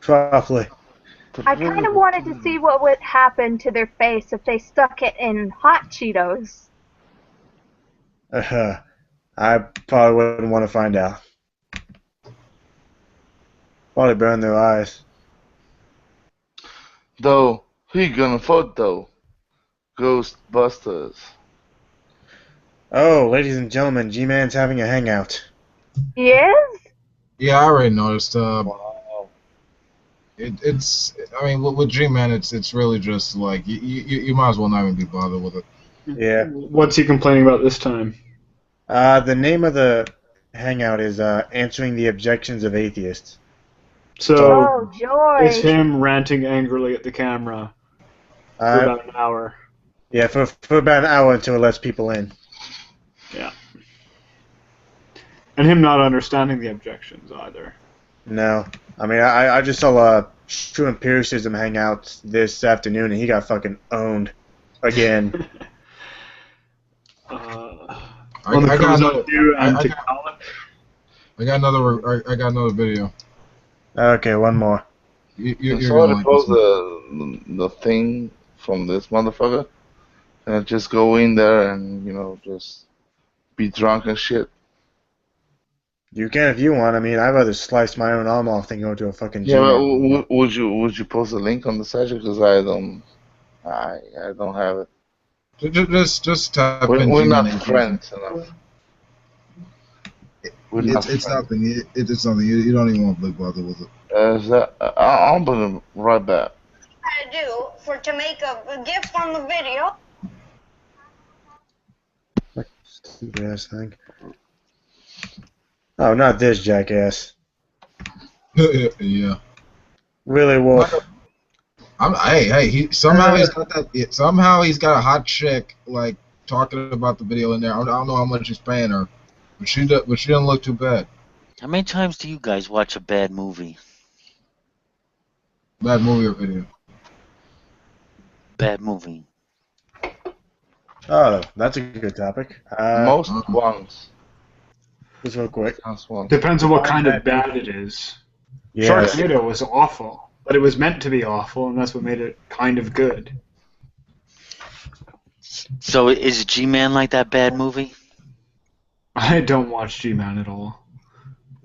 Probably. I kind of wanted to see what would happen to their face if they stuck it in hot Cheetos. I probably wouldn't want to find out. Probably burn their eyes. Though, who you gonna vote though? Ghostbusters. Oh, ladies and gentlemen, G-Man's having a hangout. He is? Yeah, I already noticed. It's. I mean, with G-Man, it's really just like you might as well not even be bothered with it. Yeah. What's he complaining about this time? The name of the hangout is Answering the Objections of Atheists. So, oh, joy. It's him ranting angrily at the camera for about an hour. Yeah, for about an hour until it lets people in. Yeah. And him not understanding the objections either. No. I mean, I just saw True Empiricism hangout this afternoon, and he got fucking owned again. I got another video. Okay, one more. You're Somebody gonna post the thing from this motherfucker, and just go in there and just be drunk and shit. You can if you want. I mean, I'd rather slice my own arm off than go to a fucking Yeah, gym. but would you post a link on the site because I don't have it. Just type in We're G-Man not in friends enough. It's nothing. It's something. You don't even want to bother with it. I'll put him right back. I do to make a gift on the video. Stupid ass thing. Oh, not this jackass. Yeah. Really, Wolf. He somehow he's got that. Somehow he's got a hot chick like talking about the video in there. I don't know how much he's paying her, but she doesn't look too bad. How many times do you guys watch a bad movie? Bad movie or video? Bad movie. Oh, that's a good topic. Most ones. Just real quick. Depends on what kind of bad it is. Yes. Sharknado was awful, but it was meant to be awful, and that's what made it kind of good. So is G-Man like that bad movie? I don't watch G-Man at all.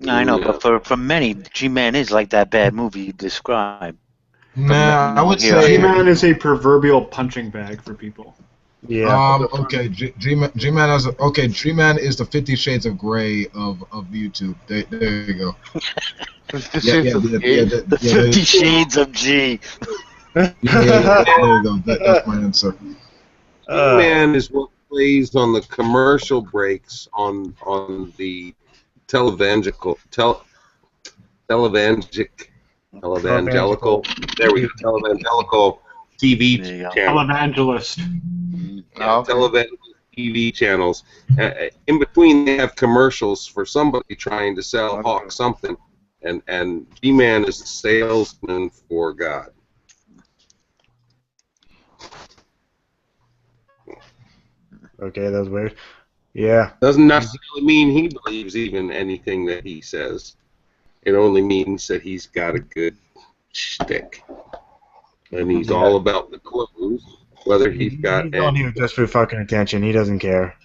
I know, but for many, G-Man is like that bad movie you described. Nah, I would say G-Man is a proverbial punching bag for people. Yeah. Okay. G-Man is G-Man is the 50 Shades of Grey of YouTube. There you go. 50 Shades of G. There you go. That's my answer. G-Man is what plays on the commercial breaks on the televangelical. There we go. Televangelical TV channel. Televangelist. Televangelist TV channels. In between, they have commercials for somebody trying to sell Hawk something, and G-Man is the salesman for God. Okay, that was weird. Yeah. Doesn't necessarily mean he believes even anything that he says. It only means that he's got a good shtick. And he's all about the clues, whether he's got He's on here just for fucking attention. He doesn't care.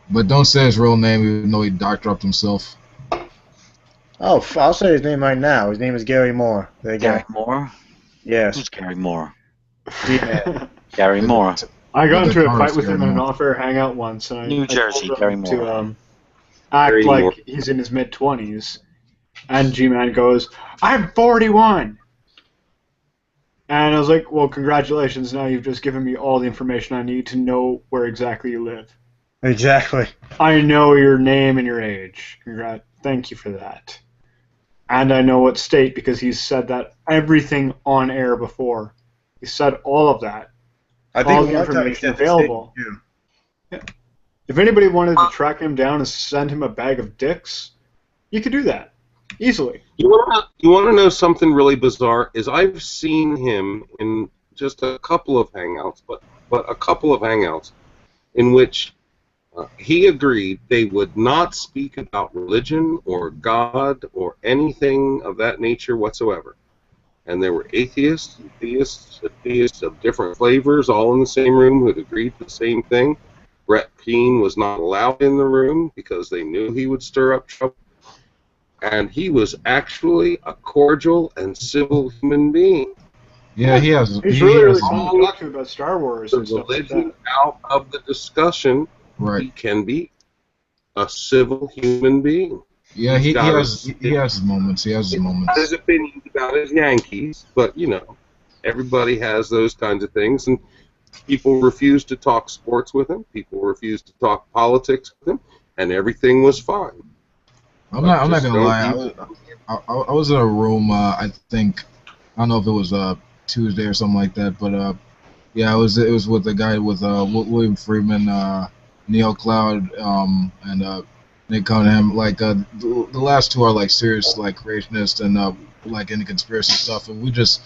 But don't say his real name, even though he doctored up himself. Oh, I'll say his name right now. His name is Gary Moore. There you Gary go. Moore? Yes. Who's Gary Moore? G-Man. Gary Moore. I got into a fight with him in an off-air hangout once, and New Jersey, I told Gary him Moore. to act like he's in his mid-20s, and G-Man goes, "I'm 41!" And I was like, well, congratulations, now you've just given me all the information I need to know where exactly you live. Exactly. I know your name and your age. Thank you for that. And I know what state, because he's said that everything on air before. He said all of that. I think all the information available. Yeah. If anybody wanted to track him down and send him a bag of dicks, you could do that easily. You want to know something really bizarre? Is I've seen him in just a couple of hangouts, but a couple of hangouts in which he agreed they would not speak about religion or God or anything of that nature whatsoever. And there were atheists and theists of different flavors, all in the same room, who had agreed to the same thing. Brett Keane was not allowed in the room because they knew he would stir up trouble. And he was actually a cordial and civil human being. Yeah, he has. He's really fun talking about Star Wars and stuff like religion that. out of the discussion. Right. He can be a civil human being. Yeah, he has his moments. He has his moments. His opinions about his Yankees, but you know, everybody has those kinds of things, and people refuse to talk sports with him. People refuse to talk politics with him, and everything was fine. I'm not gonna lie. I was in a room. I think I don't know if it was Tuesday or something like that, but yeah, it was with a guy with William Friedman, Neil Cloud, and Nick Cunningham. Like the last two are like serious like creationists and like into conspiracy stuff, and we just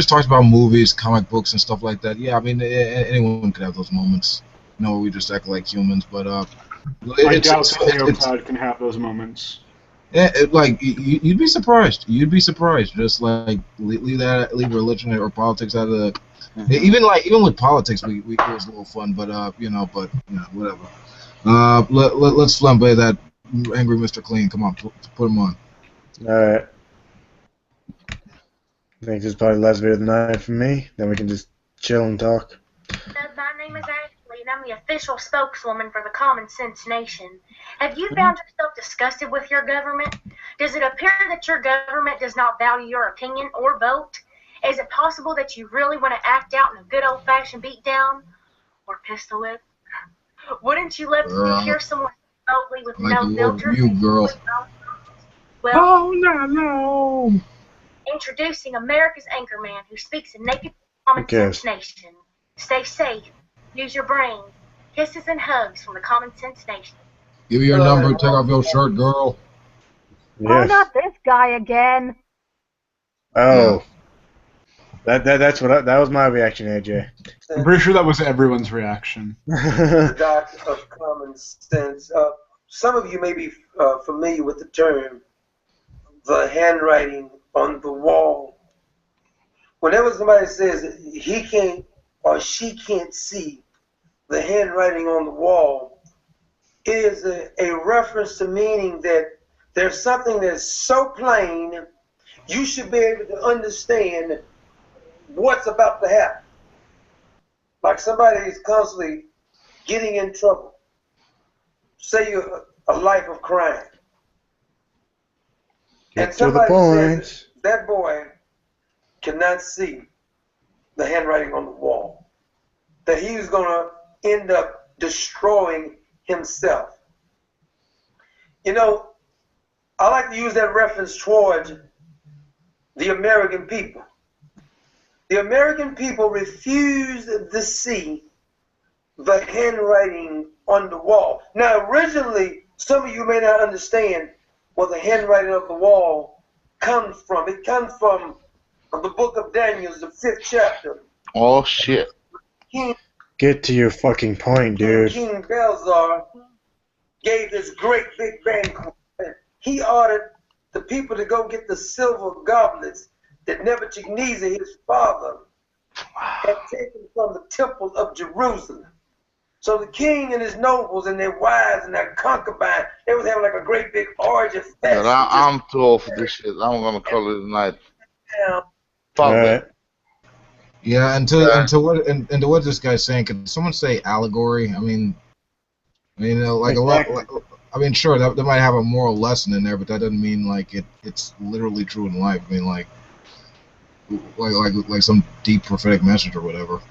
talked about movies, comic books, and stuff like that. Yeah, I mean anyone could have those moments. You know, we just act like humans, but I doubt that Neil Cloud can have those moments. Yeah, like you'd be surprised. You'd be surprised. Just like leave religion or politics out of the. Even with politics, it was a little fun, but whatever. Let's flambe that angry Mr. Clean. Come on, put him on. All right. I think this is probably the last video of the night for me. Then we can just chill and talk. My name is Ashley. and I'm the official spokeswoman for the Common Sense Nation. Have you found yourself disgusted with your government? Does it appear that your government does not value your opinion or vote? Is it possible that you really want to act out in a good old-fashioned beatdown or pistol whip? Wouldn't you love to hear someone boldly with like no the filter? word "you," girl. Well, Oh no. introducing America's Anchorman, who speaks a naked Common Sense Nation. Stay safe. Use your brain. Kisses and hugs from the Common Sense Nation. Give me your number. Take off your shirt, girl. Oh, not this guy again. Oh. That's what that was my reaction, AJ. I'm pretty sure that was everyone's reaction. The doctrine of common sense. Some of you may be familiar with the term, the handwriting on the wall. Whenever somebody says that he can't or she can't see the handwriting on the wall, it is a reference to meaning that there's something that's so plain, you should be able to understand what's about to happen. Like somebody is constantly getting in trouble. Say you're a life of crime. And somebody says that boy cannot see the handwriting on the wall, that he's going to end up destroying himself. You know, I like to use that reference towards the American people. The American people refused to see the handwriting on the wall. Now, originally, some of you may not understand where the handwriting of the wall comes from. It comes from the book of Daniel, the 5th chapter. Oh, shit. Get to your fucking point, dude. King Belshazzar gave this great big banquet. He ordered the people to go get the silver goblets that Nebuchadnezzar, his father, had taken from the temple of Jerusalem. So the king and his nobles and their wives and their concubines, they was having like a great big orgy fest. Yeah, I'm too old for this shit. I'm gonna call it a night. Fuck that. Yeah, and to what this guy's saying, can someone say allegory? I mean, like exactly. a lot. I mean, sure, that might have a moral lesson in there, but that doesn't mean like it's literally true in life. I mean, like some deep prophetic message or whatever.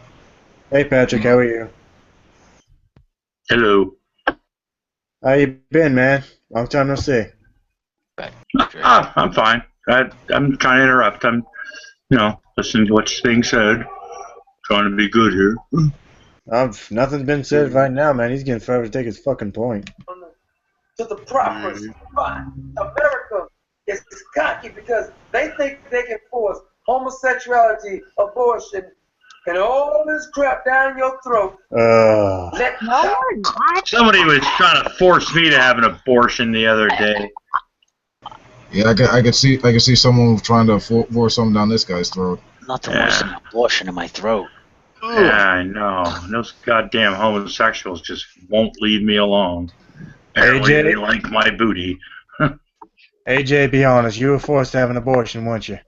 Hey, Patrick, how are you? Hello. How you been, man? Long time no see. I'm fine. I'm trying to interrupt. I'm, listening to what's being said. Trying to be good here. Nothing's been said right now, man. He's getting forever to take his fucking point. To the proper spot. America is cocky because they think they can force homosexuality, abortion, and all this crap down your throat. Somebody was trying to force me to have an abortion the other day. Yeah, I could see someone trying to force something down this guy's throat. Not to force an abortion in my throat. Yeah, I know. Those goddamn homosexuals just won't leave me alone. Apparently AJ? they like my booty. AJ, be honest. You were forced to have an abortion, weren't you?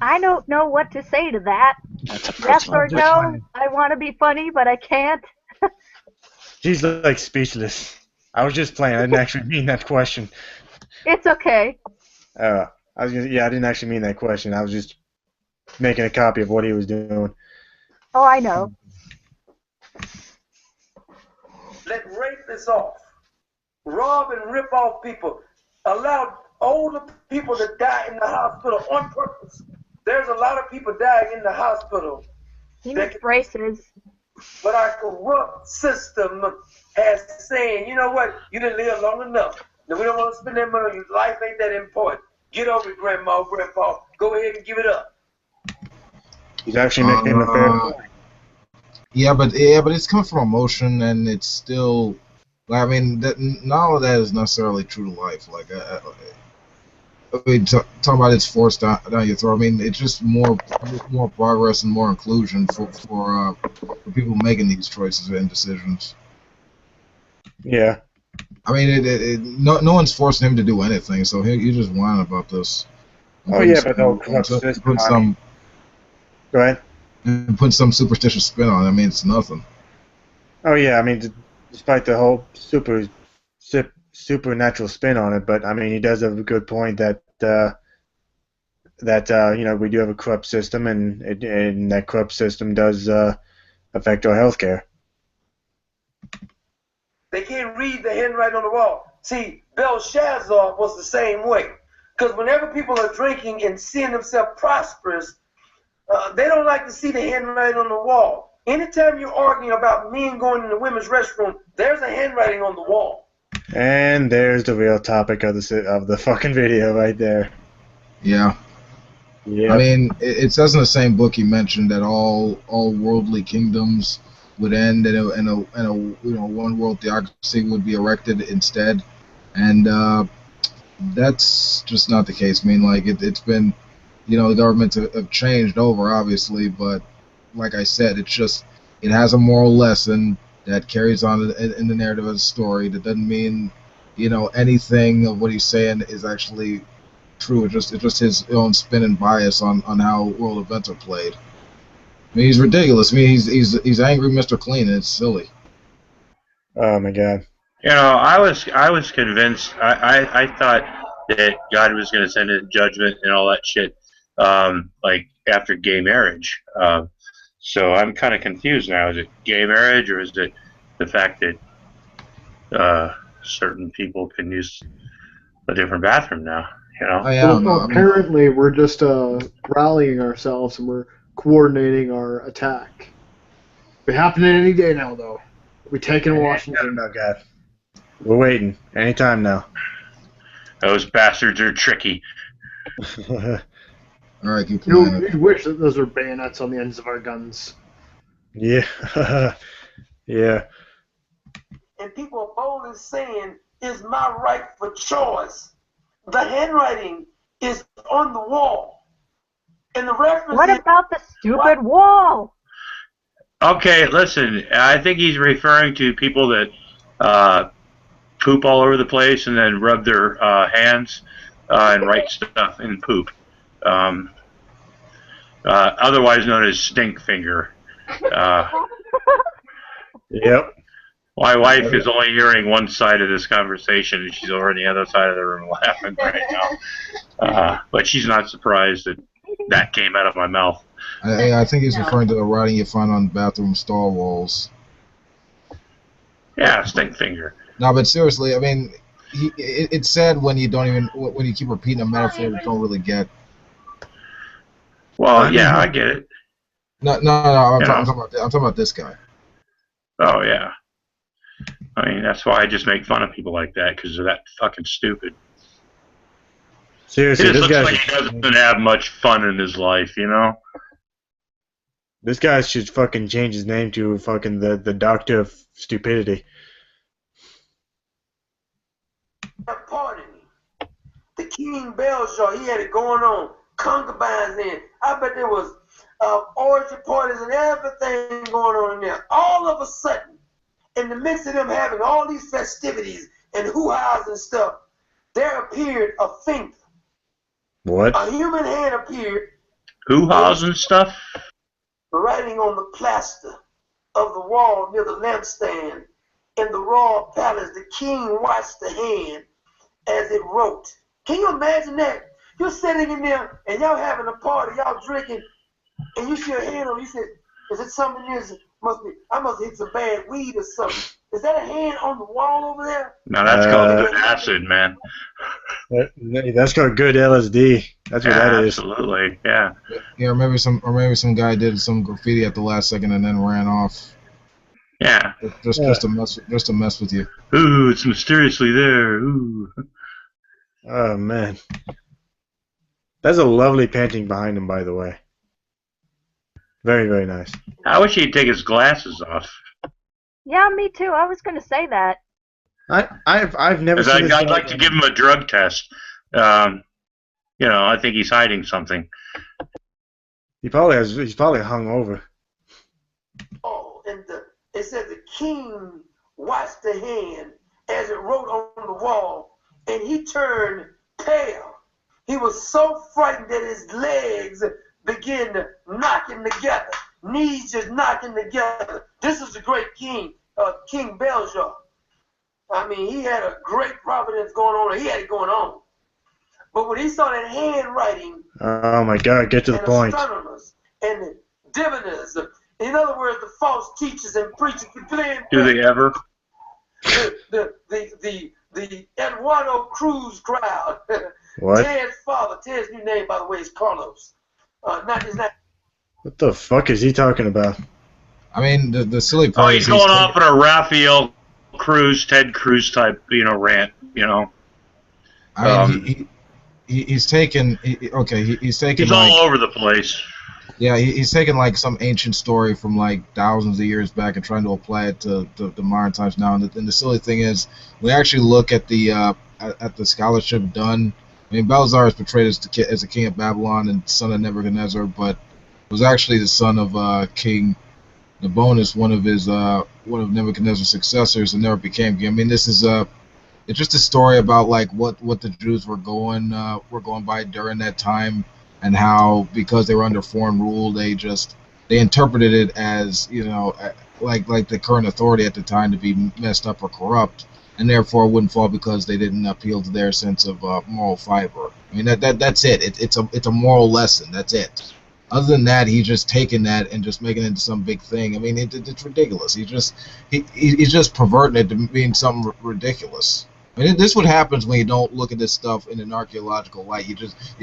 I don't know what to say to that. Yes or no? I want to be funny, but I can't. She's like speechless. I was just playing. I didn't actually mean that question. It's okay. I didn't actually mean that question. I was just making a copy of what he was doing. Oh, I know. Let rapists off. Rob and rip off people. Allow older people to die in the hospital on purpose. There's a lot of people dying in the hospital. He needs braces. But our corrupt system has saying, you know what, you didn't live long enough. Now we don't want to spend that money on you. Life ain't that important. Get over it, Grandma, Grandpa. Go ahead and give it up. He's actually making a fair point. Yeah, but it's come from emotion, and it's still. I mean, not all of that is necessarily true to life. Like, talking about it's forced down your throat. I mean, it's just more progress and more inclusion for people making these choices and decisions. Yeah. I mean, no one's forcing him to do anything, so he's just whining about this. Oh yeah, but they'll corrupt system. Go ahead. and put some superstitious spin on it. I mean, it's nothing. Oh yeah, I mean, despite the whole supernatural spin on it, but I mean, he does have a good point that we do have a corrupt system, and that corrupt system does affect our healthcare. They can't read the handwriting on the wall. See, Belshazzar was the same way. Because whenever people are drinking and seeing themselves prosperous, they don't like to see the handwriting on the wall. Anytime you're arguing about men going in the women's restroom, there's a handwriting on the wall. And there's the real topic of the fucking video right there. Yeah. Yeah. I mean, it says in the same book he mentioned that all worldly kingdoms would end and a one world theocracy would be erected instead, and that's just not the case. I mean, like it's been, the governments have changed over, obviously, but like I said, it has a moral lesson that carries on in the narrative of the story. That doesn't mean, anything of what he's saying is actually true. It's just his own spin and bias on how world events are played. I mean, he's ridiculous. I mean, he's angry Mr. Clean, and it's silly. Oh my God. I was convinced. I thought that God was going to send a judgment and all that shit, like after gay marriage. So I'm kind of confused now. Is it gay marriage, or is it the fact that certain people can use a different bathroom now? Well, apparently, we're just rallying ourselves and we're coordinating our attack. It happen any day now, though. We taking Washington. Oh God. We're waiting. Anytime now. Those bastards are tricky. All right, keep playing. You wish that those were bayonets on the ends of our guns. Yeah. Yeah. And people are boldly saying, "It's my right for choice." The handwriting is on the wall. And the reference What about the stupid wall? Okay, listen. I think he's referring to people that poop all over the place and then rub their hands and write stuff in poop. Otherwise known as stink finger. Yep. My wife is only hearing one side of this conversation, and she's over on the other side of the room laughing right now. But she's not surprised that came out of my mouth. I think he's referring to the writing you find on bathroom stall walls. Yeah, stink finger. No, but seriously, I mean, it's sad when you keep repeating a metaphor you don't really get. Well, yeah, I get it. No, I'm talking about this guy. Oh yeah. I mean, that's why I just make fun of people like that, because they're that fucking stupid. Seriously, it just looks like he doesn't have much fun in his life, This guy should fucking change his name to fucking the Doctor of Stupidity. Pardon me. The King Belshazzar, he had it going on. Concubines in. I bet there was orgy parties and everything going on in there. All of a sudden, in the midst of them having all these festivities and hoo-ha's and stuff, there appeared a finger. What? A human hand appeared. Hoo-ha's and stuff? Writing on the plaster of the wall near the lampstand in the royal palace. The king watched the hand as it wrote. Can you imagine that? You're sitting in there and y'all having a party, y'all drinking, and you see a hand on. You said, "Is it something? I must have hit some bad weed or something." Is that a hand on the wall over there? No, that's called acid, man. That's called good LSD. That's what that is. Absolutely, yeah. Yeah, or maybe some guy did some graffiti at the last second and then ran off. Yeah. Just to mess with you. Ooh, it's mysteriously there. Ooh. Oh man. That's a lovely painting behind him, by the way. Very, very nice. I wish he'd take his glasses off. Yeah, me too. I was going to say that. I've never seen I'd like to give him a drug test. I think he's hiding something. He's probably hung over. Oh, and it said the king watched the hand as it wrote on the wall, and he turned pale. He was so frightened that his legs began knocking together. knees just knocking together. This is the great king, King Belshazzar. I mean, he had a great providence going on. He had it going on. But when he saw that handwriting, oh my God, get to the and point. astronomers and the diviners, in other words, the false teachers and preachers, Do they ever? the Eduardo Cruz crowd. What? Ted's father, Ted's new name, by the way, is Carlos. Not his name. What the fuck is he talking about? I mean, the silly Oh, part he's is going off on a Raphael Cruz, Ted Cruz type, rant. I mean, he's taken. He's taken. He's all over the place. Yeah, he's taken like some ancient story from like thousands of years back and trying to apply it to modern times now. And the silly thing is, we actually look at the scholarship done. I mean, Belshazzar is portrayed as the king of Babylon and son of Nebuchadnezzar, but was actually the son of King Nabonidus, one of Nebuchadnezzar's successors, and never became king. I mean, this is it's just a story about like what the Jews were going by during that time, and how because they were under foreign rule, they interpreted it as like the current authority at the time to be messed up or corrupt, and therefore wouldn't fall because they didn't appeal to their sense of moral fiber. I mean that's it. It's a moral lesson. That's it. Other than that, he's just taking that and just making it into some big thing. I mean, it's ridiculous. He's just perverting it to being something ridiculous. I mean, this is what happens when you don't look at this stuff in an archaeological light. You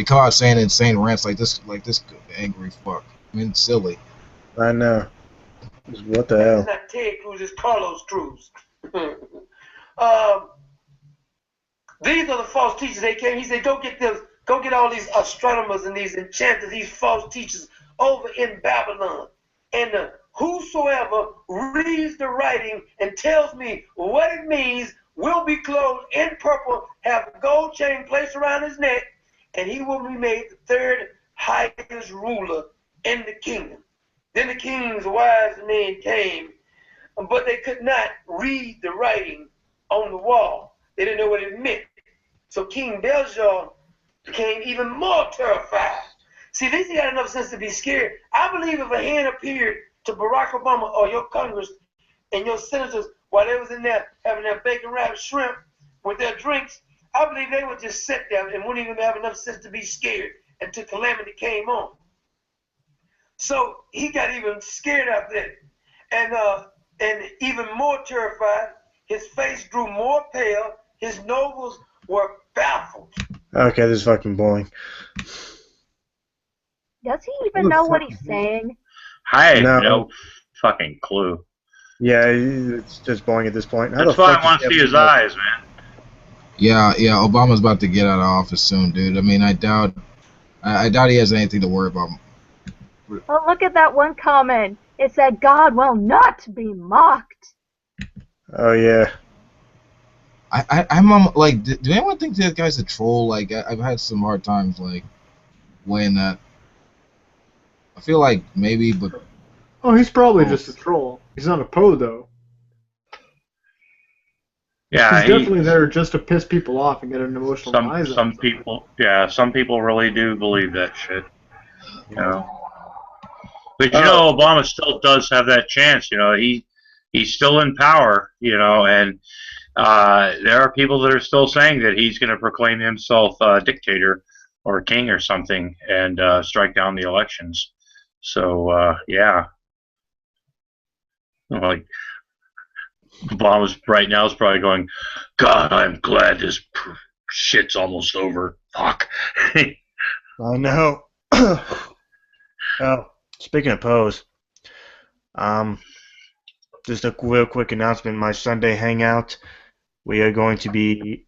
come out saying insane rants like this angry fuck. I mean, it's silly. I know. What the hell? It's not Ted Cruz, it's Carlos Cruz. These are the false teachers. They came. He said, "Go get all these astronomers and these enchanters, these false teachers over in Babylon, and whosoever reads the writing and tells me what it means will be clothed in purple, have a gold chain placed around his neck, and he will be made the third highest ruler in the kingdom." Then the king's wise men came, but they could not read the writing on the wall. They didn't know what it meant. So King Belshazzar became even more terrified. See, at least he had enough sense to be scared. I believe if a hand appeared to Barack Obama or your Congress and your senators while they was in there having their bacon wrapped shrimp with their drinks, I believe they would just sit there and wouldn't even have enough sense to be scared until calamity came on. So he got even scared out there, and even more terrified. His face grew more pale. His nobles were baffled. Okay, this is fucking boring. Does he even know what he's saying? I had no fucking clue. Yeah, it's just boring at this point. That's why I want to see his eyes, man. Yeah, Obama's about to get out of office soon, dude. I mean, I doubt he has anything to worry about. Well, look at that one comment. It said, "God will not be mocked." Oh yeah. I'm like, do anyone think that guy's a troll? Like, I've had some hard times like weighing that. I feel like maybe, but oh, he's probably just a troll. He's not a Poe though. Yeah, he's definitely there just to piss people off and get an emotional rise. Some people really do believe that shit. But Obama still does have that chance. He's still in power. And there are people that are still saying that he's going to proclaim himself dictator or king or something and strike down the elections. So yeah, like Obama's right now is probably going, "God, I'm glad this shit's almost over." Fuck. I know. Oh, speaking of Poes, just a real quick announcement. My Sunday hangout, we are going to be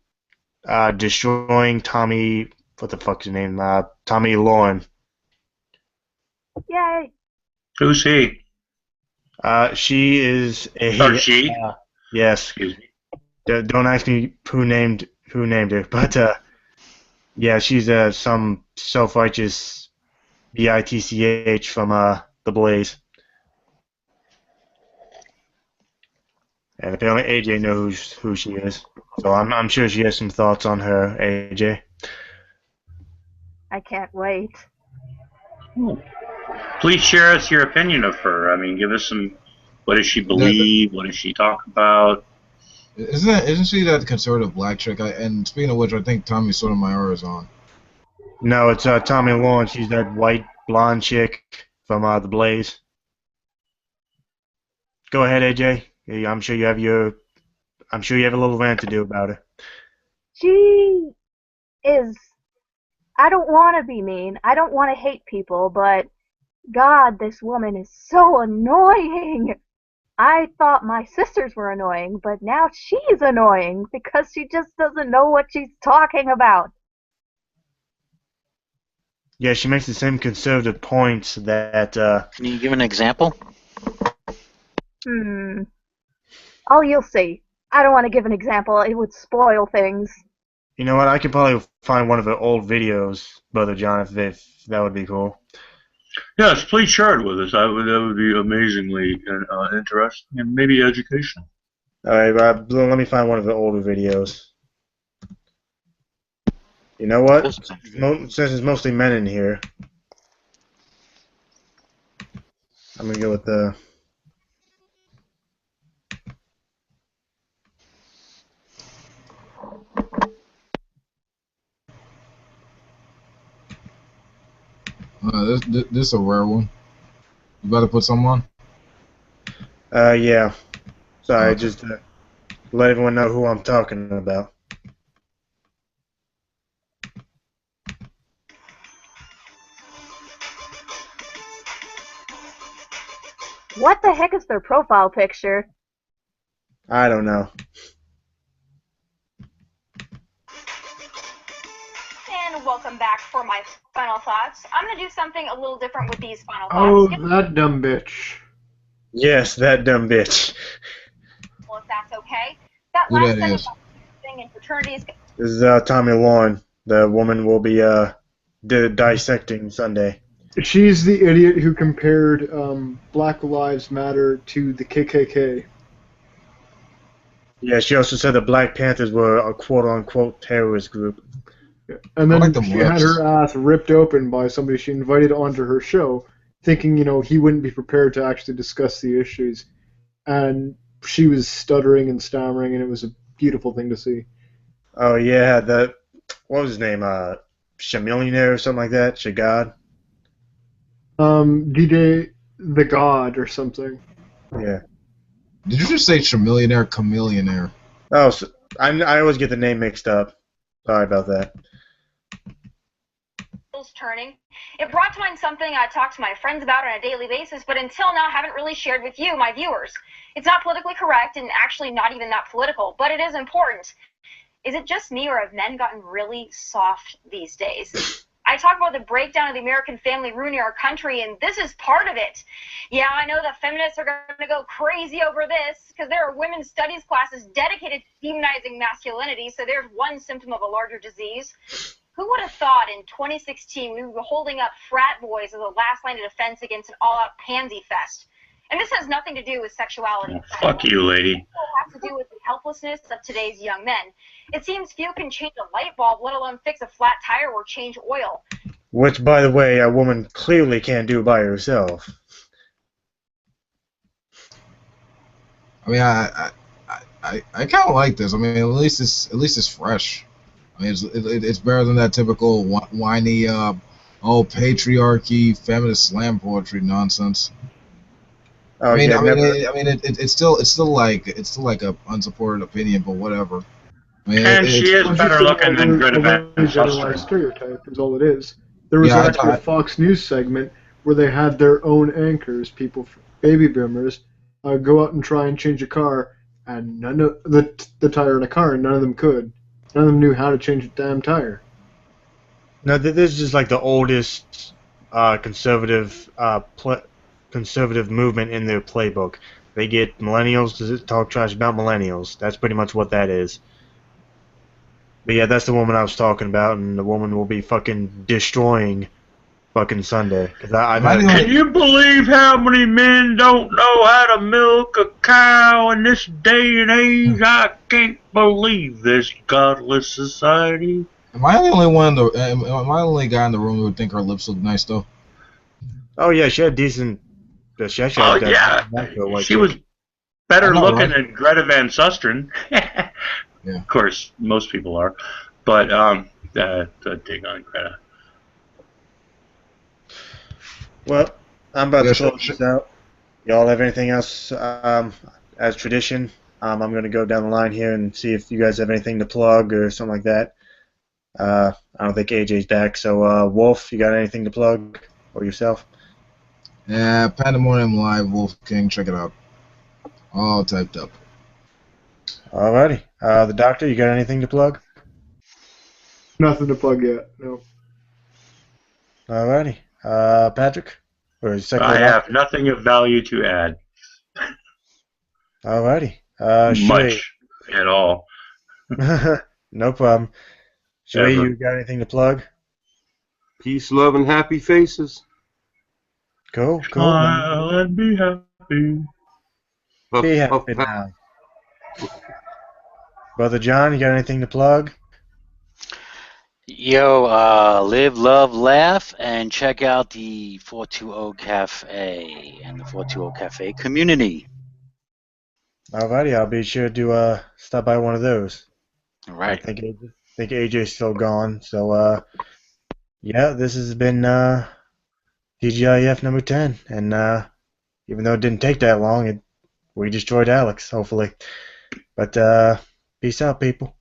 destroying Tommy. What the fuck's his name? Tommy Lauren. Yay! Who's he? She is a. Or she? Yes. Excuse me. Don't ask me who named her, but yeah, she's some self-righteous bitch from the Blaze. And apparently AJ knows who she is, so I'm sure she has some thoughts on her. AJ. I can't wait. Please share us your opinion of her. I mean, give us some. What does she believe? What does she talk about? Isn't she that conservative black chick? And speaking of which, I think Tommy Sotomayor is on. No, it's Tommy Lauren. She's that white blonde chick from The Blaze. Go ahead, AJ. I'm sure you have a little rant to do about her. She is. I don't want to be mean. I don't want to hate people, but God, this woman is so annoying. I thought my sisters were annoying, but now she's annoying because she just doesn't know what she's talking about. Yeah, she makes the same conservative points that. Can you give an example? Oh, you'll see. I don't want to give an example. It would spoil things. You know what? I could probably find one of her old videos, Brother John, if that would be cool. Yes, please share it with us. That would be amazingly interesting and maybe educational. All right, let me find one of the older videos. You know what? Since it's mostly men in here, I'm gonna go with the. This is a rare one. You better put some on? Yeah. Sorry, just to let everyone know who I'm talking about. What the heck is their profile picture? I don't know. And welcome back for my final thoughts. I'm going to do something a little different with these final Oh, thoughts. that dumb bitch. Yes, that dumb bitch. Well, if that's okay. That Who last that thing is? about thing in fraternities. This is Tommy Lauren. The woman will be dissecting Sunday. She's the idiot who compared Black Lives Matter to the KKK. Yeah, she also said the Black Panthers were a quote-unquote terrorist group. And then I like them she had lips. her ass ripped open by somebody she invited onto her show, thinking, he wouldn't be prepared to actually discuss the issues. And she was stuttering and stammering, and it was a beautiful thing to see. Oh yeah, what was his name? Chamillionaire or something like that. Shagad. DJ the God or something. Yeah. Did you just say chamillionaire, chameleonaire? Oh, so, I always get the name mixed up. Sorry about that. Turning. It brought to mind something I talk to my friends about on a daily basis, but until now haven't really shared with you, my viewers. It's not politically correct and actually not even that political, but it is important. Is it just me, or have men gotten really soft these days? I talk about the breakdown of the American family ruining our country, and this is part of it. Yeah, I know the feminists are going to go crazy over this because there are women's studies classes dedicated to demonizing masculinity, so there's one symptom of a larger disease. Who would have thought in 2016 we would be holding up frat boys as a last line of defense against an all-out pansy fest? And this has nothing to do with sexuality. Fuck you, lady. It has to do with the helplessness of today's young men. It seems few can change a light bulb, let alone fix a flat tire or change oil. Which, by the way, a woman clearly can't do by herself. I mean, I kind of like this. I mean, at least it's fresh. I mean, it's better than that typical whiny, patriarchy, feminist slam poetry nonsense. Oh, I mean, yeah, it's still like a unsupported opinion, but whatever. I mean, And she is better looking than Greta Van Generalized Susteren. stereotype is all it is. There was Yeah, actually a Fox News segment where they had their own anchors, baby boomers, go out and try and change a car, and none of the tire in a car, and none of them could. None of them knew how to change a damn tire. No, this is just like the oldest conservative movement in their playbook. They get millennials to talk trash about millennials. That's pretty much what that is. But yeah, that's the woman I was talking about, and the woman will be fucking destroying fucking Sunday. Can you believe how many men don't know how to milk a cow in this day and age? I can't believe this godless society. Am I the only guy in the room who would think her lips look nice though? Oh yeah, she had decent. She actually Oh had that yeah, for a white she chick. was better I know, looking right? than Greta Van Susteren. Yeah. Of course, most people are, but the dig on Greta. Well, I'm about Yeah, to close this out. Y'all have anything else? As tradition, I'm going to go down the line here and see if you guys have anything to plug or something like that. I don't think AJ's back, so Wolf, you got anything to plug or yourself? Yeah, Pandemonium Live, Wolf King, check it out. All typed up. Alrighty. The Doctor, you got anything to plug? Nothing to plug yet. No. Alrighty. Patrick? Or I have nothing of value to add. Alrighty. Shui. Much at all. No problem. Shui, Ever. you got anything to plug? Peace, love, and happy faces. Cool. Smile and be happy. Be happy now. Brother John, you got anything to plug? Yo, live, love, laugh, and check out the 420 Cafe and the 420 Cafe community. Alrighty, I'll be sure to stop by one of those. All right. I think AJ's still gone, so yeah, this has been T.G.I.F number 10, and even though it didn't take that long, we destroyed Alex, hopefully. But peace out, people.